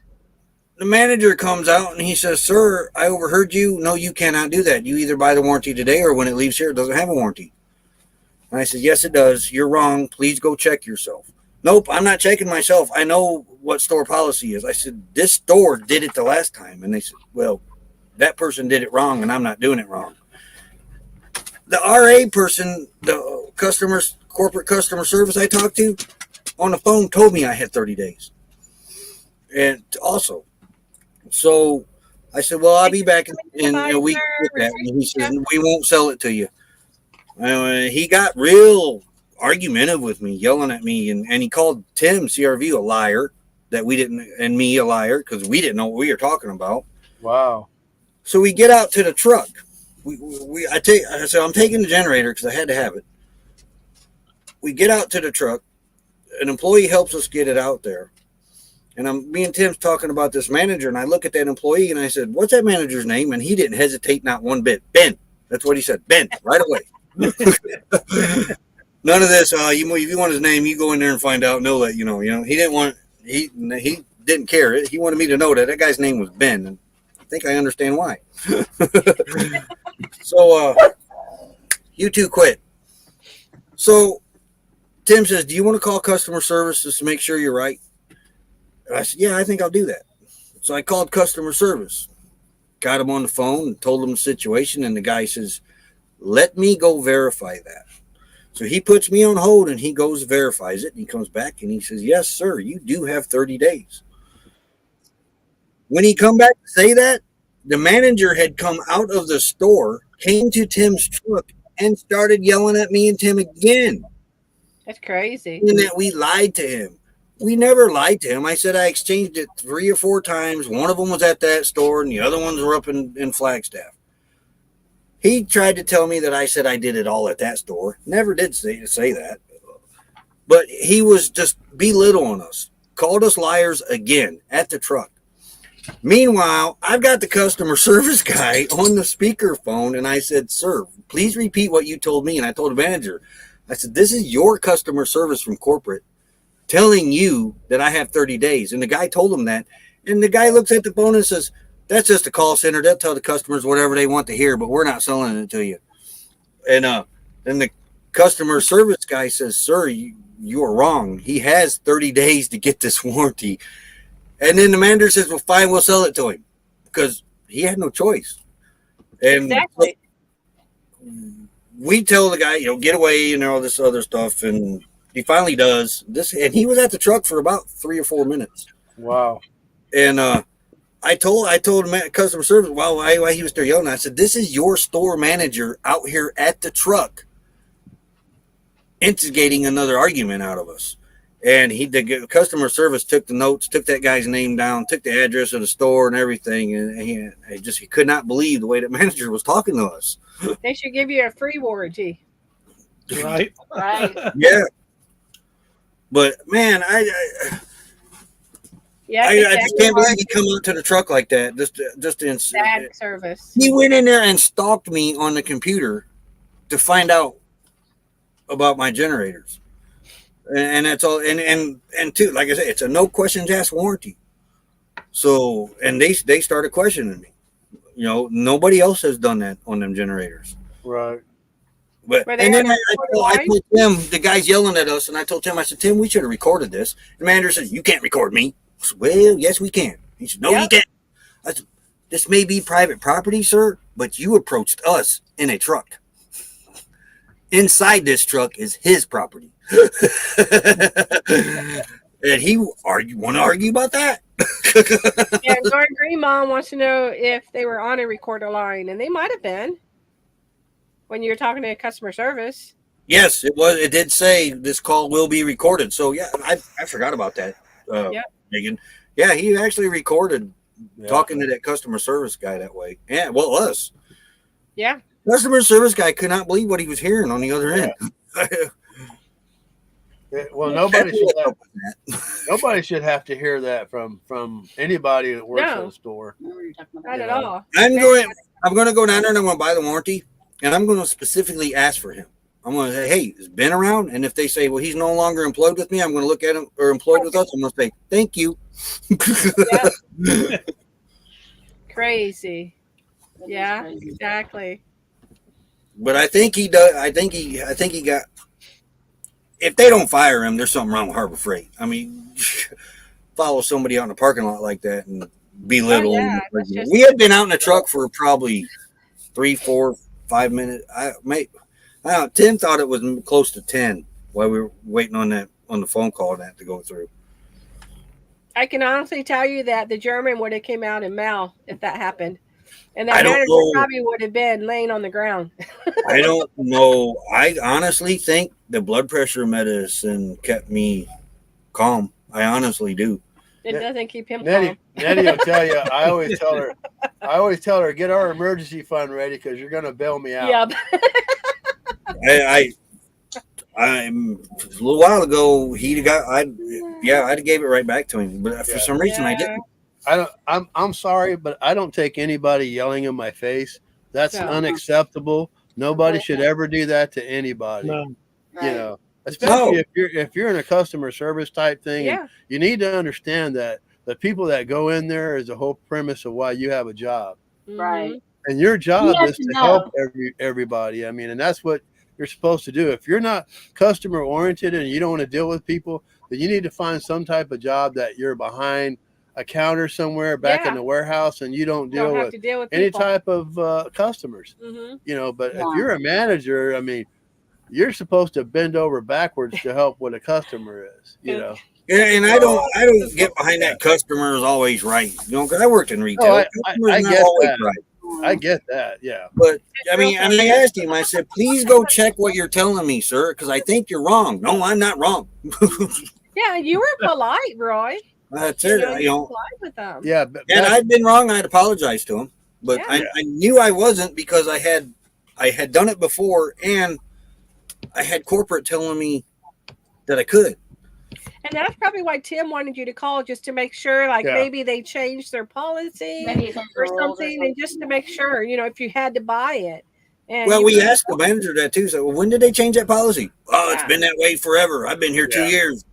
The manager comes out and he says, sir, I overheard you. No, you cannot do that. You either buy the warranty today or when it leaves here, it doesn't have a warranty. And I said, yes, it does. You're wrong. Please go check yourself. Nope, I'm not checking myself. I know what store policy is. I said, this store did it the last time. And they said, well, that person did it wrong and I'm not doing it wrong. The RA person, the corporate customer service I talked to on the phone told me I had 30 days. And also, so I said, well, I'll be back in a week with that. And he says, we won't sell it to you. He got real argumentative with me, yelling at me, and he called Tim CRV a liar that we didn't, and me a liar because we didn't know what we were talking about. Wow. So we get out to the truck. I said, I'm taking the generator because I had to have it. We get out to the truck. An employee helps us get it out there. And me and Tim's talking about this manager, and I look at that employee and I said, what's that manager's name? And he didn't hesitate not one bit. Ben. That's what he said. Ben, right away. None of this. If you want his name, you go in there and find out. And they'll let you know. He didn't want. He didn't care. He wanted me to know that guy's name was Ben, and I think I understand why. So you two quit. So Tim says, "Do you want to call customer service just to make sure you're right?" And I said, "Yeah, I think I'll do that." So I called customer service, got him on the phone, and told him the situation, and the guy says, let me go verify that. So he puts me on hold and he goes verifies it. And he comes back and he says, yes, sir, you do have 30 days. When he come back to say that, the manager had come out of the store, came to Tim's truck and started yelling at me and Tim again. That's crazy. And that we lied to him. We never lied to him. I said I exchanged it 3 or 4 times. One of them was at that store and the other ones were up in Flagstaff. He tried to tell me that I said I did it all at that store. Never did say that. But he was just belittling us. Called us liars again at the truck. Meanwhile, I've got the customer service guy on the speakerphone, and I said, sir, please repeat what you told me. And I told the manager, I said, this is your customer service from corporate telling you that I have 30 days. And the guy told him that. And the guy looks at the phone and says, that's just a call center. They'll tell the customers whatever they want to hear, but we're not selling it to you. And then the customer service guy says, sir, you are wrong. He has 30 days to get this warranty. And then the manager says, well, fine, we'll sell it to him because he had no choice. And Exactly. we tell the guy, get away and all this other stuff, and he finally does this. And he was at the truck for about 3 or 4 minutes. Wow. And I told customer service why he was there yelling. I said, "This is your store manager out here at the truck, instigating another argument out of us." And the customer service took the notes, took that guy's name down, took the address of the store and everything, and he could not believe the way the manager was talking to us. They should give you a free warranty. Right. Right. Yeah, but man, I just can't believe he come out to the truck like that. Just in bad service. He went in there and stalked me on the computer to find out about my generators. And that's all. And too, like I said, it's a no questions asked warranty. So, and they started questioning me. Nobody else has done that on them generators. Right. But and then I told Tim, the guy's yelling at us, and I told Tim, I said, "Tim, we should have recorded this." The manager said, "You can't record me." I said, "Well, yes, we can." He said, "No, you can't." I said, "This may be private property, sir, but you approached us in a truck. Inside this truck is his property." And he want to argue about that? Yeah, Lauren Green Mom wants to know if they were on a recorder line, and they might have been when you were talking to customer service. Yes, it was. It did say this call will be recorded. So yeah, I forgot about that. Megan. Yeah, he actually recorded talking to that customer service guy that way. Yeah, well, us. Yeah. Customer service guy could not believe what he was hearing on the other end. Well, nobody should have to hear that from anybody that works at a store. Not at all. I'm going to go down there and I'm going to buy the warranty, and I'm going to specifically ask for him. I'm going to say, "Hey, has Ben around?" And if they say, "Well, he's no longer employed with me," I'm going to look at him, or employed with us. I'm going to say, "Thank you." Crazy. Yeah, exactly. But I think he does. I think he got. If they don't fire him, there's something wrong with Harbor Freight. I mean, follow somebody out in the parking lot like that and belittle him. We had been out in the truck for probably 3, 4, 5 minutes. Tim thought it was close to 10 while we were waiting on the phone call that to go through. I can honestly tell you that the German would have came out in Mal if that happened. And that manager probably would have been laying on the ground. I don't know. I honestly think the blood pressure medicine kept me calm. I honestly do. It doesn't keep him Nettie, calm. Nettie will tell you. I always tell her, get our emergency fund ready because you're going to bail me out. Yep. I a little while ago I'd gave it right back to him, but for some reason I didn't. I'm sorry, but I don't take anybody yelling in my face. That's unacceptable. Nobody should ever do that to anybody. No. Especially if you're in a customer service type thing. Yeah. You need to understand that the people that go in there is the whole premise of why you have a job. Right. And your job is to help everybody. I mean, and that's what you're supposed to do. If you're not customer oriented and you don't want to deal with people, then you need to find some type of job that you're behind a counter somewhere back in the warehouse and you don't deal with any type of customers. But if you're a manager, I mean, you're supposed to bend over backwards to help what a customer is, Yeah, and I don't get behind that customer is always right. Because I worked in retail. I get that. Right. I get that, yeah. But I mean, and I asked him, I said, "Please go check what you're telling me, sir, because I think you're wrong." "No, I'm not wrong." Yeah, you were polite, Roy. That's it. Polite with them. Yeah, and I'd been wrong. I'd apologized to him, but I knew I wasn't because I had done it before, and I had corporate telling me that I could. And that's probably why Tim wanted you to call, just to make sure, maybe they changed their policy or something, and just to make sure, if you had to buy it. And we asked the manager that too. So, when did they change that policy? "Oh, it's been that way forever. I've been here 2 years."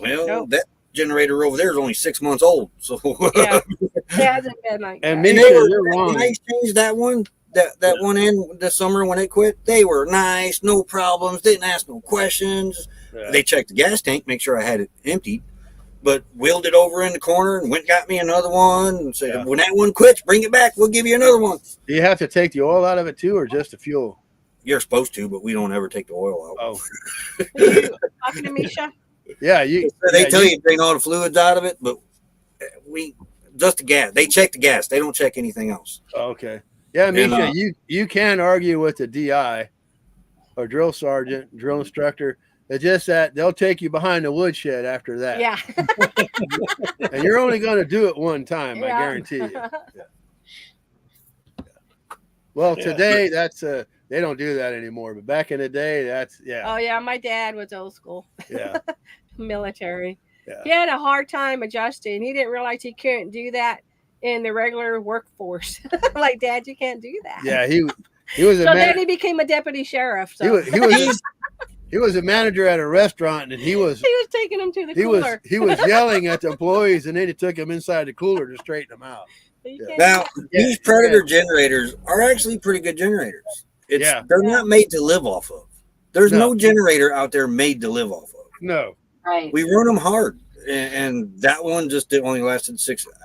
Well, that generator over there is only 6 months old. So it hasn't been like and that. You're wrong. When I changed that one, that one in the summer when it quit, they were nice, no problems, didn't ask no questions. They checked the gas tank, make sure I had it emptied. but wheeled it over in the corner and went and got me another one and said, Yeah. when that one quits, bring it back. We'll give you another one. Do you have to take the oil out of it too, or just the fuel? You're supposed to, but we don't ever take the oil out. Oh, Are you talking to Misha? yeah. They tell you to drain all the fluids out of it, but we just the gas. They check the gas. They don't check anything else. Okay. Yeah, Misha, you can argue with the DI or drill sergeant, drill instructor. It's just that they'll take you behind the woodshed after that. Yeah. And you're only going to do it one time, I Yeah. guarantee you. Yeah. Well, today that's they don't do that anymore, but back in the day, that's Oh yeah, my dad was old school, yeah. military. Yeah. He had a hard time adjusting. He didn't realize he couldn't do that in the regular workforce. Like, Dad, you can't do that. Yeah, he was a So man. then he became a deputy sheriff. So He was a manager at a restaurant, and he was taking him to the cooler. he was yelling at the employees, and then he took him inside the cooler to straighten them out. Now, these Predator generators are actually pretty good generators. They're not made to live off of. There's no generator out there made to live off of. No. Right. We run them hard, and that one just only lasted six months.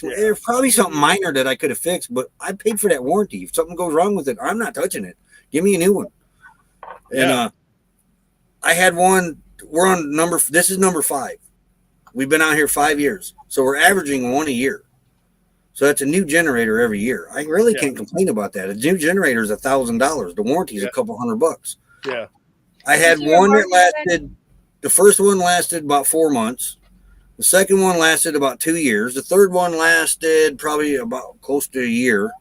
There's probably something minor that I could have fixed, but I paid for that warranty. If something goes wrong with it, I'm not touching it. Give me a new one. And I had one. We're on this is number 5. We've been out here 5 years, so we're averaging one a year. So that's a new generator every year. I really can't complain about that. A new generator is $1,000. The warranty is a couple $100. Yeah. I had one that lasted. The first one lasted about 4 months. The second one lasted about 2 years. The third one lasted probably about close to a year.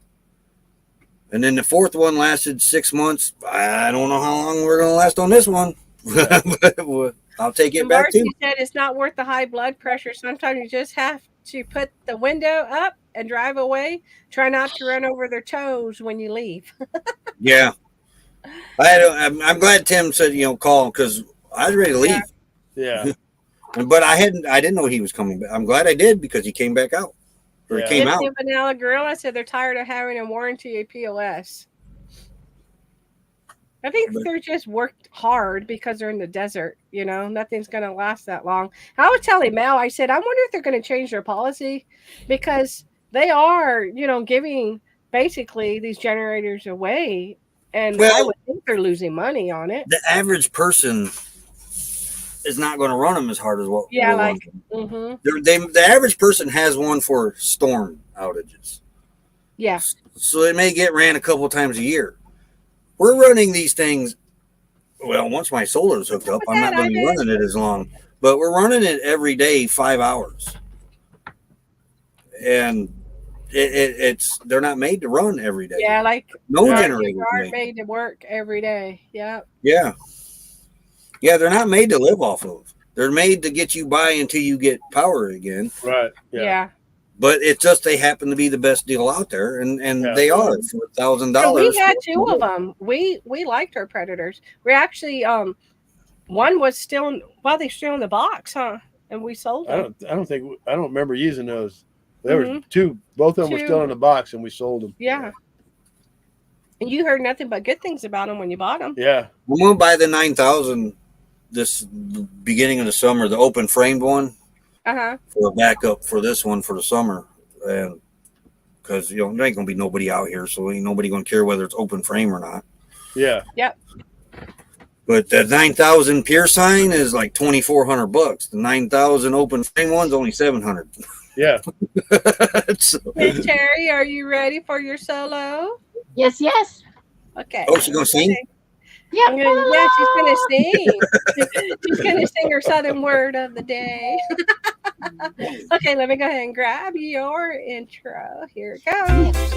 And then the fourth one lasted 6 months. I don't know how long we're going to last on this one. But I'll take it back too. You said it's not worth the high blood pressure. Sometimes you just have to put the window up and drive away. Try not to run over their toes when you leave. Yeah. I'm glad Tim said, call, because I was ready to leave. Yeah. But I didn't know he was coming back. I'm glad I did, because he came back out. Or he came out. Vanilla Gorilla said they're tired of having a warranty a POS. I think they're just worked hard because they're in the desert. Nothing's going to last that long. I was telling Mel, I said, I wonder if they're going to change their policy, because they are, giving basically these generators away. And I would think they're losing money on it. The average person is not going to run them as hard as what. Yeah, like the average person has one for storm outages. Yeah. So they may get ran a couple times a year. We're running these things. Well, once my solar is hooked up, I'm not going to be running it as long. But we're running it every day, 5 hours. And they're not made to run every day. Yeah, like no generators aren't made to work every day. Yeah. Yeah. Yeah, they're not made to live off of. They're made to get you by until you get power again. Right. Yeah. But it's just they happen to be the best deal out there, and they are for $1,000. We had 2 of them. We liked our Predators. We actually one was still they're still in the box, huh? And we sold them. I don't remember using those. There were 2. Both of them were still in the box, and we sold them. Yeah. And you heard nothing but good things about them when you bought them. Yeah. I'm going to buy the 9,000 this beginning of the summer, the open framed one. For a backup for this one for the summer, and because there ain't gonna be nobody out here, so ain't nobody gonna care whether it's open frame or not. Yeah. Yep. But the 9,000 pure sign is like $2,400. The 9,000 open frame one's only $700. Yeah. Hey, Terry, are you ready for your solo? Yes. Okay. Oh, she's gonna sing? Yeah. Yeah, she's gonna sing. She's gonna sing her Southern word of the day. Okay, let me go ahead and grab your intro. Here it goes.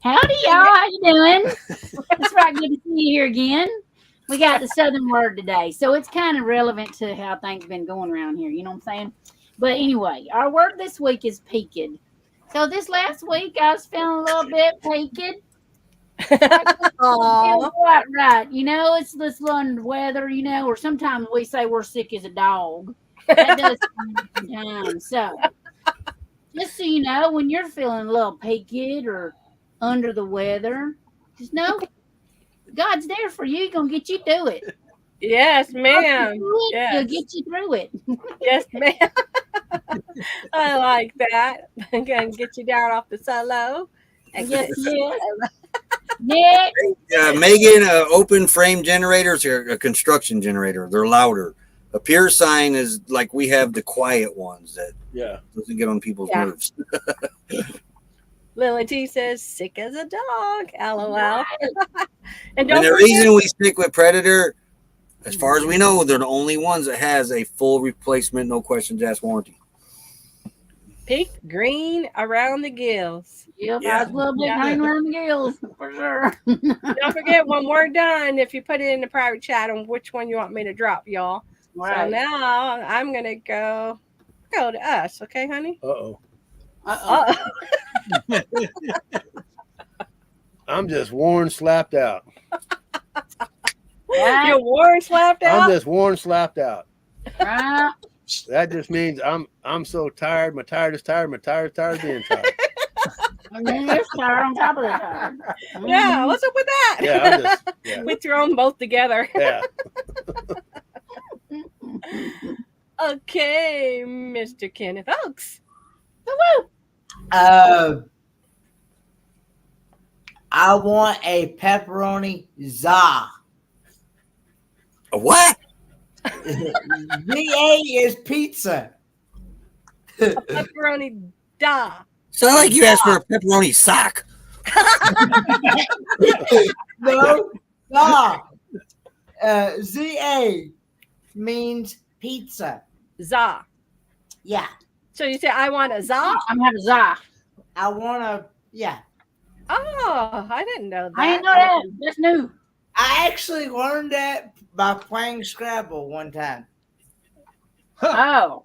Howdy, y'all. How you doing? It's right good to see you here again. We got the Southern word today, so it's kind of relevant to how things have been going around here. You know what I'm saying? But anyway, our word this week is peaked. So this last week I was feeling a little bit peaked. Aw. Quite right. You know, it's this one weather, you know, or sometimes we say we're sick as a dog. That does happen sometimes. So just so you know, when you're feeling a little peaked or under the weather, just know God's there for you. He's gonna get you through it. Yes, ma'am. He'll Yes. get you through it. Yes, ma'am. I like that. I'm gonna get you down off the solo. Yes, yes. Nick, Megan, open frame generators are a construction generator. They're louder. A pure sign is like we have the quiet ones that doesn't get on people's nerves. Lily T says, sick as a dog. LOL. And And the reason we stick with Predator, as far as we know, they're the only ones that has a full replacement, no questions asked warranty. peaked green around the gills. yep, Yeah. I was a little bit green around the gills for sure. Don't forget, when we're done, if you put it in the private chat on which one you want me to drop, y'all. Right. So now I'm gonna go to us, okay, honey? Uh-oh. Uh-oh. I'm just worn, slapped out. Right. You're worn, slapped I'm out. just worn, slapped out. Right. That just means I'm so tired. My tired is tired. My tired is tired of being tired. And then you're tired on top of the tired. Yeah, what's up with that? Yeah, I'm We throw them both together. yeah. Okay, Mr. Kenneth Oaks. I want a pepperoni za. A what? VA is pizza. A pepperoni da. Sound like you asked for a pepperoni sock. No, za. ZA means pizza. Za. Yeah, So you say, I want a za? I'm having za. I want to. Yeah, Oh, I didn't know that. I didn't know that. That's new. I actually learned that by playing Scrabble one time. Oh.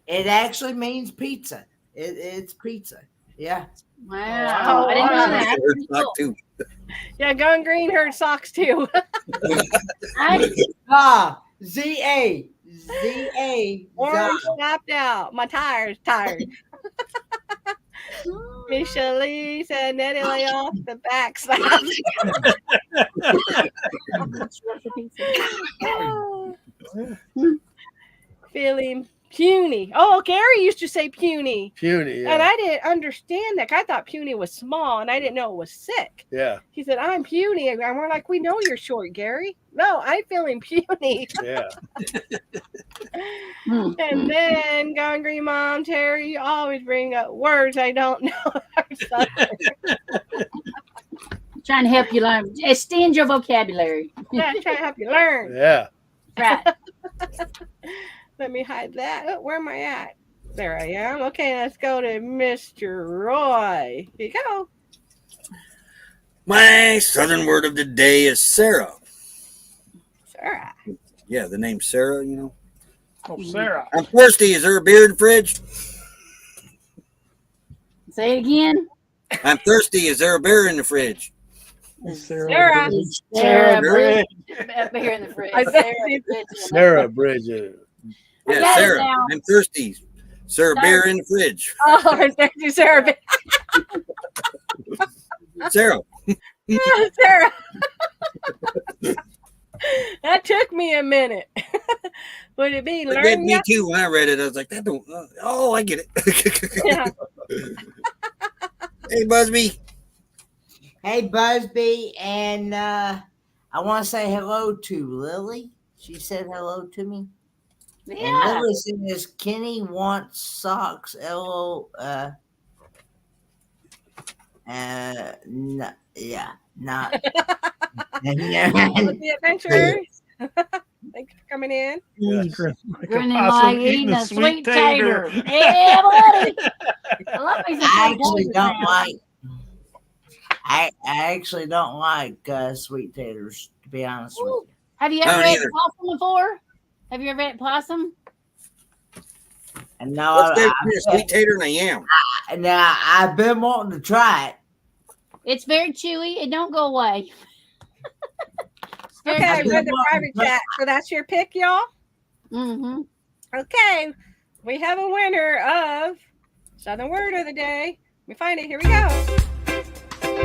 It actually means pizza. It's pizza. Yeah. Wow. I didn't know that. That's pretty Sock cool. too. Yeah, Going Green heard socks too. ZA. ZA. Orange slapped out. My tire's tired. Misha Lee said Nettie lay off the back slap. Feeling puny. Oh, Gary used to say puny. Puny. And Yeah. I didn't understand that. I thought puny was small and I didn't know it was sick. Yeah. He said, I'm puny. And we're like, we know you're short, Gary. No, I'm feeling puny. Yeah. And then Gone Green Mom, Terry, you always bring up words I don't know. Trying to help you learn. Extend your vocabulary. Yeah, trying to help you learn. Yeah. Right. Let me hide that. Oh, where am I at? There I am. Okay, let's go to Mr. Roy. Here you go. My southern word of the day is Sarah. Sarah. Yeah, the name Sarah, you know. Oh, Sarah. I'm thirsty. Is there a beer in the fridge? Say it again. I'm thirsty. Is there a beer in the fridge? Sarah. Sarah Bridge. Up here in the fridge. I bet you- Sarah Bridget. Yeah, got it Sarah. now. I'm thirsty. Is there a beer in the fridge? Oh, thank you, Sarah. Sarah. Sarah. That took me a minute. Would it be It did learn? me too when I read it. I was like, that don't. Oh, I get it. Yeah. Hey, Busby. Hey, Busby. And I want to say hello to Lily. She said hello to me. And Yeah. Lily says Kenny wants socks. No, yeah, not. With the adventurers. Thanks for coming in. Yes. Grinning like eating a sweet tater. Yeah, buddy. I love me some I sweet actually taters don't now. like. I actually don't like sweet taters, to be honest with you. Have you I ever don't had either. possum before? Have you ever had possum? And no, What's that between a sweet tater and a yam? Now I've been wanting to try it. It's very chewy. It don't go away. Okay, I've we're in been the wanting private chat. So that's your pick, y'all? Mm-hmm. Okay. We have a winner of Southern Word of the Day. Let me find it. Here we go.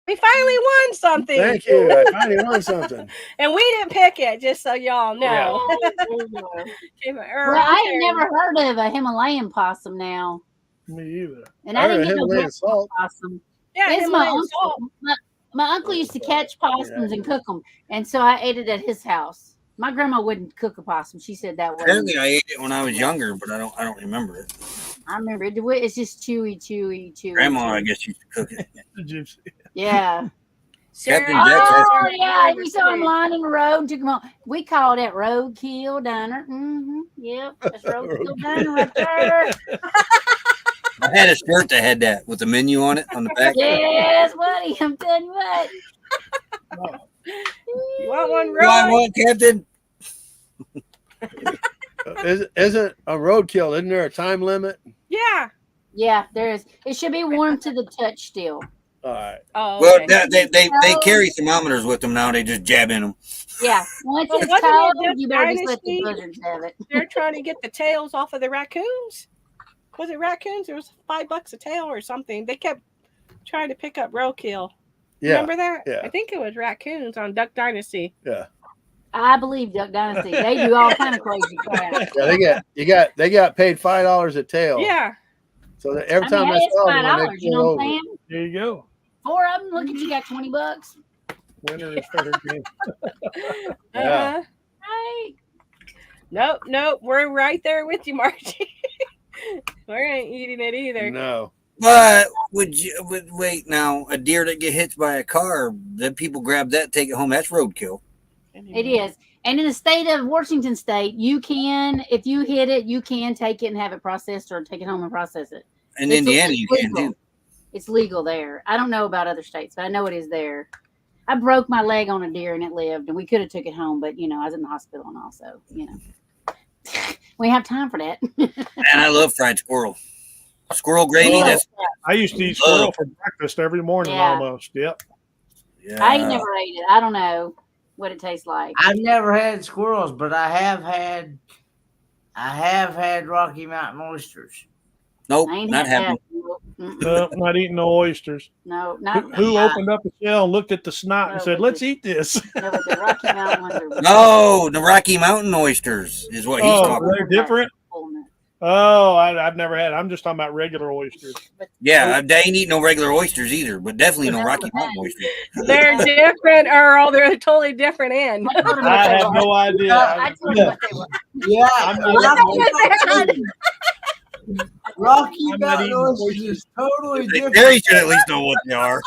We finally won something. Thank you. I finally won something. And we didn't pick it, just so y'all know. Well, I had never heard of a Himalayan possum now. Me either. And I I heard didn't of get no Himalayan book salt. on possum. Yeah, It's my Himalayan uncle. salt. My uncle used to catch possums and cook them, and so I ate it at his house. My grandma wouldn't cook a possum. She said that way. Apparently, I ate it when I was younger, but I don't remember it. I remember it. It's just chewy. Grandma, chewy. I guess, used to cook it. The gypsy. Yeah. Captain Sarah- Jack has- Oh yeah, we saw him lying in the road. Took him on. We call that roadkill diner. Mm-hmm. Yep, that's roadkill diner right there. I had a shirt that had that with the menu on it on the back. Yes, buddy. I'm telling you what. You want one, You want Roy? one, Captain? Isn't a roadkill? Isn't there a time limit? Yeah. Yeah, there is. It should be warm to the touch still. All right. Oh, Well, okay. they carry thermometers with them now. They just jab in them. Yeah. Once Well, it's wasn't it cold, just you better just let the Dynasty? buzzards have it. They're trying to get the tails off of the raccoons. Was it raccoons? It was $5 a tail or something. They kept trying to pick up roadkill. Yeah. Remember that? Yeah. I think it was raccoons on Duck Dynasty. Yeah. I believe Duck Dynasty. They do all kind of crazy crap. Yeah. They got paid $5 a tail. Yeah. So that every I time mean, I hey, it's saw $5. one, they You know pull what I'm over. saying? There you go. 4 of them. Look at you, got $20. Winner is fair game. Yeah. Uh-huh. Right. Nope. We're right there with you, Margie. We ain't eating it either. No. But wait now? A deer that get hit by a car, then people grab that, take it home. That's roadkill. It is. And in the state of Washington State, you can, if you hit it, you can take it and have it processed or take it home and process it. In It's Indiana, you can legal. too. It's legal there. I don't know about other states, but I know it is there. I broke my leg on a deer and it lived, and we could have took it home, but I was in the hospital and also, we have time for that. And I love fried squirrel. Squirrel gravy. Yeah. That's I used to eat squirrel for breakfast every morning Yeah. almost. Yep. yeah. I never ate it. I don't know what it tastes like. I've never had squirrels, but I have had Rocky Mountain oysters. Nope, I ain't not had happening. that. No, not eating no oysters. No, not Who opened up the shell and looked at the snot and No, said, but "Let's the- eat this"? No, but the Rocky Mountain ones are No, the Rocky Mountain oysters is what he's Oh, talking they're about. different. Oh, I've never had. I'm just talking about regular oysters. Yeah, they ain't eating no regular oysters either, but definitely no Rocky Mountain oysters. They're different, Earl. They're a totally different end. I have no idea. I told you what they were. Yeah, I'm not eating Rocky I'm not Mountain eating oysters oysters. is totally different. Terry should at least know what they are.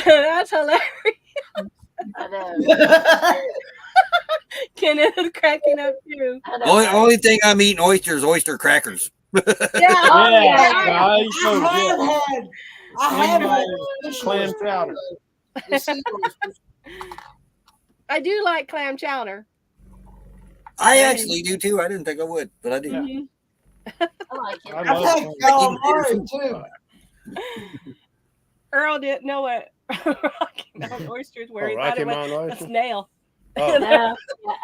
That's hilarious. I know. Kenneth is cracking up too. I know. only thing I'm eating oyster crackers. Yeah. Oh, Yeah, yeah. I used to, yeah. I have had fish Clam oysters. chowder. The sea oysters. I do like clam chowder. I actually do too. I didn't think I would, but I do. Yeah. Mhm. I like it. I I've love had clam. calamari too. Earl didn't know what Rocky Mountain oysters were. He thought Rocky it was Mountain a oysters. snail. Oh, No, yeah,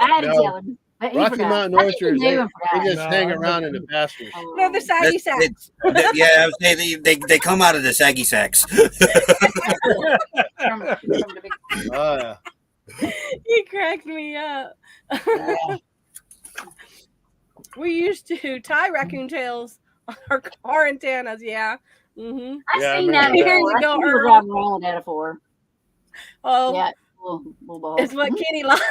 I had to No. tell him. But he Rocky forgot. Mountain I think he oysters. knew They and forgot. just No, hang I around in don't- the pastures. Oh. No, the saggy That's- sacks. Yeah, I was saying they come out of the saggy sacks. From the big- Oh yeah. He cracked me up. We used to tie raccoon tails on our car antennas. Yeah. Mm-hmm. I've Yeah, I seen that remember that. before. Here you go, I think we were Earl. driving around with that before. Oh, Yeah, little ball. it's what Kenny likes.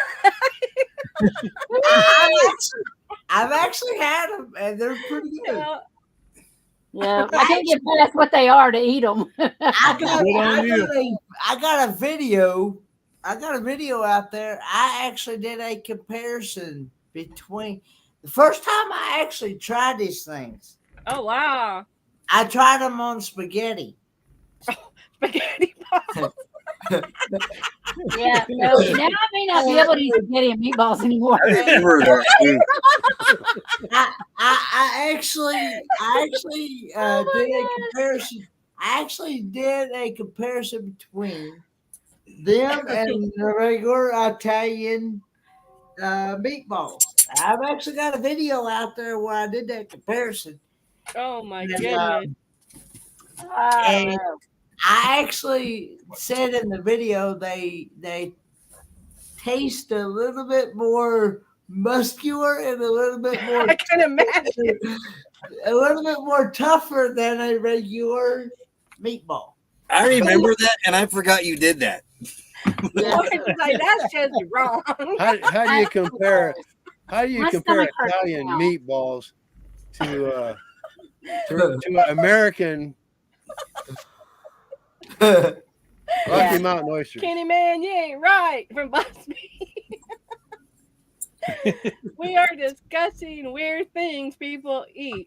I've actually had them, and they're pretty good. Yeah, I can't get past what they are to eat them. I got, Good on you. I got a video. I got a video out there. I actually did a comparison between the first time I actually tried these things. Oh wow. I tried them on spaghetti. Spaghetti balls. Yeah, so now I may not be able to eat spaghetti and meatballs anymore. I remember that too. I actually did a comparison. I actually did a comparison between them and the regular Italian meatballs. I've actually got a video out there where I did that comparison. Oh my And, goodness. and I actually said in the video they taste a little bit more muscular and a little bit more I can imagine. a little bit more tougher than a regular meatball. I remember that, and I forgot you did that. It's like, that's just wrong. How do you compare? How do you My compare stomach hurts Italian now. meatballs to American Rocky Mountain oysters? Kenny Man, you ain't right from Busby. We are discussing weird things people eat.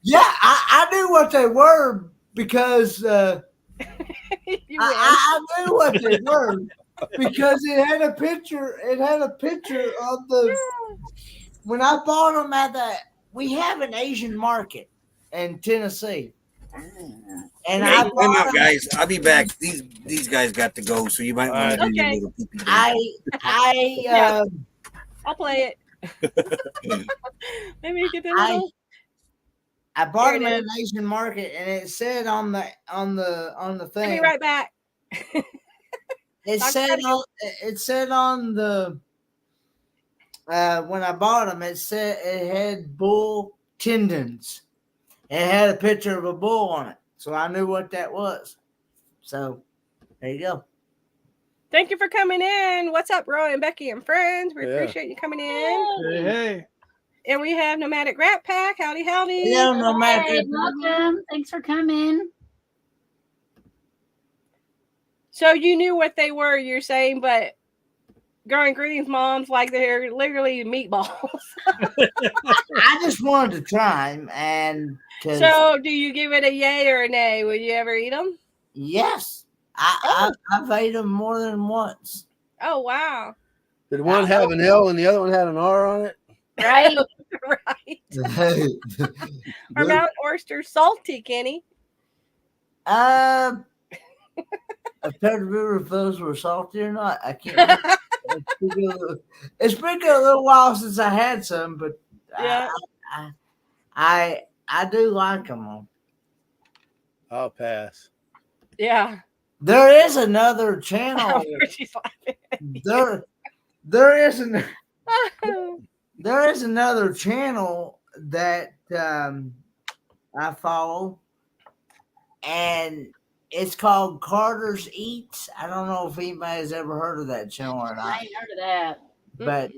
Yeah, I knew what they were because You win. I knew what they were because it had a picture. It had a picture of the when I bought them at we have an Asian market in Tennessee, and Hey, I time bought out, them. guys. I'll be back. These guys got to go, so you might want to do your Okay. little pee-pee dance. I I'll play it. Maybe you get the little. I bought There them it at an Asian market, and it said on the I'll thing. be right back. It said on the when I bought them, it said it had bull tendons. It had a picture of a bull on it, so I knew what that was. So there you go. Thank you for coming in. What's up, Roy and Becky and friends? We Yeah. appreciate you coming in. Hey. And we have Nomadic Rat Pack. Howdy, howdy. Yeah, no matter. Hey, welcome. Thanks for coming. So you knew what they were, you're saying, but Growing Greens moms like they're literally meatballs. I just wanted to try them, and So do you give it a yay or a nay? Will you ever eat them? yes, I've ate them more than once. Oh, wow. Did one have an L and the other one had an R on it? Right? Right. Are mountain oysters salty, Kenny? I'm trying to remember if those were salty or not. I can't remember. It's been a little while since I had some, but Yeah. I do like them. I'll pass. Yeah. There is another channel. She's laughing. There is another channel that I follow, and it's called Carter's Eats. I don't know if anybody's ever heard of that channel or not. I ain't heard of that. But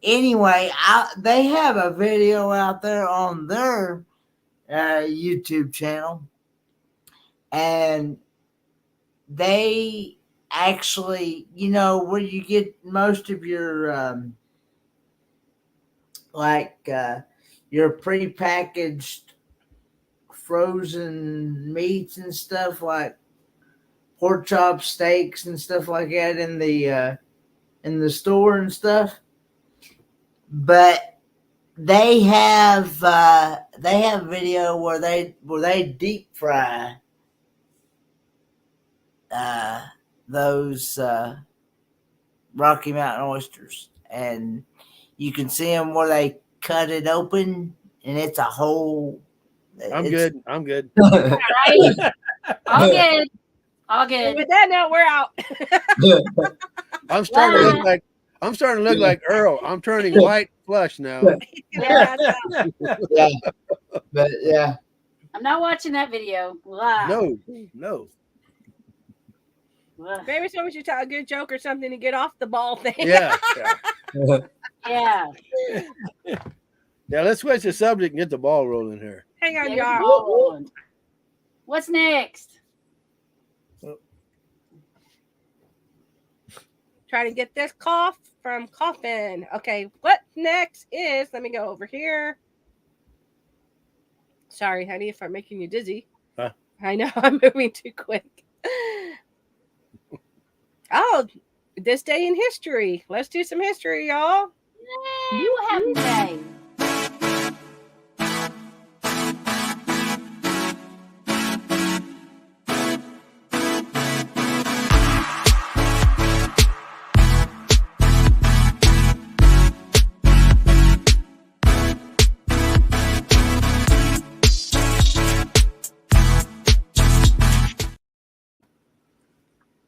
anyway, they have a video out there on their YouTube channel, and they actually, where you get most of your your prepackaged frozen meats and stuff, like pork chop steaks and stuff like that in the store and stuff. But they have a video where they deep fry those Rocky Mountain oysters, and you can see them where they cut it open, and it's a whole. I'm good. I'm good. Right? All good. All good. With that note, we're out. I'm starting to look like Earl. I'm turning white flush now. Yeah. Yeah, but yeah. I'm not watching that video. Wow. No. Maybe someone should tell a good joke or something to get off the ball thing. Yeah. Yeah. Yeah, let's switch the subject and get the ball rolling here. Hang on, Yeah, y'all. what's next? Trying to get this cough from coughing. Okay, what next is, let me go over here. Sorry, honey, if I'm making you dizzy. Huh? I know I'm moving too quick. Oh, this day in history. Let's do some history, y'all. Yay, what happened today?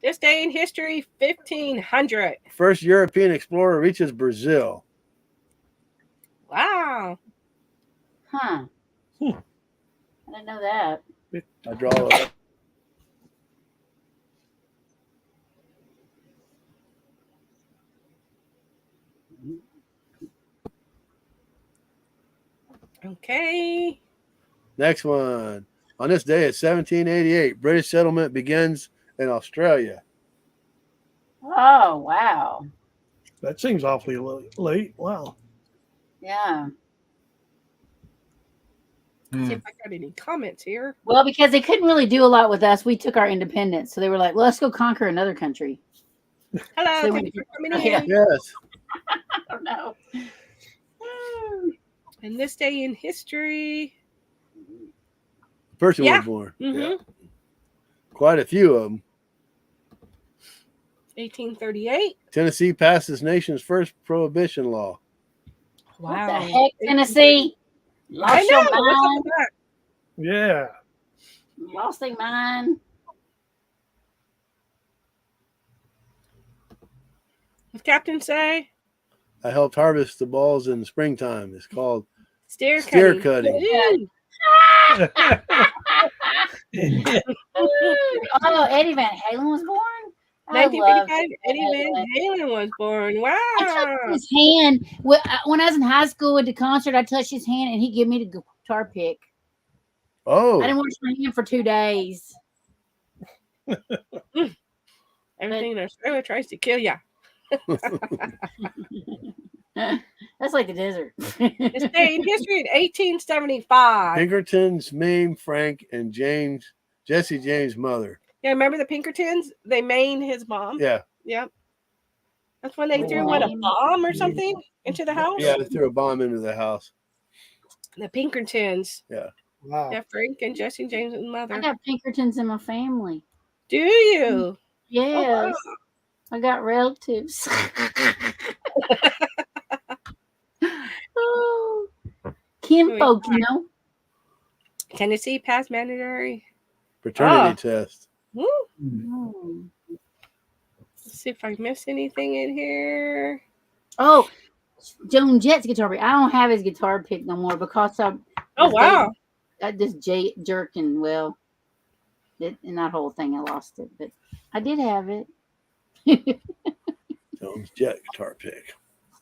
This day in history, 1500. First European explorer reaches Brazil. Wow. Huh. Hmm. I didn't know that. I draw it. Okay. Next one. On this day, in 1788, British settlement begins in Australia. Oh, wow. That seems awfully late. Wow. Yeah. See if I got any comments here. Well, because they couldn't really do a lot with us, we took our independence. So they were like, well, let's go conquer another country. Hello, So thank you for coming in. Yeah. Yes. I don't know. And this day in history. Person Yeah. was born. Mm-hmm. Yeah. Quite a few of them. 1838. Tennessee passes nation's first prohibition law. What Wow. the heck, Tennessee? I Lost know. your What's up mind? with that? Yeah. Lost their mind? What's Captain say? I helped harvest the balls in the springtime. It's called Steer steer cutting. cutting. Oh, Eddie Van Halen was born? I love 1955, Eddie Eddie Van Halen was born. I Wow. touched his hand. When I was in high school at the concert, I touched his hand and he gave me the guitar pick. Oh, I didn't wash my hand for 2 days. Everything in Australia tries to kill ya. That's like the desert. This day in history in 1875. Pinkerton's main Frank and Jesse James' mother. Yeah, remember the Pinkertons? They main his mom. Yeah. Yep. That's when they What threw what, a name? bomb or something into the house? Yeah, they threw a bomb into the house. The Pinkertons. Wow. Yeah, Frank and Jesse James' I mother. got Pinkertons in my family. Do you? Yes. Oh, I got relatives. Oh, kinfolk, you know. Tennessee passed mandatory. Paternity test. Woo. Oh. Let's see if I miss anything in here. Oh, Joan Jett's guitar pick. I don't have his guitar pick no more because I Wow. just jerking. Well, in that whole thing, I lost it, but I did have it. Jones Jet guitar pick.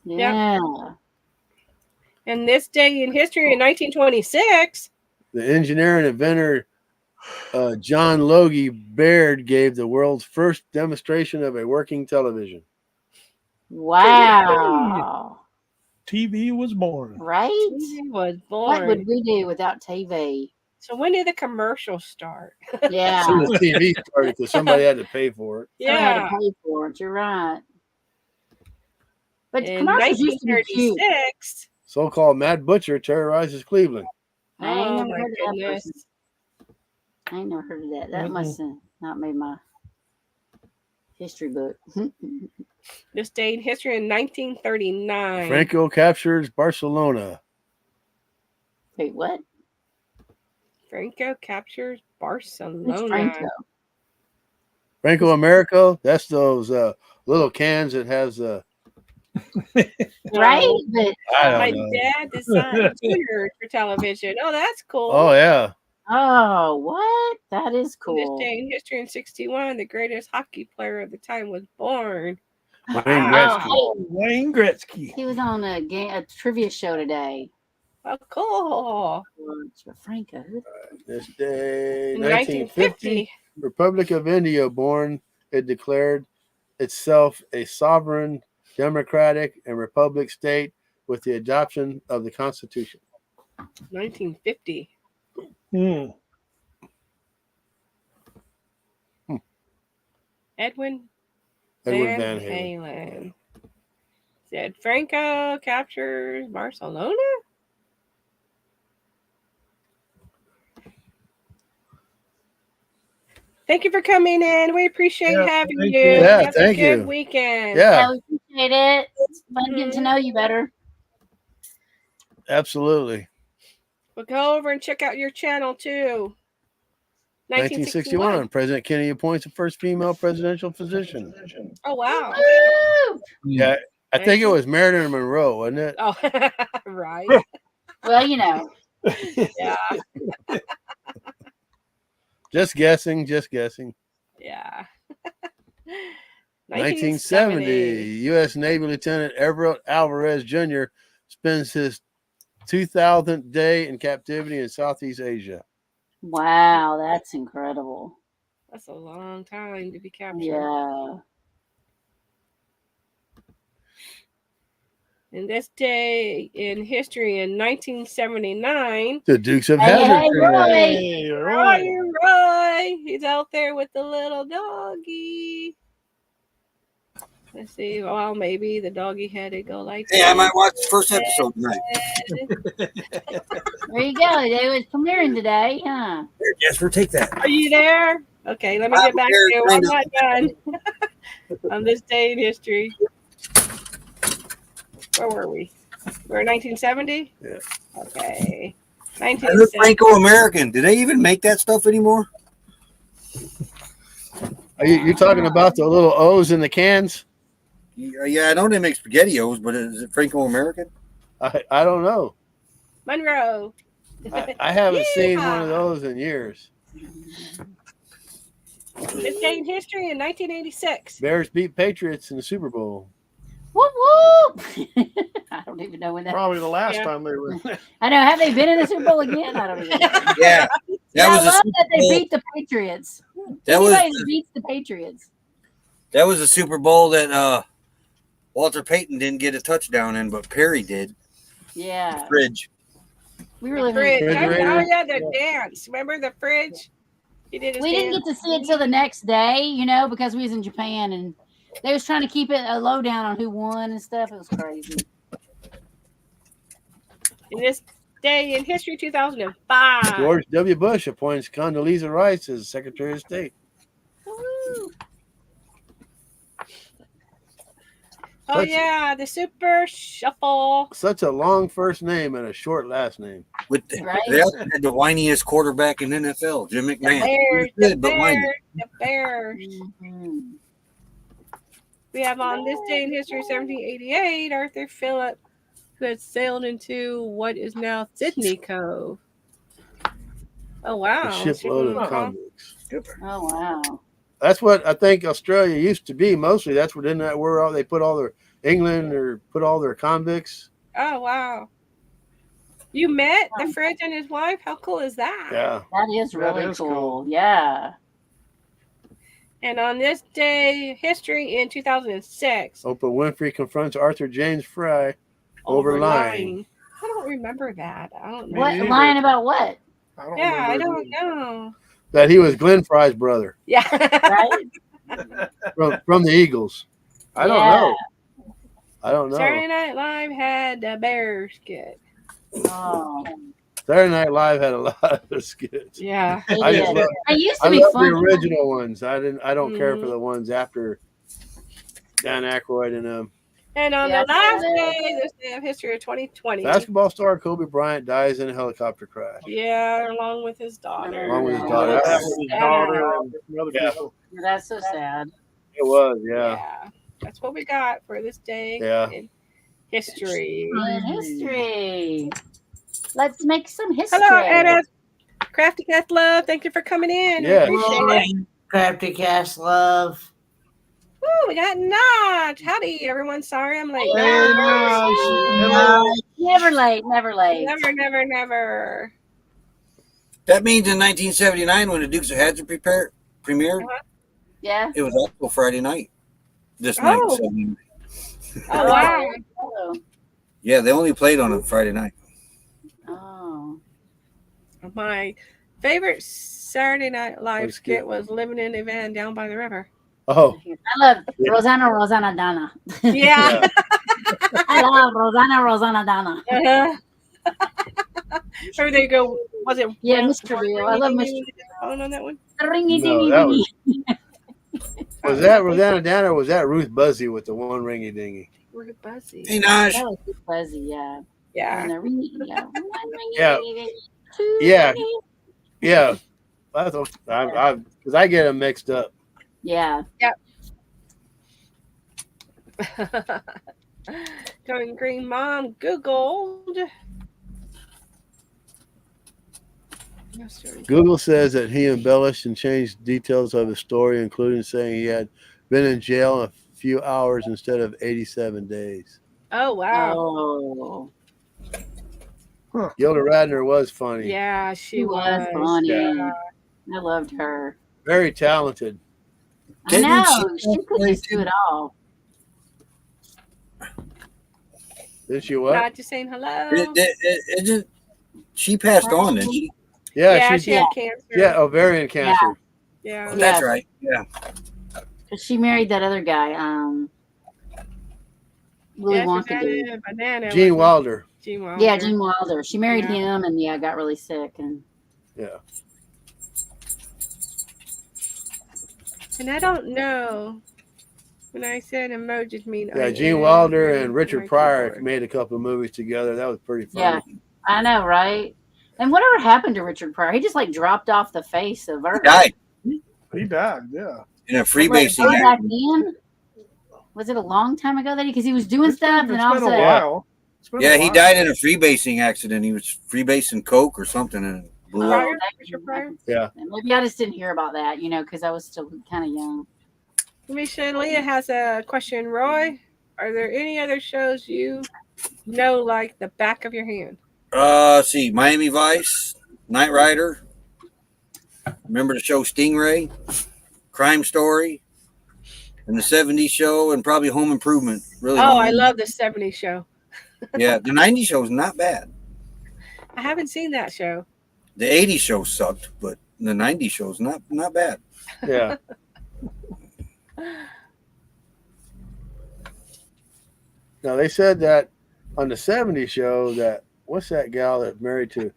Yeah. And this day in history in 1926. The engineer and inventor John Logie Baird gave the world's first demonstration of a working television. Wow. TV was born. Right? He was What born. would we do without TV? So when did the commercials start? Yeah. As soon as TV started, because somebody had to pay for it. Someone had Yeah. to pay for it. You're right. But In commercials used to be cute. 1936. So-called Mad Butcher terrorizes Cleveland. I ain't Oh never my heard of that goodness. person. I ain't never heard of that. That Mm-mm. must have not made my history book. This day in history in 1939. Franco captures Barcelona. Wait, what? Franco captures Who's Barcelona. Franco? Franco Americo, that's those little cans that has Right? But My dad designed tuners for television. Oh, that's cool. Oh yeah. oh, what? That is This cool. day in history in 61, the greatest hockey player of the time was born. Wayne Oh, Gretzky. hey, Wayne Gretzky. he was on a trivia show today. Oh, cool. Franco. This day, In 1950, Republic of India born. It declared itself a sovereign, democratic, and republic state with the adoption of the Constitution. 1950. Hmm. Edwin Edward Van Van Halen. Halen. Said Franco captures Barcelona? Thank you for coming in. We appreciate Yeah, having thank you. you. Yeah, Have thank a good you. weekend. Yeah, we appreciate it. It's fun getting to know you better. absolutely. We'll go over and check out your channel too. 1961, President Kennedy appoints the first female presidential physician. Oh, wow. Woo! Yeah, I think it was Marilyn Monroe, wasn't it? Oh, right. Well, you know. Yeah. Just guessing, just guessing. Yeah. 1970, U.S. Navy Lieutenant Everett Alvarez Jr. spends his 2000th day in captivity in Southeast Asia. Wow, that's incredible. That's a long time to be captured. Yeah. And this day in history in 1979, The Dukes of Hey, Hazzard. hey, created. Roy. Hey, Roy. Roy, he's out there with the little doggy. Let's see. Well, maybe the doggy had to go like Hey, I might watch the first episode tonight. There you go. It was premiering today, huh? Here, Jasper, take that. Are you there? Okay, let me get back to you. I'm not done. On this day in history. Where were we? We're in 1970? Yeah. Okay. I heard 1970. Franco-American. Do they even make that stuff anymore? Are you talking about the little O's in the cans? Yeah, I know they make SpaghettiOs, but is it Franco-American? I don't know. Monroe. I haven't seen one of Yeehaw. those in years. This day in history in 1986. Bears beat Patriots in the Super Bowl. Whoop whoop! I don't even know when that. Probably the last Yeah. time they were. I know. Have they been in the Super Bowl again? I don't even know. Yeah, that I was a love Super that they Bowl. beat the Patriots. That was Anybody that beats the Patriots. that was a Super Bowl that Walter Payton didn't get a touchdown in, but Perry did. Yeah, Fridge. we were The living. fridge. Refrigerator. Oh, yeah, the dance. Remember the fridge? He did his We didn't dance. get to see it till the next day, you know, because we was in Japan and they was trying to keep it a lowdown on who won and stuff. It was crazy. In this day in history, 2005. George W. Bush appoints Condoleezza Rice as Secretary of State. Woo. Oh, yeah, the Super Shuffle. Such a long first name and a short last name. Right? They also had the whiniest quarterback in NFL, Jim The McMahon. Bears. He was The good, but whiny. Bears. The Bears. Mhm. We have on this day in history, 1788, Arthur Phillip, who had sailed into what is now Sydney Cove. Oh, wow. A shipload of Huh? convicts. Oh wow. That's what I think Australia used to be. Mostly, that's where didn't that where all they put all their England or put all their convicts. Oh, wow. You met the fridge and his wife? How cool is that? Yeah, That is That really is cool. cool. Yeah. And on this day, history in 2006, Oprah Winfrey confronts Arthur James Fry over lying. I don't remember that. I don't know. What neither. lying about what? I don't Yeah, I remember don't know. That he was Glenn Fry's brother Yeah. Right? from the Eagles. I don't Yeah. know. I don't know. Saturday Night Live had the Bear skit. Oh, Saturday Night Live had a lot of skits. Yeah. they I just did. love- It used I to be love fun. the original ones. I don't care for Mhm. the ones after Dan Aykroyd and them. And on Yeah, the last I day, this day of history of 2020. Basketball star Kobe Bryant dies in a helicopter crash. Yeah, along with his daughter. Along with his it. daughter. That That was his Yeah. daughter and some other Yeah. people. That's so sad. It was, yeah. Yeah. That's what we got for this day Yeah. in history. In history. Let's make some history. Hello, Edith. Crafty Cat Love. Thank you for coming in. We Yeah. appreciate it. Crafty Cast Love. Ooh, we got Notch. Howdy, everyone. Sorry I'm late. Hey, Notch. Hello. Never late, never late. Never, never, never. That means in 1979, when the Dukes of Hazzard premiered, Yeah. it was also Friday night. This night. Oh. So, Oh, wow. Oh. yeah, they only played on a Friday night. Oh. My favorite Saturday Night Live What skit skit? was living in a van down by the river. Oh, I love Rosanna Donna. Yeah. I love Rosanna Donna. Uh-huh. Or they go, was it? Yeah, one- Mr. Beale. I love Mr. phone on that one? Ringy No, dingy that dingy. was that Rosanna Danner or was that Ruth Buzzy with the one ringy dingy? We're buzzy. Hey, Naj. That was just fuzzy, yeah. Yeah. And the ringy, yeah. Yeah. Yeah. Yeah. I thought because I get them mixed up. Yeah. Going Green Mom Googled. No story. Google says that he embellished and changed details of his story, including saying he had been in jail a few hours instead of 87 days. Oh, wow. Oh. Gilda Radner was funny. Yeah, she She was funny. Yeah. I loved her. Very talented. I Didn't know. she She could just do it all. Did she what? Not just saying hello. She passed on, didn't she? Yeah, she had cancer. yeah, ovarian cancer. Yeah. Oh, that's Yes. right. Yeah. 'Cause she married that other guy, Willy Yeah, she Wonka had dude. a banana. Gene wasn't Wilder. it? Gene Wilder. Yeah, Gene Wilder. She married Yeah. him and got really sick and Yeah. And I don't know. When I said emojis mean Yeah, I Gene am Wilder very and Richard my Pryor keyboard. made a couple of movies together. That was pretty Yeah. funny. I know, right? And whatever happened to Richard Pryor? He just like dropped off the face of Earth. Died He died, yeah. in a Like, freebasing way act. back then? Was it a long time ago that because he was doing stuff and It's all of been a a sudden while. It's been a Yeah, he while. died in a freebasing accident. He was freebasing coke or something and it blew up. Pryor? Richard Pryor? Yeah. Maybe I just didn't hear about that, because I was still kind of young. Misha Leah has a question. Roy, are there any other shows you know like the back of your hand? Let's see, Miami Vice, Knight Rider. Remember the show Stingray, Crime Story, and the '70s show, and probably Home Improvement. Really? Oh, I love the 70s show. Yeah, the '90s show is not bad. I haven't seen that show. The '80s show sucked, but the '90s show is not bad. Yeah. Now they said that on the '70s show that what's that gal that married to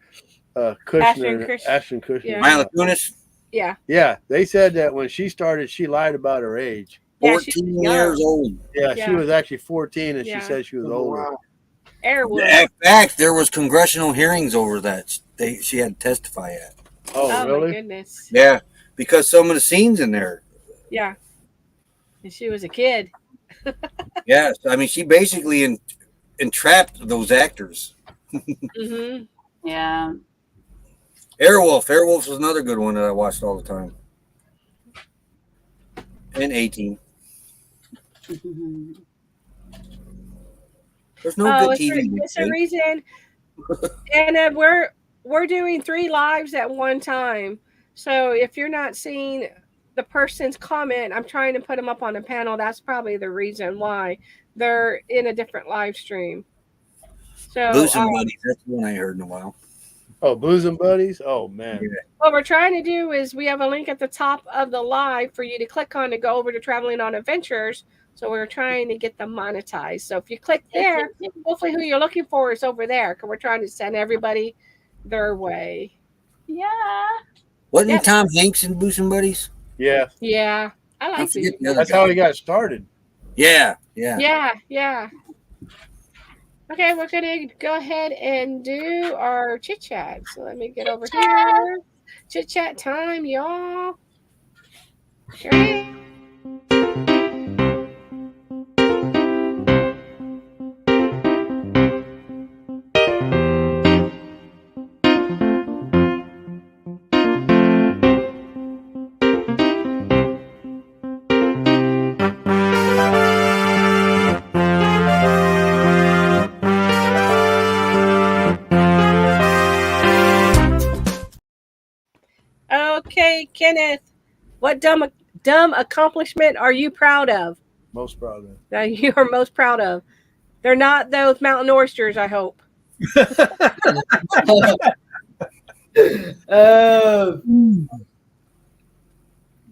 Kushner, Ashton Kushner. Yeah. Mila Kunis, Yeah. Yeah, they said that when she started, she lied about her age. Yeah, she's 14 young. years old. Yeah, she Yeah. was actually 14, and Yeah. she said she was Oh, older. wow. Airwood. In fact, there was congressional hearings over that. She had to testify at. Oh, Oh, my really? goodness. Yeah, because some of the scenes in there. Yeah. And she was a kid. Yes, I mean she basically entrapped those actors. Mm-hmm. Yeah. Airwolf. Airwolf was another good one that I watched all the time. And 18. There's no good TV. It's a reason. And we're doing 3 lives at one time. So if you're not seeing the person's comment, I'm trying to put them up on the panel. That's probably the reason why they're in a different live stream. So Bosom Buddies. That's one I heard in a while. Oh, Bosom Buddies? Oh, man. Yeah. what we're trying to do is we have a link at the top of the live for you to click on to go over to Traveling on Adventures. So we're trying to get them monetized. So if you click there, hopefully who you're looking for is over there because we're trying to send everybody their way. Yeah. Wasn't Yep. Tom Hanks in Bosom Buddies? Yeah, Yeah. I I like forget these. the other that's guy. how he got started. Yeah. Yeah. Okay, we're gonna go ahead and do our chit chat. So let me get over here. Chit chat time, y'all. Great. Okay, Kenneth, what dumb accomplishment are you proud of? Most proud of. That you are most proud of? They're not those mountain oysters, I hope.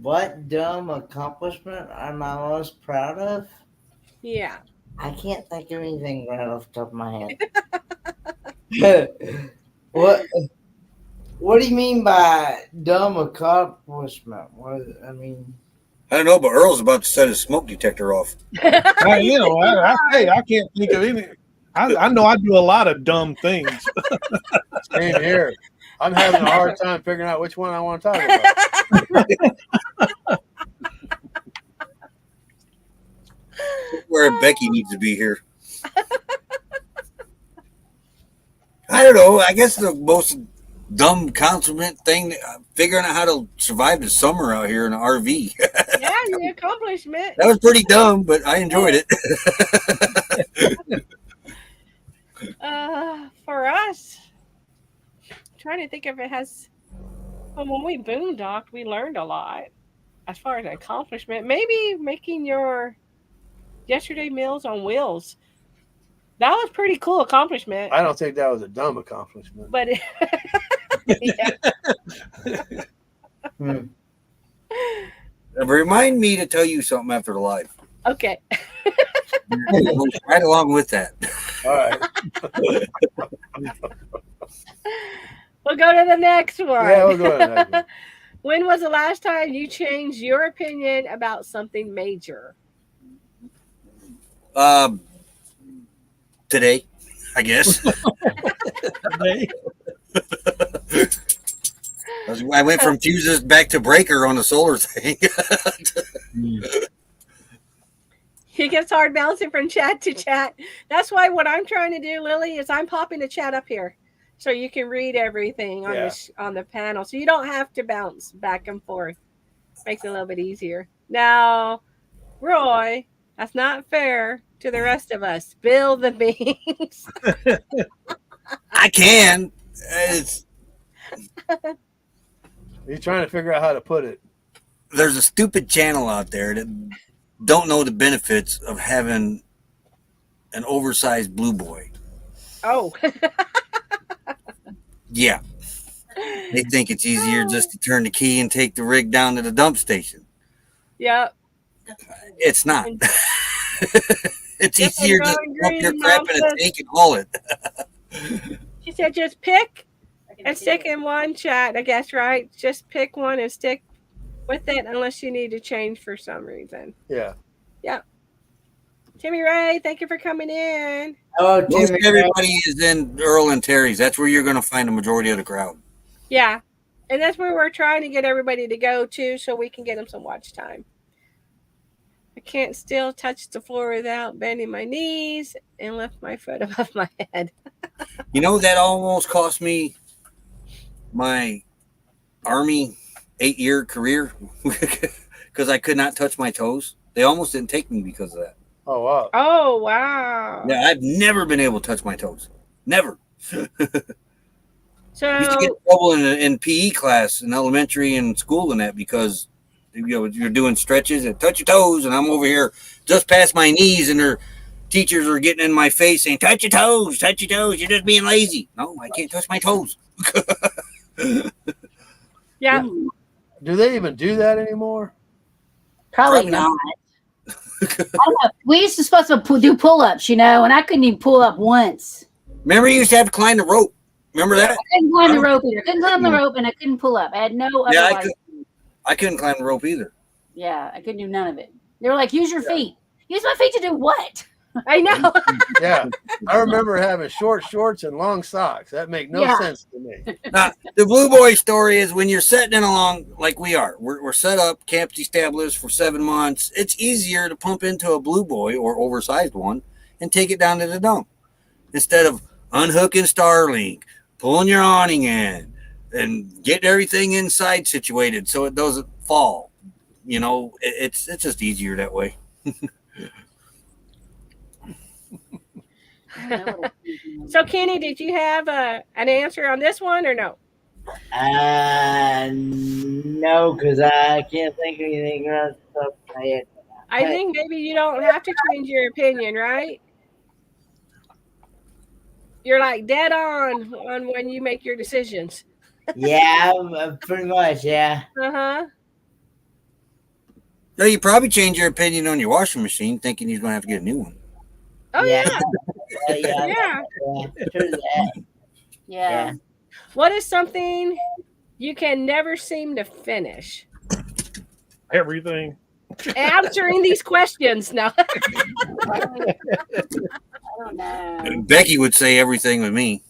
What dumb accomplishment am I most proud of? Yeah. I can't think of anything right off the top of my head. What do you mean by dumb accomplishment? I mean, I don't know, but Earl's about to set his smoke detector off. Hey, I can't think of any. I know I do a lot of dumb things. Same here. I'm having a hard time figuring out which one I want to talk about. Where Becky needs to be here. I don't know. I guess the most dumb compliment thing, figuring out how to survive the summer out here in an RV. Yeah, the accomplishment. That was pretty dumb, but I enjoyed it. For us, I'm trying to think if it has. Well, when we boondocked, we learned a lot as far as accomplishment. Maybe making your yesterday meals on wheels. That was pretty cool accomplishment. I don't think that was a dumb accomplishment. But Remind me to tell you something after the live. Okay. Right along with that. All right. We'll go to the next one. Yeah, we'll go to the next one. When was the last time you changed your opinion about something major? Today, I guess. I went from fuses back to breaker on the solar thing. It gets hard bouncing from chat to chat. That's why what I'm trying to do, Lily, is I'm popping the chat up here so you can read everything on on the panel, so you don't have to bounce back and forth. Makes it a little bit easier. Now, Roy, that's not fair to the rest of us. Spill the beans. I can. You're trying to figure out how to put it. There's a stupid channel out there that don't know the benefits of having an oversized blue boy. Oh. Yeah. They think it's easier just to turn the key and take the rig down to the dump station. Yep. It's not. It's easier to dump your crap in a tank and haul it. She said just pick and stick in one, chat, I guess, right? Just pick one and stick with it unless you need to change for some reason. Yeah. Yep. Timmy Ray, thank you for coming in. oh, Most Timmy, everybody is in Earl and Terry's. That's where you're going to find the majority of the crowd. Yeah. And that's where we're trying to get everybody to go to so we can get them some watch time. I can't still touch the floor without bending my knees and lift my foot above my head. You know, that almost cost me my Army 8-year career because I could not touch my toes. They almost didn't take me because of that. Oh, wow. Oh, wow. Yeah, I've never been able to touch my toes. Never. So I used to get in trouble in PE class in elementary and school and that because you're doing stretches and touch your toes, and I'm over here just past my knees, and their teachers are getting in my face saying, touch your toes, you're just being lazy. No, I can't touch my toes. yeah. Do they even do that anymore? Probably not. I don't know. We used to supposed to do pull-ups, and I couldn't even pull up once. Remember, you used to have to climb the rope. Remember that? I couldn't climb the rope either. I couldn't climb the rope, and I couldn't pull up. I had no other. Yeah, I couldn't climb the rope either. Yeah, I couldn't do none of it. They were like, use your feet. Use my feet to do what? I know. Yeah. I remember having short shorts and long socks. That make no sense to me. Now, the Blue Boy story is when you're setting in along like we are. We're set up, camped established for 7 months. It's easier to pump into a Blue Boy or oversized one and take it down to the dump instead of unhooking Starlink, pulling your awning in, and getting everything inside situated so it doesn't fall. It's just easier that way. So, Kenny, did you have an answer on this one or no? No, because I can't think of anything else off the top of my head. I think maybe you don't have to change your opinion, right? You're like dead on when you make your decisions. Yeah, pretty much. Yeah. Uh-huh. No, you probably change your opinion on your washing machine, thinking you're going to have to get a new one. Oh Yeah. yeah. Yeah. Yeah. True that. Yeah. What is something you can never seem to finish? Everything. Answering these questions now. I don't know. Becky would say everything with me.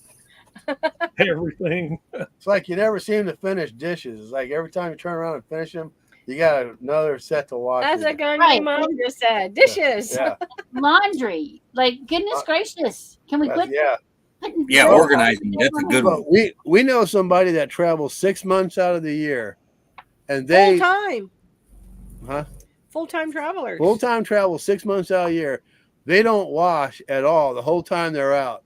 Everything. It's like you never seem to finish dishes. It's like every time you turn around and finish them, you got another set to wash. That's a good Right. mom just said. Dishes. Yeah. Laundry. Like, goodness gracious. Can we quit? Yeah. Yeah, Well, organizing. That's a good one. But we know somebody that travels 6 months out of the year, and Full they time. huh? Full-time travelers. Full time travel 6 months out of the year. They don't wash at all the whole time they're out.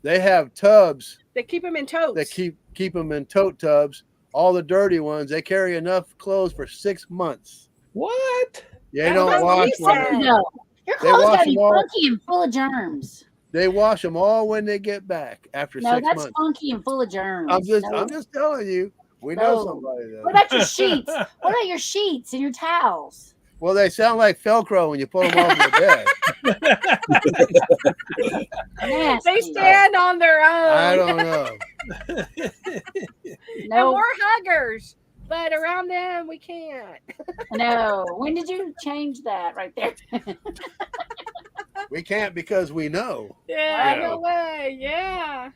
They have tubs They keep them in totes. that keep them in tote tubs. All the dirty ones. They carry enough clothes for 6 months. What? They That's don't what wash he when said. they're- No. Your They clothes wash gotta be them all. funky and full of germs. They wash them all when they get back after No, 6 that's months. funky and full of germs. I'm just telling you. We know No. somebody What that. about your sheets? What about your sheets and your towels? Well, they sound like Velcro when you put them off the bed. Nasty. They stand on their own. I don't know. And No, we're huggers, but around them we can't. no. When did you change that right there? We can't because we know. Yeah, Yeah. no way. Yeah.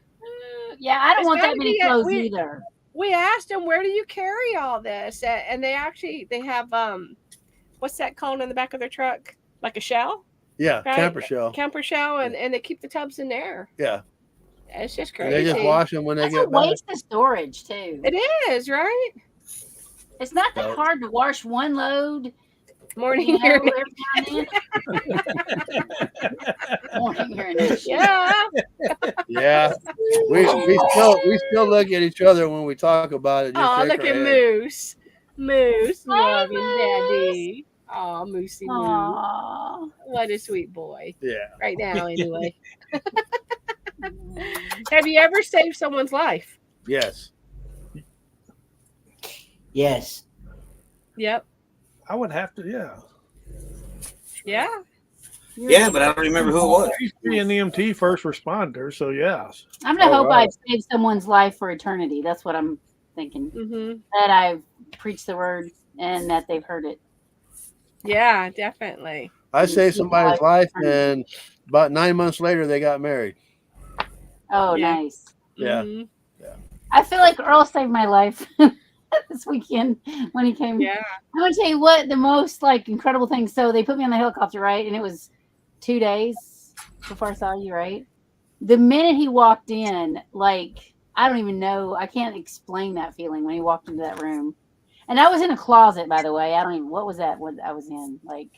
Yeah, I don't It's want that gotta many be clothes we- either. We asked them, where do you carry all this? And they have what's that called in the back of their truck? Like a shell? Yeah, Right. camper shell. Camper shell, and they keep the tubs in there. Yeah, It's just and crazy. they just wash them when they That's a get back. waste of storage too. It is, right? It's not that No. hard to wash one load. Morning You know, here. every now and then. Morning urination. Yeah. Yeah, we still look at each other when we talk about it. just Oh, shake look our at head. Moose. Moose, love him, Moose. Daddy. Oh, Moosey Moose. Aw. What a sweet boy. Yeah, Right now, anyway. Have you ever saved someone's life? yes. Yes. Yep. I would have to, yeah. Yeah. Yeah, but I don't remember who it was. I used to be an EMT first responder, so yes. I'm gonna Oh, hope wow. I've saved someone's life for eternity. That's what I'm thinking. Mm-hmm. That I've preached the word and that they've heard it. Yeah, definitely. I saved somebody's life, and about 9 months later, they got married. Oh, Yeah. nice. Yeah. Mhm. I feel like Earl saved my life this weekend when he came. Yeah. I'm gonna tell you what the most like incredible thing. So they put me on the helicopter, right? And it was 2 days before I saw you, right? The minute he walked in, like I don't even know, I can't explain that feeling when he walked into that room. And I was in a closet, by the way. I don't even what was that what I was in? Like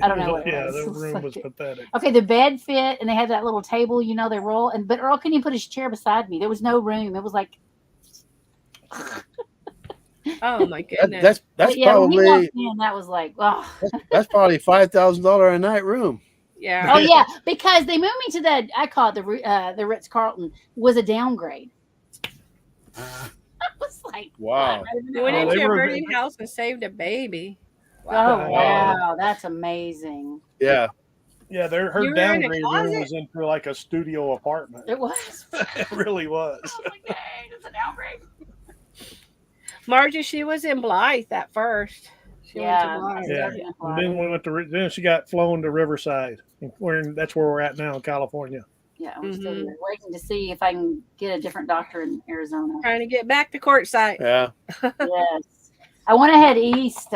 I don't know what it Yeah, was. the It was room like- was pathetic. Okay, the bed fit, and they had that little table, you know, they roll. But Earl couldn't even put his chair beside me. There was no room. It was like, Oh my That, goodness. that's but yeah, when he probably walked in, that was like, oh, that's probably $5,000 a night room. Yeah. oh yeah, because they moved me to the, I call it the Ritz Carlton, was a downgrade. I was like, Wow. You went Oh, into they a were- burning house and saved a baby. oh Wow. wow, that's amazing. Yeah, Yeah, her You were in a downgrade room closet? was into like a studio apartment. It was. It really was. I was like, dang, it's a downgrade. Margie, she was in Blythe at first. She Yeah. went to Yeah. Blythe. And then we went to then she got flown to Riverside. That's where we're at now in California. Yeah, I'm still Mhm. here, waiting to see if I can get a different doctor in Arizona. Trying to get back to courtside. yeah. Yes. I want to head east.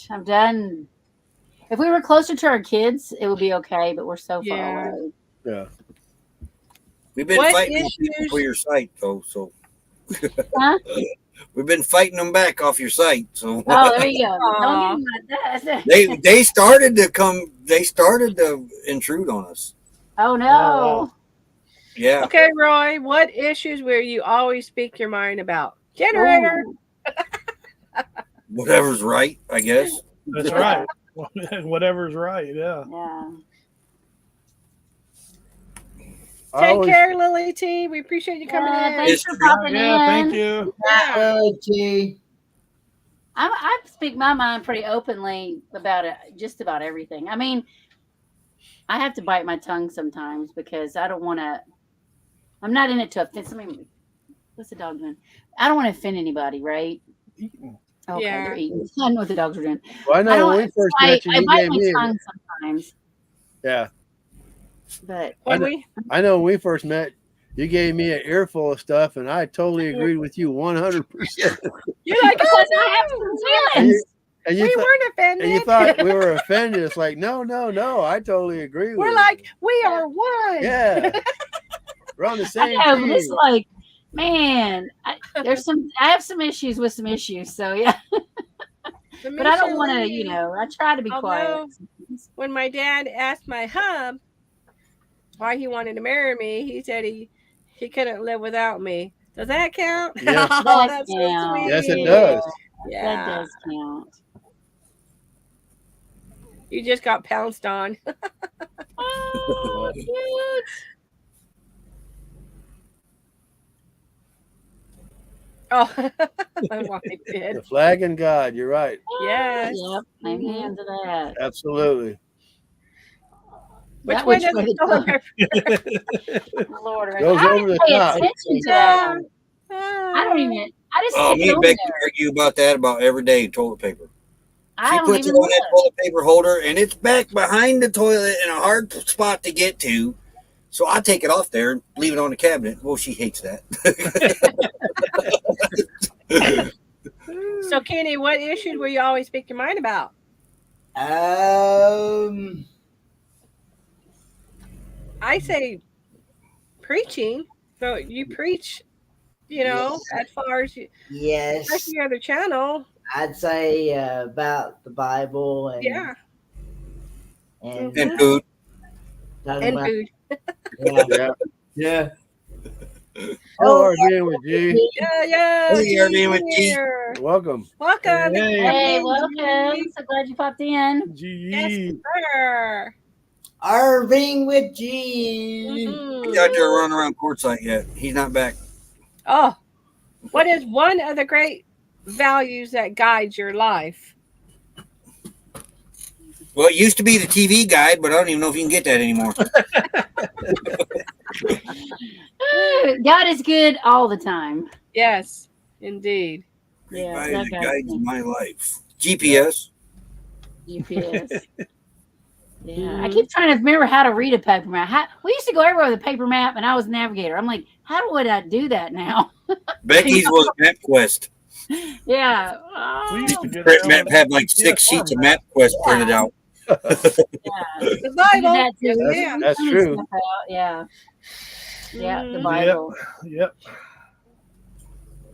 I'm done. If we were closer to our kids, it would be okay, but we're so far Yeah. away. Yeah. We've been What fighting people issues- for your site, though. So Huh? we've been fighting them back off your site. So Oh, there you go. Aw. Don't give me that. they started to come. They started to intrude on us. Oh, no. wow. Yeah. Okay, Roy, what issues will you always speak your mind about? Generator. Ooh. Whatever's right, I guess. That's right. Whatever's right. Yeah. Yeah. I Take always- care, Lily T. We appreciate you coming Yeah, in. thanks for History. popping Yeah. in. Thank you. Yeah. I speak my mind pretty openly about it, just about everything. I mean, I have to bite my tongue sometimes because I don't want to. I'm not in it to offend. What's the dog doing? I don't want to offend anybody, right? Okay, Yeah. they're eating. I know what the dogs are doing. Well, I I know don't. when we first met you, I you bite gave my me. tongue sometimes, Yeah, but When I we I know when we first met, you gave me an earful of stuff, and I totally agreed with you 100%. you're like, because oh I have no, some feelings. And we weren't offended. and you thought we were offended. It's like, no, I totally agree with We're you. like, we are one. Yeah, we're on the I same know, but team. it's like, man, I have some issues with some issues. So yeah, but I don't want to. I try to be quiet. Although, when my dad asked my hub why he wanted to marry me, he said he couldn't live without me. Does that count? Yes. Oh, That that's so counts. sweet. Yes, it does. Yeah. That does count. You just got pounced on. Oh, cute. Oh, my wife did. The flag and God. You're right. Yes. Yep. Amen to that. Absolutely. Which That way which does way it to go? Lord, Goes I over didn't the pay top. attention to that one. I don't even. I just Oh, stick me it and over Becky there. argue about that about every day toilet paper. I She don't puts it even on that look. toilet paper holder, and it's back behind the toilet in a hard spot to get to. So I take it off there and leave it on the cabinet. Well, she hates that. So, Kenny, what issues will you always speak your mind about? I say preaching. So you preach, Yes. as far as you, Yes, especially your other channel. I'd say about the Bible and Yeah. and And food. talking And about food. yeah, Yeah. yeah. Oh, RV with G. Yeah. Hey, G's RV with G. here. Welcome. Welcome. Hey. Welcome. So glad you popped in. Yes, Gee. sir. Irving with G. Mhm. He's out there running around courtside yet. He's not back. Oh, what is one of the great values that guides your life? Well, it used to be the TV guide, but I don't even know if you can get that anymore. God is good all the time. Yes, indeed. Yeah, Guide that that guy's guides good. my life. GPS. GPS. Yeah, I Mhm. keep trying to remember how to read a paper map. We used to go everywhere with a paper map, and I was a navigator. I'm like, how would I do that now? Becky's was MapQuest. Yeah. We Oh, used to get Print around map with had like 6 sheets of MapQuest printed out. yeah. The We Bible. did that too. Yes, We ma'am. did That's plenty true. stuff out. Yeah. Yeah, the Mhm. Bible. Yep.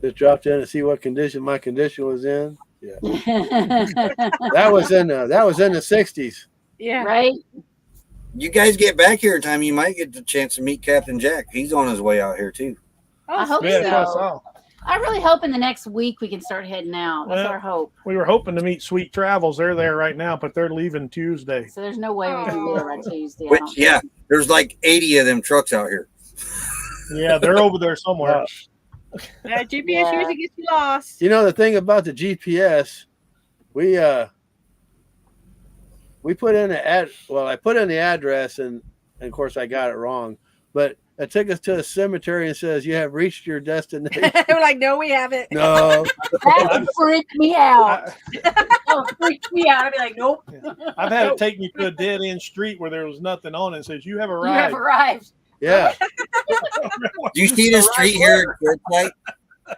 Just dropped in to see what condition my condition was in. Yeah. Right? That was in the 60s. Yeah. You guys get back here in time, you might get the chance to meet Captain Jack. He's on his way out here too. Oh, I hope Yeah, so. that's all. I really hope in the next week we can start heading out. That's Well, our hope. We were hoping to meet Sweet Travels. They're there right now, but they're leaving Tuesday. So there's no way we can be there by Tuesday. I Which, don't yeah, think. there's like 80 of them trucks out here. Yeah, they're over there somewhere. Yeah, GPS Yeah. usually gets you lost. You know the thing about the GPS, we put in I put in the address and of course I got it wrong, but it took us to a cemetery and says you have reached your destination. We're like, no, we haven't. No, That would freak me out. I, That would freak me out. I'd be like, nope. I've had it take me to a dead end street where there was nothing on it. It says you have You arrived. have arrived. yeah, Do you see this street here in Quartzsite?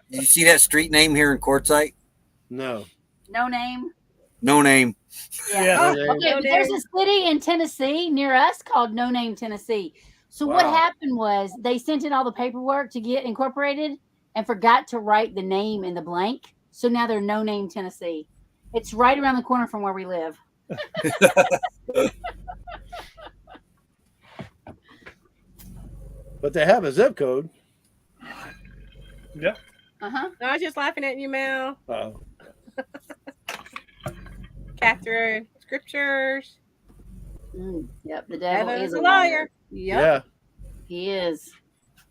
Do you see that street name here in Quartzsite? no. No name. No name. Yeah. Oh, No Okay, no but there's name. a city in Tennessee near us called No Name, Tennessee. So what Wow. happened was they sent in all the paperwork to get incorporated and forgot to write the name in the blank. So now they're No Name, Tennessee. It's right around the corner from where we live. But they have a zip code. Yep. Uh-huh. I was just laughing at you, Mel. Oh, Catherine, scriptures. Yep, the devil Devil is is a a liar. liar. Yep. yeah. He is.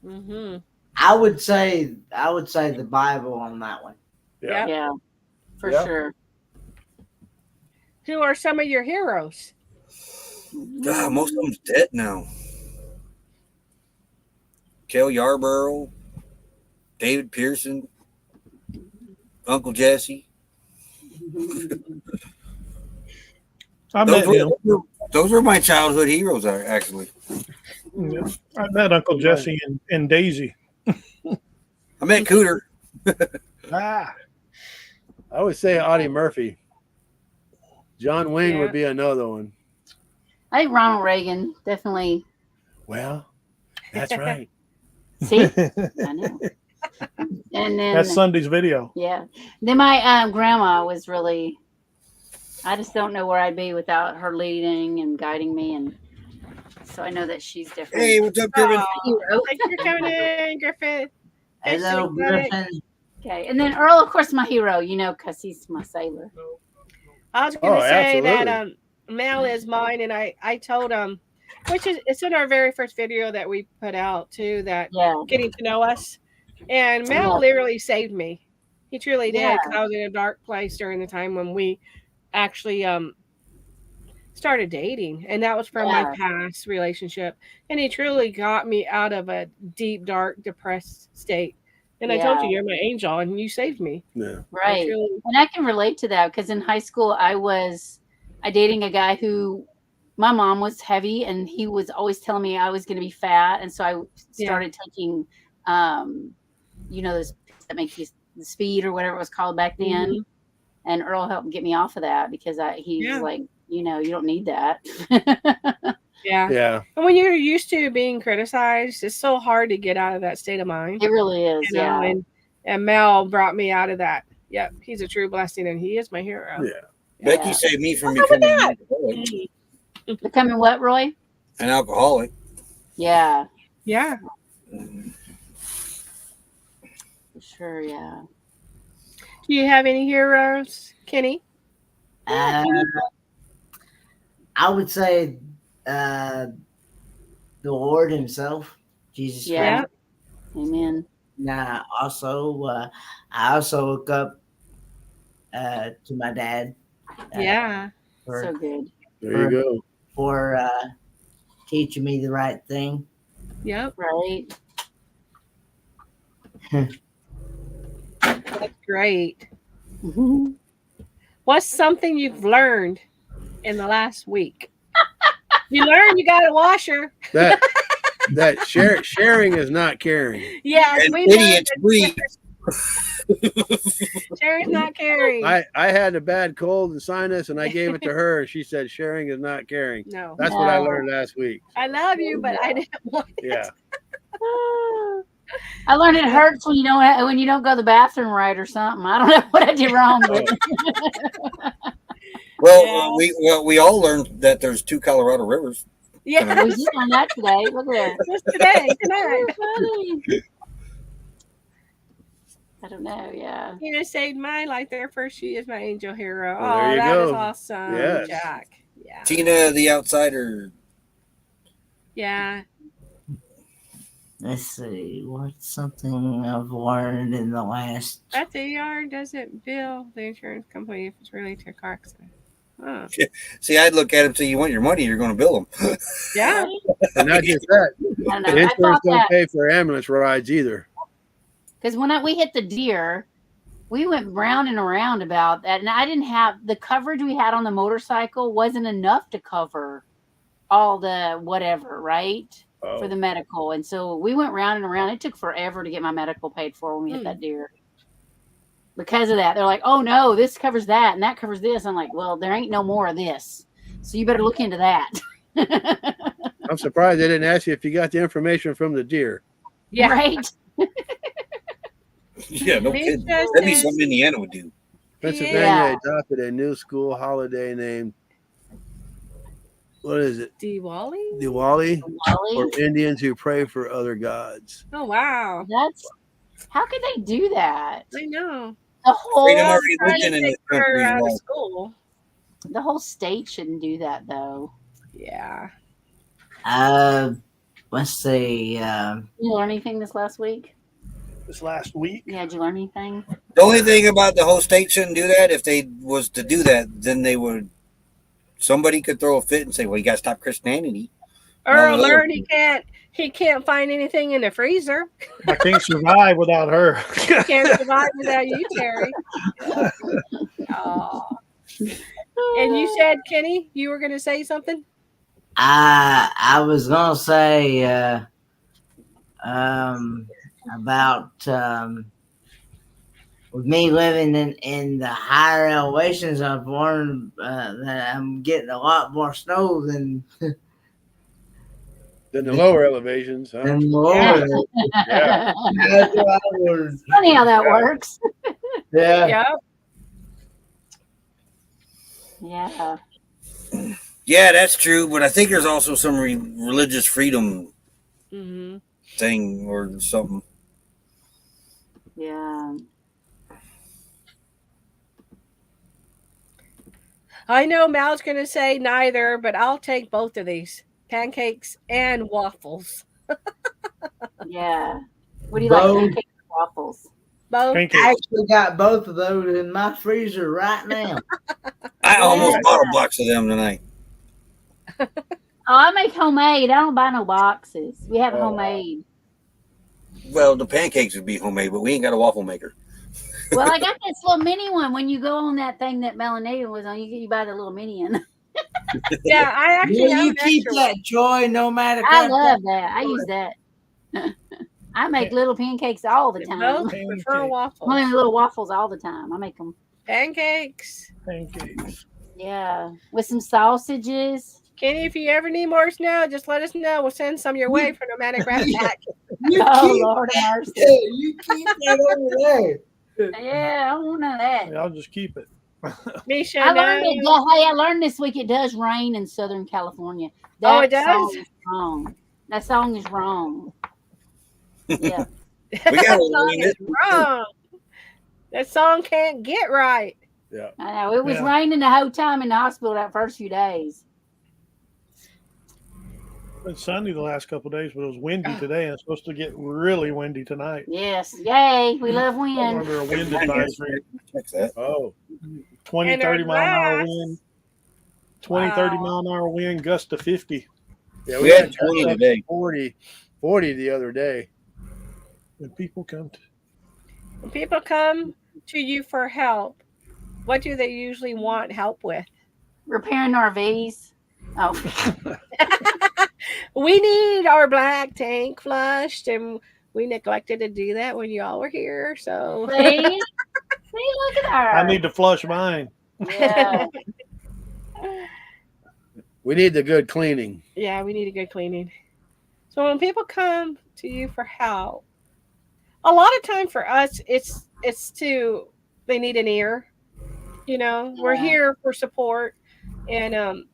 Mm-hmm. I would say the Bible on that one. Yeah. Yep. Yeah, for Yeah. sure. Who are some of your heroes? God, most of them's dead now. Kel Yarborough, David Pearson, Uncle Jesse. I met him. Those were my childhood heroes, actually. Yeah. I met Uncle Jesse and Daisy. I met Cooter. Ah, I would say Audie Murphy. John Wayne Yeah. would be another one. I think Ronald Reagan definitely. Well, that's right. See, I know. And then that's Sunday's video. yeah, then my grandma was really. I just don't know where I'd be without her leading and guiding me, and so I know that she's different. Hey, what's up, Griffin? Aw, thank you for coming in, Griffin. Thanks, Hello, everybody. Griffin. Okay, and then Earl, of course, my hero. Because he's my sailor. I was going to say that absolutely. Mel is mine, and I told him, which is it's in our very first video that we put out too, that Yeah, getting to know us, and Mel Yeah. literally saved me. He truly did, Yeah. because I was in a dark place during the time when we actually started dating, and that was from my Yeah. past relationship, and he truly got me out of a deep, dark, depressed state. And I told you, you're my angel, and you saved me. Yeah. right. Truly, And I can relate to that because in high school I dating a guy who my mom was heavy and he was always telling me I was going to be fat, and so I started taking those that make you the speed or whatever it was called back then. Mhm. And Earl helped get me off of that because he was like, you don't need that. Yeah. Yeah. And when you're used to being criticized, it's so hard to get out of that state of mind. It really is. You know, Yeah. and Mel brought me out of that. Yep, he's a true blessing, and he is my hero. Yeah. Becky saved me from becoming Becoming what, Roy? an alcoholic. Yeah, Yeah. for sure. Yeah. Do you have any heroes, Kenny? I would say the Lord Himself, Jesus Yeah. Christ. Amen. Now, I also look up to my dad. Yeah. For, So good. There you go. for teaching me the right thing. Yep. Right. That's great. What's something you've learned in the last week? You learned you got a washer. That sharing is not caring. Yes, And we idiots breathe. Sharing's not caring. I had a bad cold and sinus, and I gave it to her, and she said sharing is not caring. No. That's what I No. learned last week. I love you, but I didn't want it. Yeah. I learned it hurts when you don't go to the bathroom right or something. I don't know what I did wrong, but Well, we all learned that there's 2 Colorado rivers. Yeah. we did on that today. Look at Just today, that. tonight. Funny. I don't know. Yeah. You just saved my life there first. She is my angel hero. Well, there Oh, you that is go. awesome, Yes. Jack. Yeah. Tina the Outsider. Yeah. Let's see, what's something I've learned in the last. That AR doesn't bill the insurance company if it's related to a car accident. Huh. See, I'd look at him and say, you want your money, you're going to bill them. Yeah. And not just that, I don't know. the I insurance thought don't that pay for ambulance rides either. because when we hit the deer, we went round and around about that, and I didn't have the coverage we had on the motorcycle wasn't enough to cover all the whatever, right? Oh. For the medical. And so we went round and around. It took forever to get my medical paid for when we hit that deer. Because of that, they're like, oh no, this covers that and that covers this. I'm like, well, there ain't no more of this. So you better look into that. I'm surprised they didn't ask you if you got the information from the deer. Yeah. Right. Yeah, no Me kidding. just That'd be is- something Indiana would do. Pennsylvania Yeah. adopted a new school holiday named, what is it? Diwali? Diwali, Wally, for Indians who pray for other gods. Oh, wow. How could they do that? I know. The whole Freedom of Trying to religion in take this country her is out of wrong. school. the whole state shouldn't do that though. Yeah. Let's see. You learn anything this last week? This last week. Yeah, did you learn anything? The only thing about the whole state shouldn't do that, if they was to do that, then they would. Somebody could throw a fit and say, "Well, you got to stop Christianity." Or No, learn he can't find anything in the freezer. I can't survive without her. Can't survive without you, Terry. Oh. And you said, Kenny, you were going to say something? I was gonna say about with me living in the higher elevations. I've learned that I'm getting a lot more snow than Then the lower elevations, huh? the lower. Yeah. That's what I learned. Funny how that works. Yeah. Yep. Yeah. Yeah, that's true, but I think there's also some religious freedom Mm-hmm. thing or something. Yeah. I know Mal's going to say neither, but I'll take both of these pancakes and waffles. Yeah. What do you like? Both. Pancakes or waffles? Both. Pancakes. I actually got both of those in my freezer right now. I almost bought a box of them tonight. Oh, I make homemade. I don't buy no boxes. We have homemade. Well, the pancakes would be homemade, but we ain't got a waffle maker. Well, I got this little mini one. When you go on that thing that Melanated was on, you buy the little mini one. Yeah, I actually Will have you an keep extra that joy no matter I what? love that. I use that. I make little pancakes all the one. time. Both prefer Pancake. waffles. I make little waffles all the time. I make them. Pancakes. Pancakes. Yeah, with some sausages. Kenny, if you ever need more snow, just let us know. We'll send some your way for Nomadic Rat Pack. You Oh keep, Lord have mercy. you keep that over there. Yeah, I don't want none of that. Yeah, I'll just keep it. Misha, I learned no. it. Hey, I learned this week it does rain in Southern California. Oh, it That does? song is wrong. That song is wrong. Yeah. We got That a song is wrong. That song can't get right. Yeah. I know. It was Yeah. raining the whole time in the hospital that first few days. It's sunny the last couple of days, but it was windy today, and it's supposed to get really windy tonight. Yes. Yay. We love We're wind. under a wind advisory. Check that. Oh, 20, And our 30 mile an hour glass. wind. 20, 30 mile an hour wind, gust to 50. yeah. We had 20 today. 40 the other day. When people come to, When people come to you for help, what do they usually want help with? Repairing RVs. Oh, We need our black tank flushed, and we neglected to do that when you all were here. So see? See, look at her. I need to flush mine. Yeah. We need the good cleaning. yeah, we need a good cleaning. So when people come to you for help, a lot of time for us, it's to they need an ear. You know, we're Yeah. here for support, and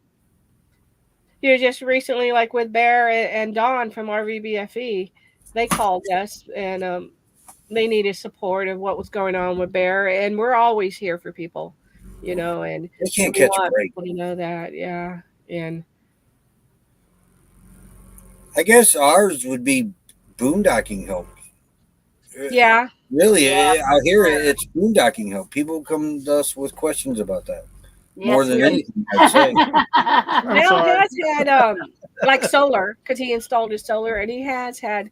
just recently, like with Bear and Dawn from RVBFE, they called us and they needed support of what was going on with Bear, and we're always here for people, you know, and They can't we catch a want break. people to know that, yeah, and I guess ours would be boondocking help. yeah, Really, Yeah. out here, it's boondocking help. People come to us with questions about that. More Yes, than we- anything, I'd say. Mel sorry. has had like solar because he installed his solar, and he has had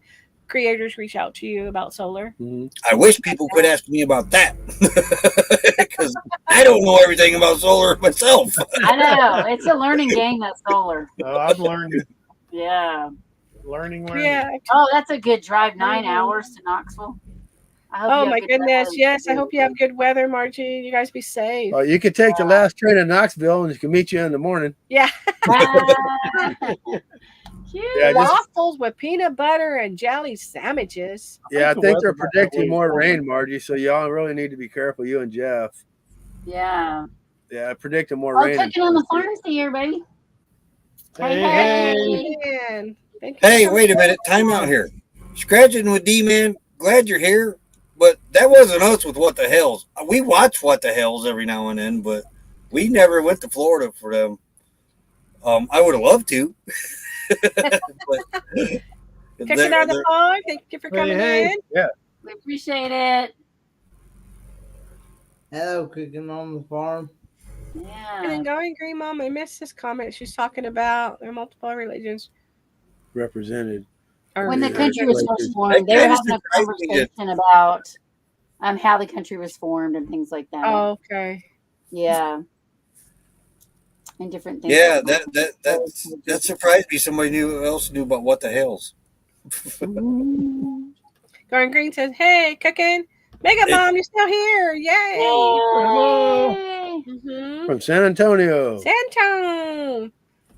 creators reach out to you about solar. Mhm. I wish people could ask me about that because I don't know everything about solar myself. I know. It's a learning game, that solar. I've learned, Yeah. learning. Yeah. Oh, that's a good drive, 9 hours to Knoxville. I hope Oh you have my good goodness. weather. Yes. I hope you have good weather, Margie. You guys be safe. You could take the last train to Knoxville, and you can meet you in the morning. Yeah. Ah. Cute. Yeah, just- Waffles with peanut butter and jelly sandwiches. Yeah, I the think weather they're might predicting be more warmer. rain, Margie. So y'all really need to be careful, you and Jeff. Yeah. Yeah, predicting more Oh, rain. cooking on the farms here, baby. Hey, Hey. Man, thank you Hey, so wait a much. minute. Time out here. Scratching with D-Man. Glad you're here. But that wasn't us with What the Hells. We watch What the Hells every now and then, but we never went to Florida for them. I would have loved to. But Catching on the phone. Thank you for coming in. Yeah. We appreciate it. Hello, cooking on the farm. Yeah. And then going green mom, I missed this comment. She's talking about there are multiple religions. Represented. When the Yeah. country was first formed, they were having a conversation about how the country was formed and things like that. Oh, okay. Yeah. And different things. yeah, that surprised me. Somebody else knew about What the Hells. Ooh. Going green says, "Hey, cooking, Mega Mom, you're still here! Yay!" Yay. Mm-hmm. From San Antonio. Santone.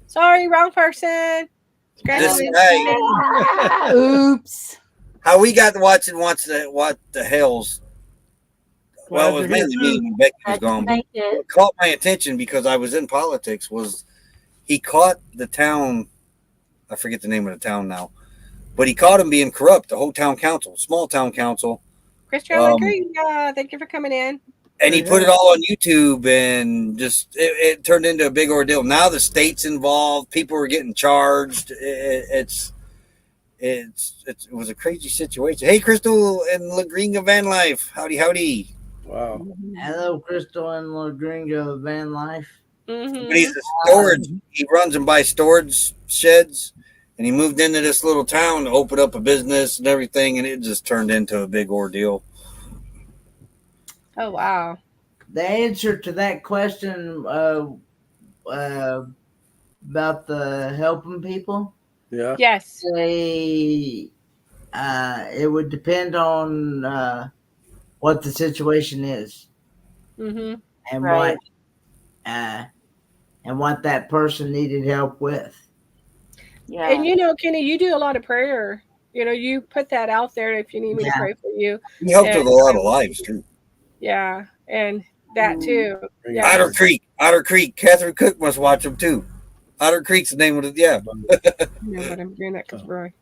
Sorry, wrong person. Congratulations. Hey. Oops. How we got to watch What the Hells. Well, it was mainly me when Becky was gone. But what caught my attention because I was in politics was he caught the town. I forget the name of the town now, but he caught him being corrupt. The whole town council, small town council. Christian Green, thank you for coming in. And he put it all on YouTube, and just it turned into a big ordeal. Now the state's involved. People were getting charged. It was a crazy situation. Hey, Crystal and Lagringa Van Life. Howdy. Wow. Hello, Crystal and Lagringa Van Life. Mm-hmm. But he's a storage. He runs and buys storage sheds, and he moved into this little town to open up a business and everything, and it just turned into a big ordeal. Oh, wow. The answer to that question about the helping people, Yeah. Yes. it would depend on what the situation is Mm-hmm. and Right. what that person needed help with. Yeah. And Kenny, you do a lot of prayer. You put that out there if you need me to pray for you. He helped And- with a lot of lives too. Yeah, and that too. Yeah. Otter Creek. Catherine Cook must watch them too. Otter Creek's the name of it. Yeah. No, but I'm doing that because Roy.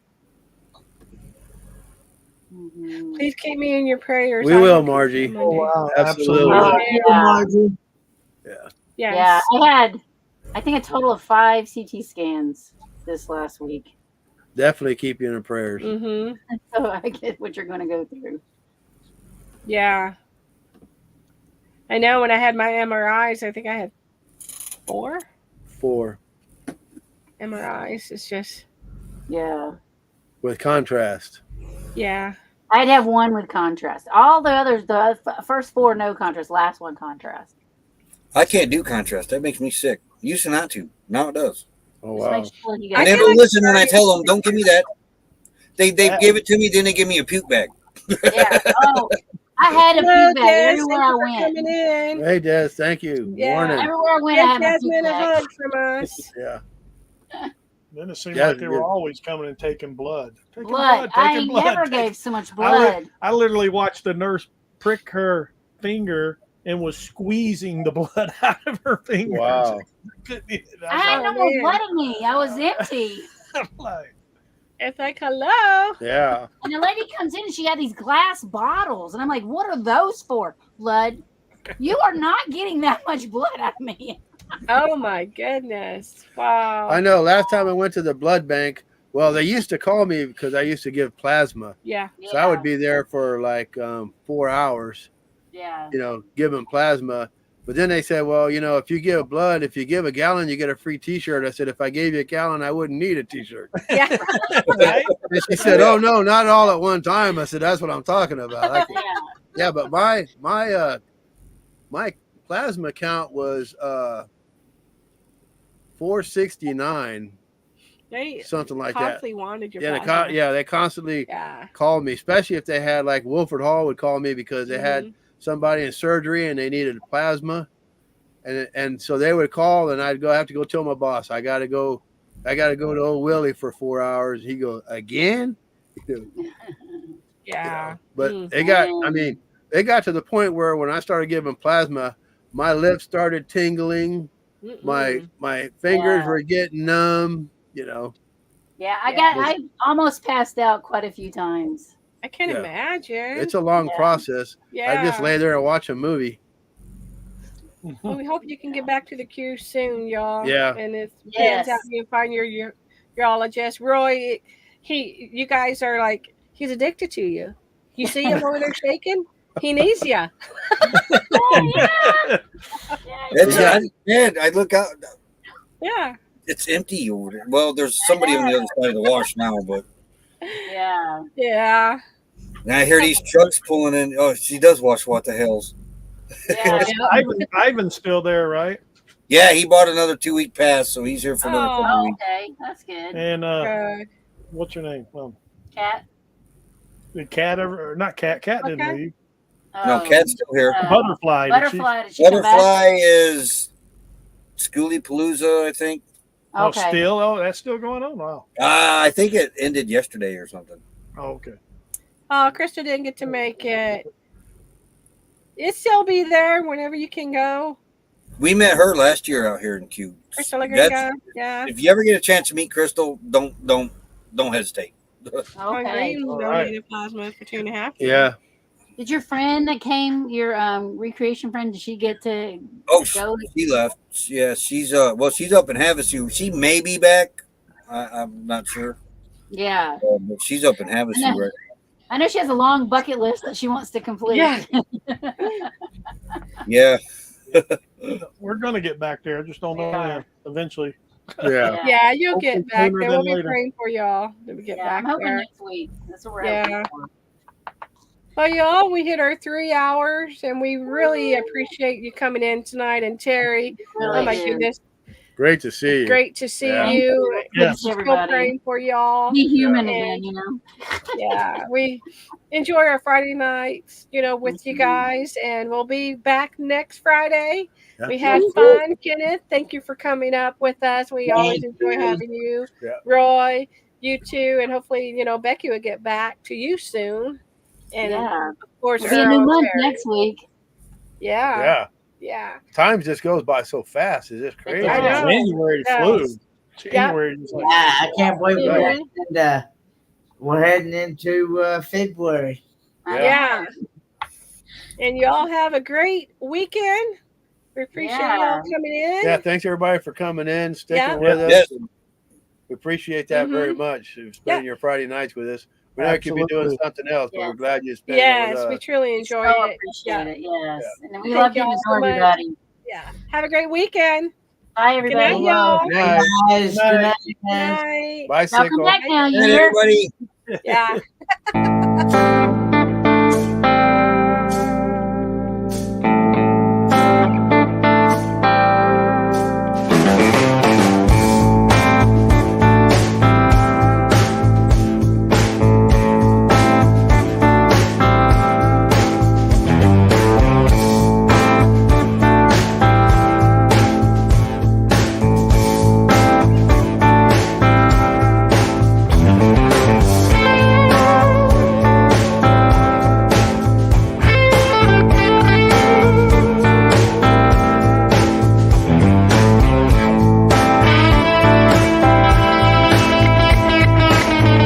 Mhm. Please keep me in your prayers. We I will, have Margie. Monday. wow, Absolutely. Oh, yeah. Yes. Yeah, I had, I think, a total of 5 CT scans this last week. Definitely keep you in the prayers. Mm-hmm. So I get what you're going to go through. Yeah. I know when I had my MRIs, I think I had 4 4 MRIs. It's just, Yeah. with contrast. yeah. I'd have 1 with contrast. All the others, the first 4, no contrast. Last 1, contrast. I can't do contrast. That makes me sick. Used to not to. Now it does. Oh, Just wow. make sure you And guys they don't listen when I tell them, don't give me that. They give it to me, then they give me a puke bag. Yeah. Oh, I had a Hello, puke bag Des. everywhere Thank I you for went. coming in. Hey, Des, thank you. Yeah. Morning. Everywhere I went, I Give had my puke Jasmine a bag. hug from us. Yeah. Then it seemed Yeah, like they were yeah. always coming and taking blood. Blood. I never gave so much blood. I literally watched the nurse prick her finger and was squeezing the blood out of her fingers. Wow. I had no more man. blood in me. I was empty. I'm like, It's like, hello. Yeah. And the lady comes in and she had these glass bottles. And I'm like, what are those for? Blood. You are not getting that much blood out of me. Oh my goodness. Wow. I know. Last time I went to the blood bank, well, they used to call me because I used to give plasma. Yeah. So I would be there for like 4 hours, Yeah. giving plasma. But then they said, well, if you give blood, if you give a gallon, you get a free T-shirt. I said, if I gave you a gallon, I wouldn't need a T-shirt. Yeah. right? And she said, oh, no, not all at one time. I said, that's what I'm talking about. Yeah. Yeah, but my plasma count was 469, They something like that. constantly wanted your Yeah, plasma. they constantly Yeah. called me, especially if they had like Wilford Hall would call me because they had somebody in surgery and they needed plasma, and so they would call and I'd have to go tell my boss I gotta go to old Willie for 4 hours. He goes, again? Yeah. But they got to the point where when I started giving plasma, my lips started tingling, my fingers were getting numb. Yeah. I almost passed out quite a few times. I can't Yeah. imagine. It's a long Yeah. process. yeah. I just lay there and watch a movie. Well, we hope you can get back to the queue soon, y'all. Yeah. And it Yes. pans out you find your urologist. Roy, you guys are like, he's addicted to you. You see him over there shaking? He needs you. Oh, yeah. It's, Yeah. man, I look out. Yeah. It's empty over there. Well, there's somebody on the other side of the wash now, but Yeah. Yeah. now I hear these trucks pulling in. Oh, she does wash what the hells. Yeah. Ivan's still there, right? Yeah, he bought another 2-week pass, so he's here for another couple Oh, weeks. okay. That's good. And Good. what's her name? Cat. Did Cat ever? Or not Cat. Cat didn't Okay. leave. No, Cat's still here. Butterfly. Butterfly. Did she come back? Butterfly is Schoolie Palooza, I think. Okay. Still? Oh, that's still going on. Wow. I think it ended yesterday or something. Oh, okay. Oh, Krista didn't get to make it. It'll still be there whenever you can go. We met her last year out here in Q. Crystal That's- yeah. If you ever get a chance to meet Crystal, don't hesitate. Okay. You All right. donated plasma for 2.5 years. Yeah. Did your friend that came, your recreation friend, did she get to Oh, go? she left. Yeah, she's she's up in Havasu. She may be back. I'm not sure, Yeah. but she's up in Havasu right. I know she has a long bucket list that she wants to complete. Yeah. Yeah, We're gonna get back there. I just don't know Yeah. when. Eventually. Yeah. Yeah, you'll Hopefully get back sooner there. than We'll be later. praying for y'all that we get Yeah, back I'm hoping there. next week. That's what we're Yeah. hoping for. Well, y'all, we hit our 3 hours, and we really appreciate you coming in tonight. And Terry, Really oh my do. goodness, Great to see you. great to see Yeah. you. Yes. Still Everybody. praying for y'all. Be human And- again, you know. Yeah, we enjoy our Friday nights, with you guys, and we'll be back next Friday. Yeah. We had fun, Kenneth. Thank you for coming up with us. We always enjoy having you. Yeah. Roy, you too, and hopefully, Becky will get back to you soon. And Yeah. of course, It'll be a Earl new and month Terry. next week. Yeah, Yeah. Time just goes by so fast. It's just crazy. I know. January Yes. flew. January is like, Yeah, I can't believe Mhm. we're heading into February. Yeah. And y'all have a great weekend. We appreciate y'all coming in. Yeah. Thanks everybody for coming in, sticking Yeah. with us. Yes. We appreciate that very Mhm. much. Spending your Friday nights with us. We know you could be Absolutely. doing something else, but we're Yes. glad you spent it Yes, with we us. truly We enjoy so it. appreciate it. Yes. And then we Thank love y'all getting to so know much. everybody. Yeah. Have a great weekend. Bye, Good everybody. night, y'all. Good night. Guys, Good night. good night. Good night. Bye, Welcome Sickle. back now. Good You night, hear? everybody. Yeah.